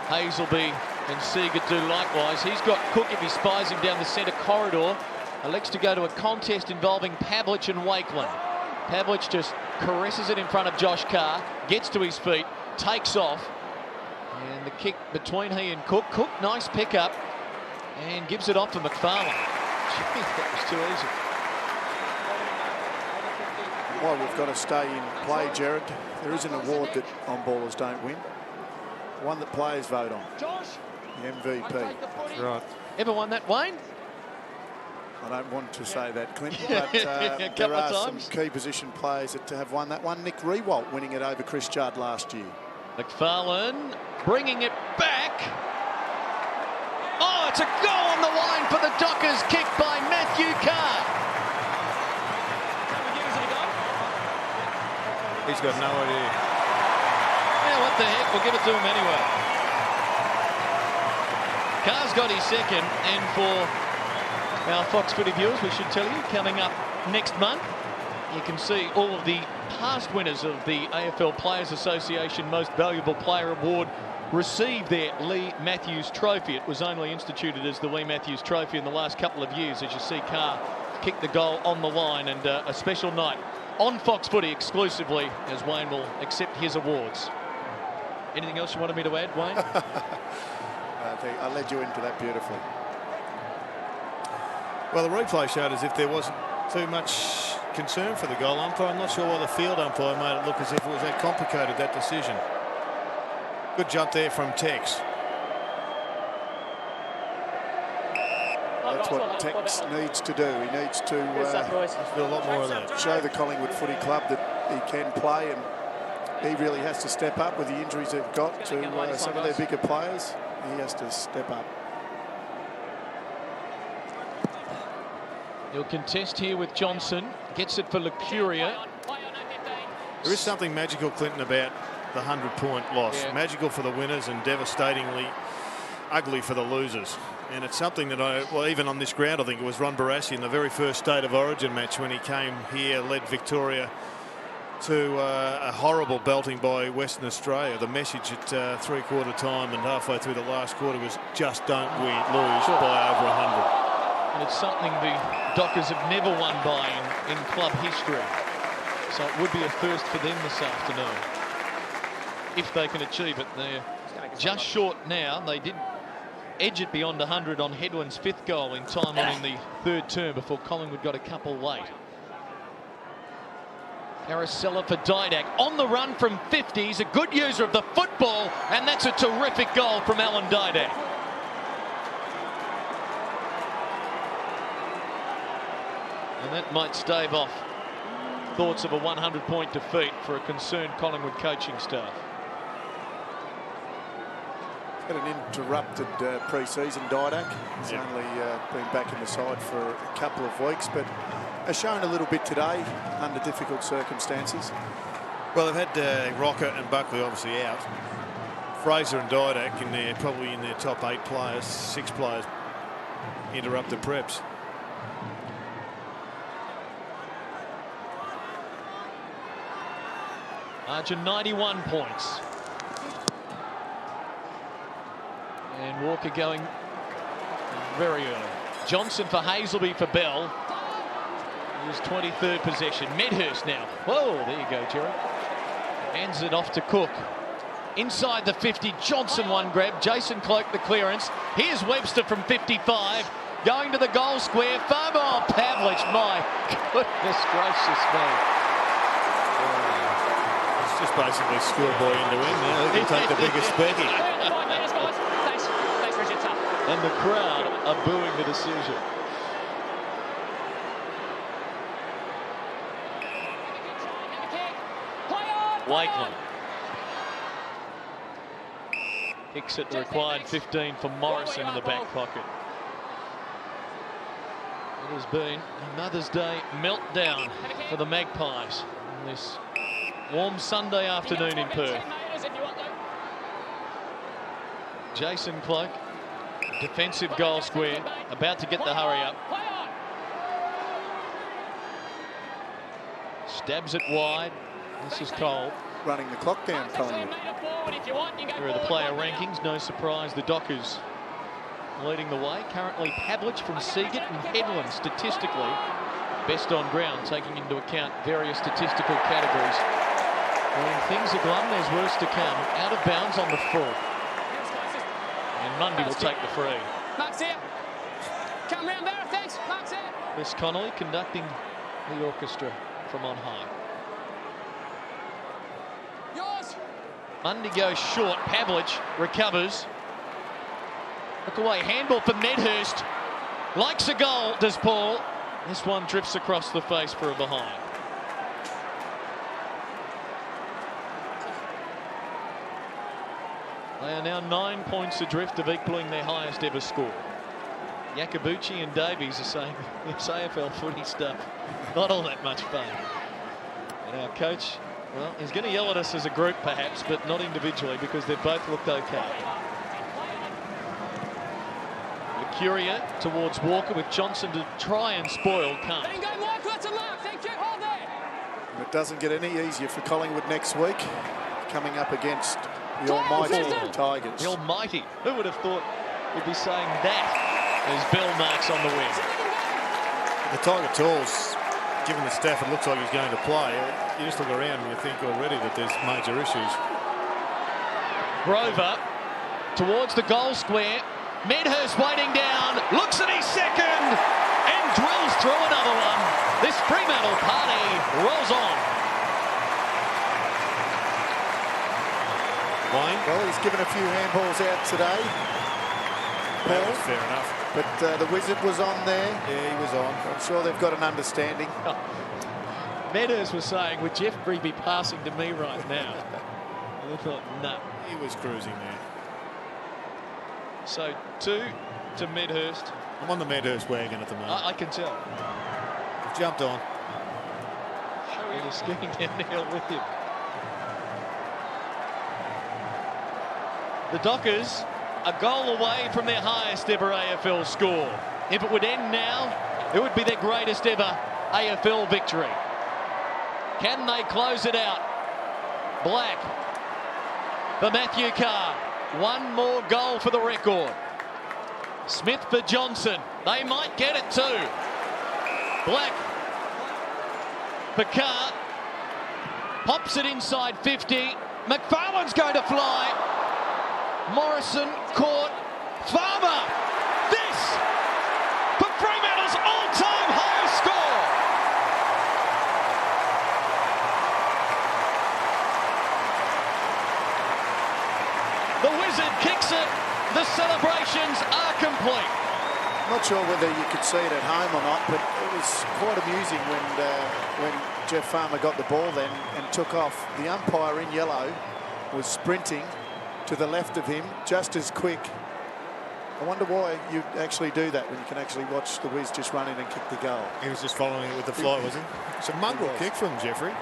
Hazelby and Seager do likewise. He's got Cook if he spies him down the centre corridor. Elects to go to a contest involving Pavlich and Wakeland. Pavlich just caresses it in front of Josh Carr, gets to his feet, takes off. And the kick between he and Cook. Cook, nice pickup, and gives it off to McFarlane. Gee, that was too easy. Well, we've got to stay in play, Jared. There is an award that on-ballers don't win. One that players vote on. The MVP. Right. Ever won that, Wayne? I don't want to say that, Clint, but there are some key position players that have won that one. Nick Rewalt winning it over Chris Judd last year. McFarlane bringing it back. Oh, it's a goal on the line for the Dockers, kicked by Matthew Carr. He's got no idea. Yeah, what the heck, we'll give it to him anyway. Carr's got his second, and for our Fox Footy viewers, we should tell you, coming up next month, you can see all of the past winners of the AFL Players Association Most Valuable Player Award receive their Lee Matthews Trophy. It was only instituted as the Lee Matthews Trophy in the last couple of years, as you see Carr kick the goal on the line, and a special night on Fox Footy exclusively as Wayne will accept his awards. Anything else you wanted me to add, Wayne? I led you into that beautifully. Well, the replay showed as if there wasn't too much concern for the goal umpire. I'm not sure why the field umpire made it look as if it was that complicated, that decision. Good jump there from Tex. That's what Tex needs to do. He needs to do a lot more of that. Show the Collingwood Footy Club that he can play, and he really has to step up with the injuries they've got to some of their bigger players. He has to step up. He'll contest here with Johnson. Gets it for Lucuria. There is something magical, Clinton, about the 100-point loss. Yeah. Magical for the winners and devastatingly ugly for the losers. And it's something that well, even on this ground, I think it was Ron Barassi in the very first State of Origin match when he came here, led Victoria to a horrible belting by Western Australia. The message at three-quarter time and halfway through the last quarter was just don't lose by over 100. And it's something the Dockers have never won by in club history. So it would be a first for them this afternoon, if they can achieve it. They're just short now. They did edge it beyond 100 on Hedwin's 5th goal in time on in the 3rd term before Collingwood got a couple late. Caracella for Didak on the run from 50. He's a good user of the football, and that's a terrific goal from Alan Didak. And that might stave off thoughts of a 100-point defeat for a concerned Collingwood coaching staff. Had an interrupted pre-season, Didak. He's only been back in the side for a couple of weeks, but has shown a little bit today under difficult circumstances. Well, they've had Rocker and Buckley obviously out. Fraser and Didak probably in their top 8 players. 6 players interrupted preps. Margin 91 points. And Walker going very early. Johnson for Hazelby for Bell. His 23rd possession. Medhurst now. Whoa, there you go, Jerry. Hands it off to Cook. Inside the 50, Johnson one grab. Jason Cloak the clearance. Here's Webster from 55. Going to the goal square. Farmer Pavlich, my goodness gracious me. It's just basically schoolboy into him now. He can take the biggest Becky. Thanks, Richard. Tough. And the crowd are booing the decision. Wakelin kicks it, the required 15 for Morrison in the back pocket. It has been a Mother's Day meltdown for the Magpies on this warm Sunday afternoon in Perth. Jason Cloak, defensive goal square, about to get the hurry up. Stabs it wide. This is Cole. Running the clock down, Collingwood. Here are the player rankings. No surprise, the Dockers leading the way. Currently, Pavlich from Seagate and Headland statistically best on ground, taking into account various statistical categories. When things are glum, there's worse to come. Out of bounds on the full. And Mundy will take the free. Mark's here. Come round there, thanks. Mark's here. Miss Connolly conducting the orchestra from on high. Yours. Mundy goes short. Pavlich recovers. Look away. Handball for Medhurst. Likes a goal, does Paul. This one drifts across the face for a behind. They are now 9 points adrift of equaling their highest ever score. Yakabuchi and Davies are saying this AFL footy stuff, not all that much fun. And our coach, well, he's going to yell at us as a group perhaps, but not individually because they've both looked okay. Curia towards Walker with Johnson to try and spoil. Can't. Bingo, Mark, that's a mark. Thank you. Hold there. It doesn't get any easier for Collingwood next week, coming up against the almighty Tigers. The almighty. Who would have thought we'd be saying that as Bell marks on the wing? The Tiger Tools, given the staff it looks like he's going to play, you just look around and you think already that there's major issues. Grover towards the goal square. Medhurst waiting down, looks at his second and drills through another one. This Fremantle party rolls on. Wayne? Well, he's given a few handballs out today. That was fair enough. But the Wizard was on there. Yeah, he was on. I'm sure they've got an understanding. Medhurst was saying, would Jeffrey be passing to me right now? And I thought, no. He was cruising there. So 2 to Medhurst. I'm on the Medhurst wagon at the moment. I can tell. He's jumped on. And he's skipping down the hill with him. The Dockers a goal away from their highest ever AFL score. If it would end now, it would be their greatest ever AFL victory. Can they close it out? Black for Matthew Carr. One more goal for the record. Smith for Johnson. They might get it too. Black for Carr. Pops it inside 50. McFarlane's going to fly. Morrison caught. Farmer. This for Fremantle's all-time high score. The Wizard kicks it. The celebrations are complete. Not sure whether you could see it at home or not, but it was quite amusing when Jeff Farmer got the ball then and took off. The umpire in yellow was sprinting to the left of him, just as quick. I wonder why you actually do that when you can actually watch the Wiz just run in and kick the goal. He was just following it with the fly, was he? It's a mongrel kick from Jeffrey.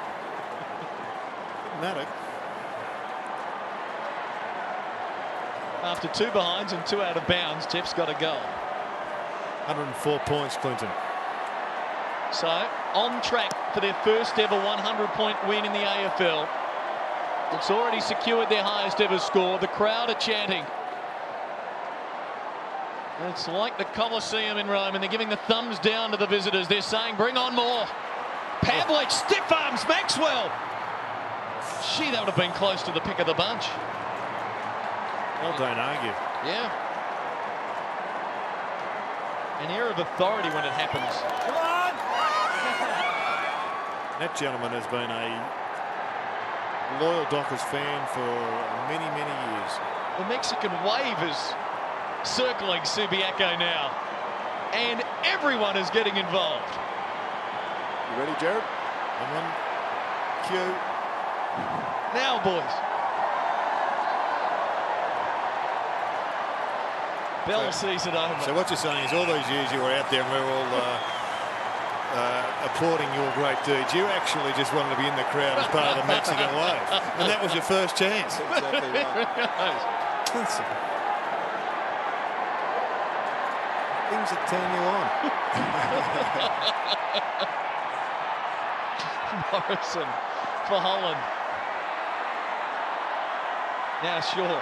Didn't matter. After 2 behinds and 2 out of bounds, Jeff's got a goal. 104 points, Clinton. So, on track for their first ever 100-point win in the AFL. It's already secured their highest ever score. The crowd are chanting. It's like the Colosseum in Rome, and they're giving the thumbs down to the visitors. They're saying, bring on more. Pavlich, stiff arms Maxwell. Gee, that would have been close to the pick of the bunch. Well, don't argue. Yeah. An air of authority when it happens. Come on! That gentleman has been a loyal Dockers fan for many, many years. The Mexican wave is circling Subiaco now, and everyone is getting involved. You ready, Jared? And one cue. Now, boys. Bell sees it over. So what you're saying is all those years you were out there and we were all applauding your great deeds, you actually just wanted to be in the crowd as part of the Mexican wave. And that was your first chance. Exactly right. Things that turn you on. Morrison for Holland. Now Shaw.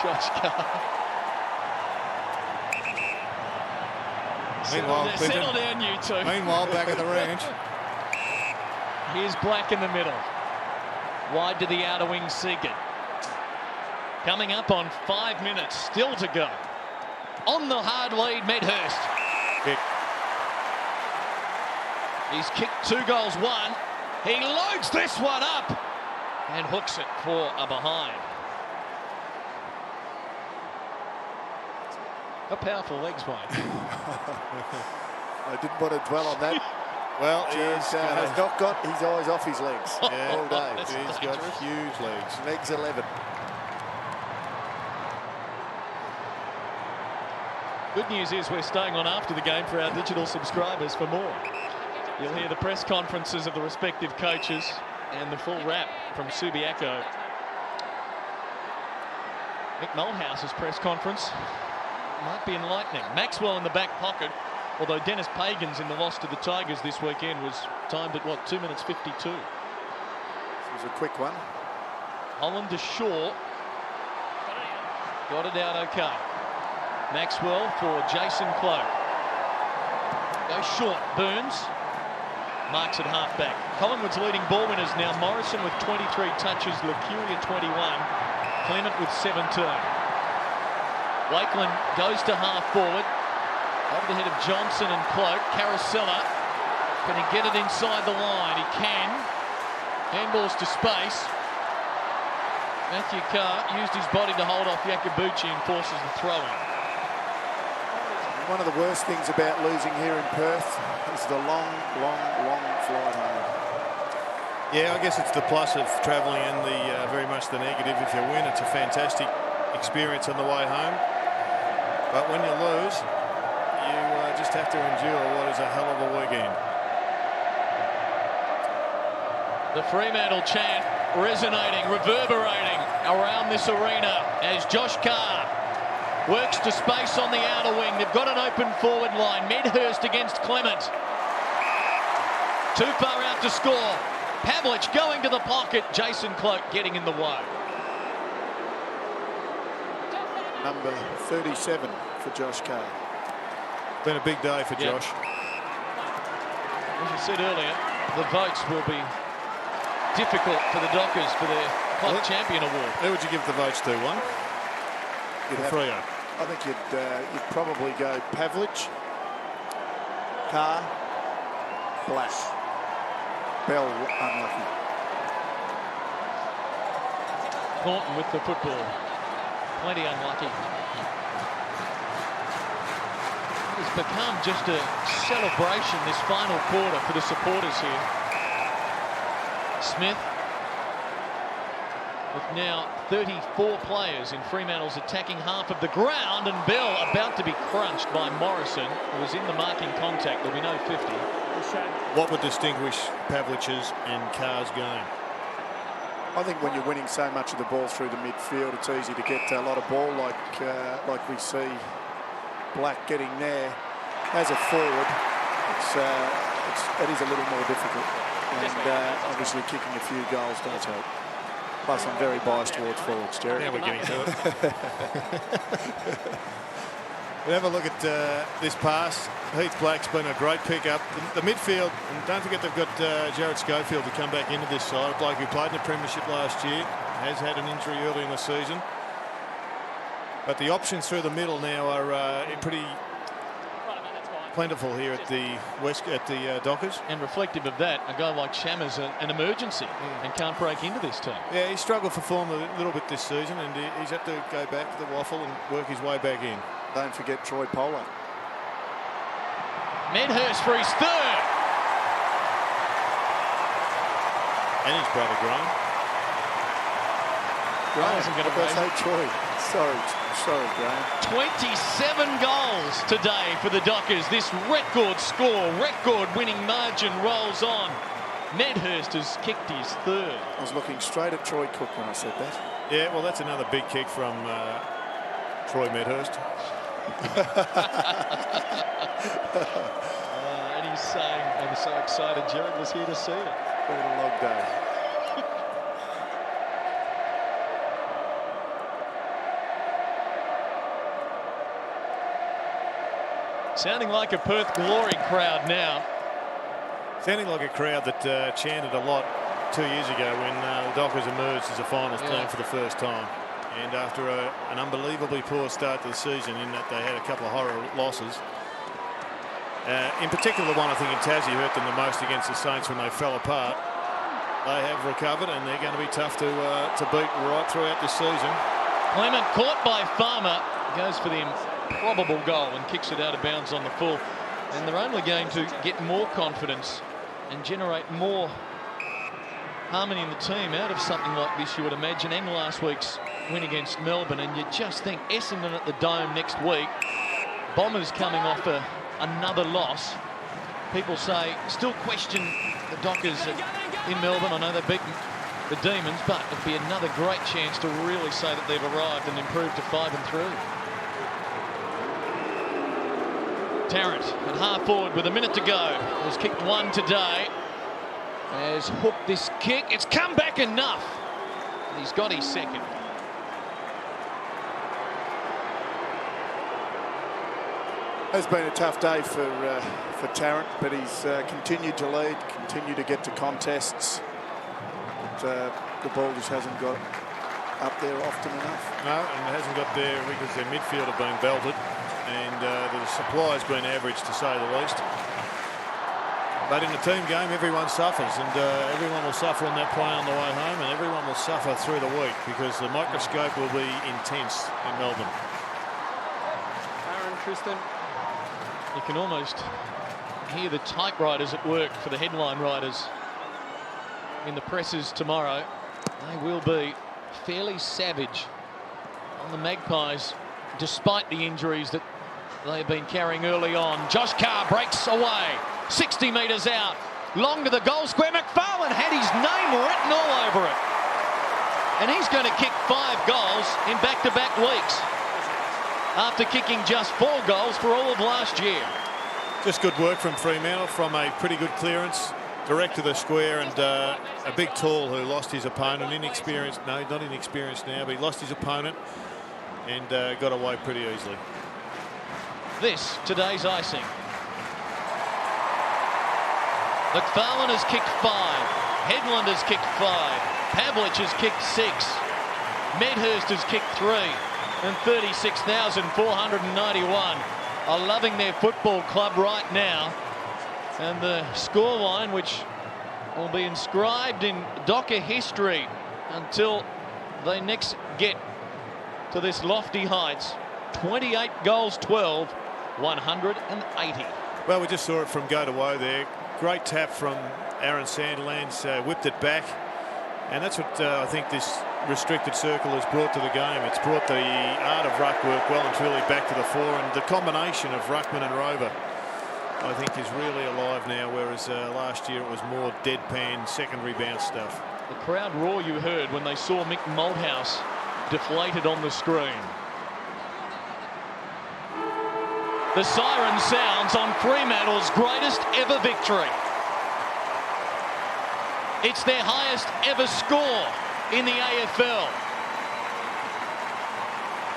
Josh Carr. Meanwhile, settle down, you two. Meanwhile, back at the ranch. Here's Black in the middle. Wide to the outer wing, Segan. Coming up on 5 minutes, still to go. On the hard lead, Medhurst. Kick. He's kicked 2 goals, 1. He loads this one up and hooks it for a behind. A powerful legs, Wayne. I didn't want to dwell on that. Well, Jared he's has not got his eyes off his legs all day. He's got huge legs. Legs 11. Good news is we're staying on after the game for our digital subscribers for more. You'll hear the press conferences of the respective coaches and the full wrap from Subiaco. Mick Malthouse's press conference might be enlightening. Maxwell in the back pocket, although Dennis Pagan's in the loss to the Tigers this weekend was timed at, what, 2 minutes 52. This was a quick one. Holland to Shaw. Got it out okay. Maxwell for Jason Cloak. Goes short. Burns marks at half-back. Collingwood's leading ball winners now. Morrison with 23 touches. Lucuria 21. Clement with 17. Wakeland goes to half-forward. Over the head of Johnson and Cloak. Carosella. Can he get it inside the line? He can. Handballs to space. Matthew Carr used his body to hold off Yakabuchi and forces the throw-in. One of the worst things about losing here in Perth is the long flight home. Yeah, I guess it's the plus of travelling and the very much the negative. If you win, it's a fantastic experience on the way home. But when you lose, you just have to endure what is a hell of a weekend. The Fremantle chant resonating, reverberating around this arena as Josh Carr works to space on the outer wing. They've got an open forward line. Medhurst against Clement. Too far out to score. Pavlich going to the pocket. Jason Cloak getting in the way. Number 37 for Josh Carr. Been a big day for Josh. As I said earlier, the votes will be difficult for the Dockers for their club champion award. Who would you give the votes to? One? Freo. I think you'd probably go Pavlich, Carr, Black. Bell unlucky. Thornton with the football. Plenty unlucky. It's become just a celebration this final quarter for the supporters here. Smith with now 34 players in Fremantle's attacking half of the ground, and Bell about to be crunched by Morrison, who was in the marking contact. There'll be no 50. What would distinguish Pavlich's and Carr's game? I think when you're winning so much of the ball through the midfield, it's easy to get a lot of ball like we see Black getting there as a forward. It is a little more difficult, and obviously kicking a few goals does help. Plus, I'm very biased towards forwards, Jerry. Now we're getting to it. We'll have a look at this pass. Heath Black's been a great pickup. The midfield, and don't forget they've got Jared Schofield to come back into this side, a bloke who played in the Premiership last year, has had an injury early in the season. But the options through the middle now are pretty plentiful here at the Dockers. And reflective of that, a guy like Shammer's an emergency and can't break into this team. Yeah, he struggled for form a little bit this season, and he's had to go back to the waffle and work his way back in. Don't forget Troy Polar. Medhurst for his third. And his brother Graham. Graham, wasn't gonna I say raise Troy. Sorry, Graham. 27 goals today for the Dockers. This record score, record-winning margin rolls on. Medhurst has kicked his third. I was looking straight at Troy Cook when I said that. Yeah, well, that's another big kick from Troy Medhurst. And he's saying, I'm so excited, Jared was here to see it. Been a long day. Sounding like a Perth Glory crowd now. Sounding like a crowd that chanted a lot 2 years ago when the Dockers emerged as a finals team for the first time. And after an unbelievably poor start to the season, in that they had a couple of horror losses. In particular, the one I think in Tassie hurt them the most against the Saints when they fell apart. They have recovered, and they're going to be tough to beat right throughout this season. Clement caught by Farmer, goes for the improbable goal and kicks it out of bounds on the full. And they're only going to get more confidence and generate more harmony in the team out of something like this, you would imagine, and last week's win against Melbourne. And you just think Essendon at the Dome next week, Bombers coming off another loss. People say, still question the Dockers in Melbourne. I know they've beaten the Demons, but it'd be another great chance to really say that they've arrived and improved to 5-3. Tarrant at half forward with a minute to go. Has kicked one today. Has hooked this kick. It's come back enough. And he's got his second. It's been a tough day for Tarrant, but he's continued to lead, continued to get to contests. But, the ball just hasn't got up there often enough. No, and it hasn't got there because their midfield have been belted, and the supply has been average, to say the least. But in a team game, everyone suffers, and everyone will suffer on that play on the way home, and everyone will suffer through the week because the microscope will be intense in Melbourne. Aaron, Tristan. You can almost hear the typewriters at work for the headline writers in the presses tomorrow. They will be fairly savage on the Magpies, despite the injuries that they've been carrying early on. Josh Carr breaks away, 60 metres out, long to the goal square. McFarlane had his name written all over it. And he's going to kick 5 goals in back-to-back weeks, after kicking just 4 goals for all of last year. Just good work from Fremantle, from a pretty good clearance, direct to the square, and a big tall who lost his opponent. Inexperienced, no, not inexperienced now, but he lost his opponent and got away pretty easily. This, today's icing. McFarlane has kicked 5. Headland has kicked 5. Pavlich has kicked 6. Medhurst has kicked 3. And 36,491 are loving their football club right now. And the scoreline, which will be inscribed in Docker history until they next get to this lofty heights. 28 goals, 12, 180. Well, we just saw it from go to woe there. Great tap from Aaron Sandilands, whipped it back. And that's what I think this restricted circle has brought to the game. It's brought the art of ruck work well and truly back to the fore, and the combination of ruckman and rover, I think, is really alive now, whereas last year it was more deadpan secondary bounce stuff. The crowd roar you heard when they saw Mick Malthouse deflated on the screen. The siren sounds on Fremantle's greatest ever victory. It's their highest ever score in the AFL.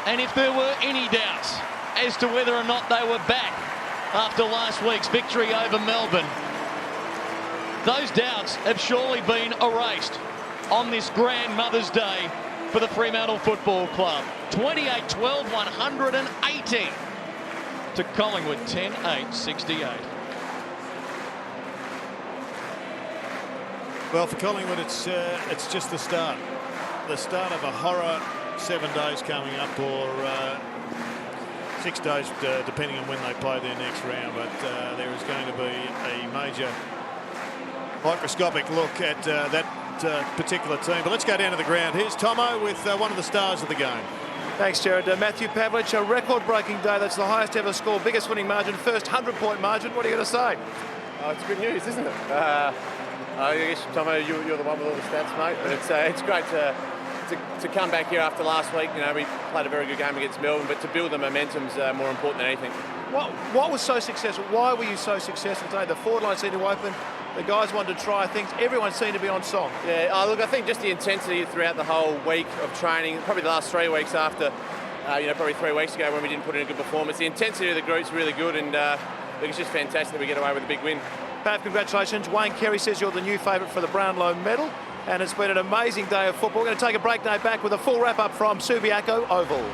And if there were any doubts as to whether or not they were back after last week's victory over Melbourne, those doubts have surely been erased on this grand Mother's Day for the Fremantle Football Club. 28-12, 180 to Collingwood, 10-8, 68. Well, for Collingwood, it's just the start of a horror 7 days coming up, or 6 days, depending on when they play their next round. But there is going to be a major microscopic look at that particular team. But let's go down to the ground. Here's Tomo with one of the stars of the game. Thanks, Jared. Matthew Pavlich, a record-breaking day. That's the highest ever score, biggest winning margin, first 100-point margin. What are you going to say? Oh, it's good news, isn't it? I guess, Tomo, you're the one with all the stats, mate. But it's great to come back here after last week. You know, we played a very good game against Melbourne, but to build the momentum's more important than anything. What was so successful? Why were you so successful today? The forward line seemed to open. The guys wanted to try things. Everyone seemed to be on song. Yeah, look, I think just the intensity throughout the whole week of training, probably the last 3 weeks after, probably 3 weeks ago when we didn't put in a good performance. The intensity of the group's really good, and look, it's just fantastic that we get away with a big win. Pav, congratulations. Wayne Carey says you're the new favourite for the Brownlow medal, and it's been an amazing day of football. We're going to take a break now, back with a full wrap-up from Subiaco Oval.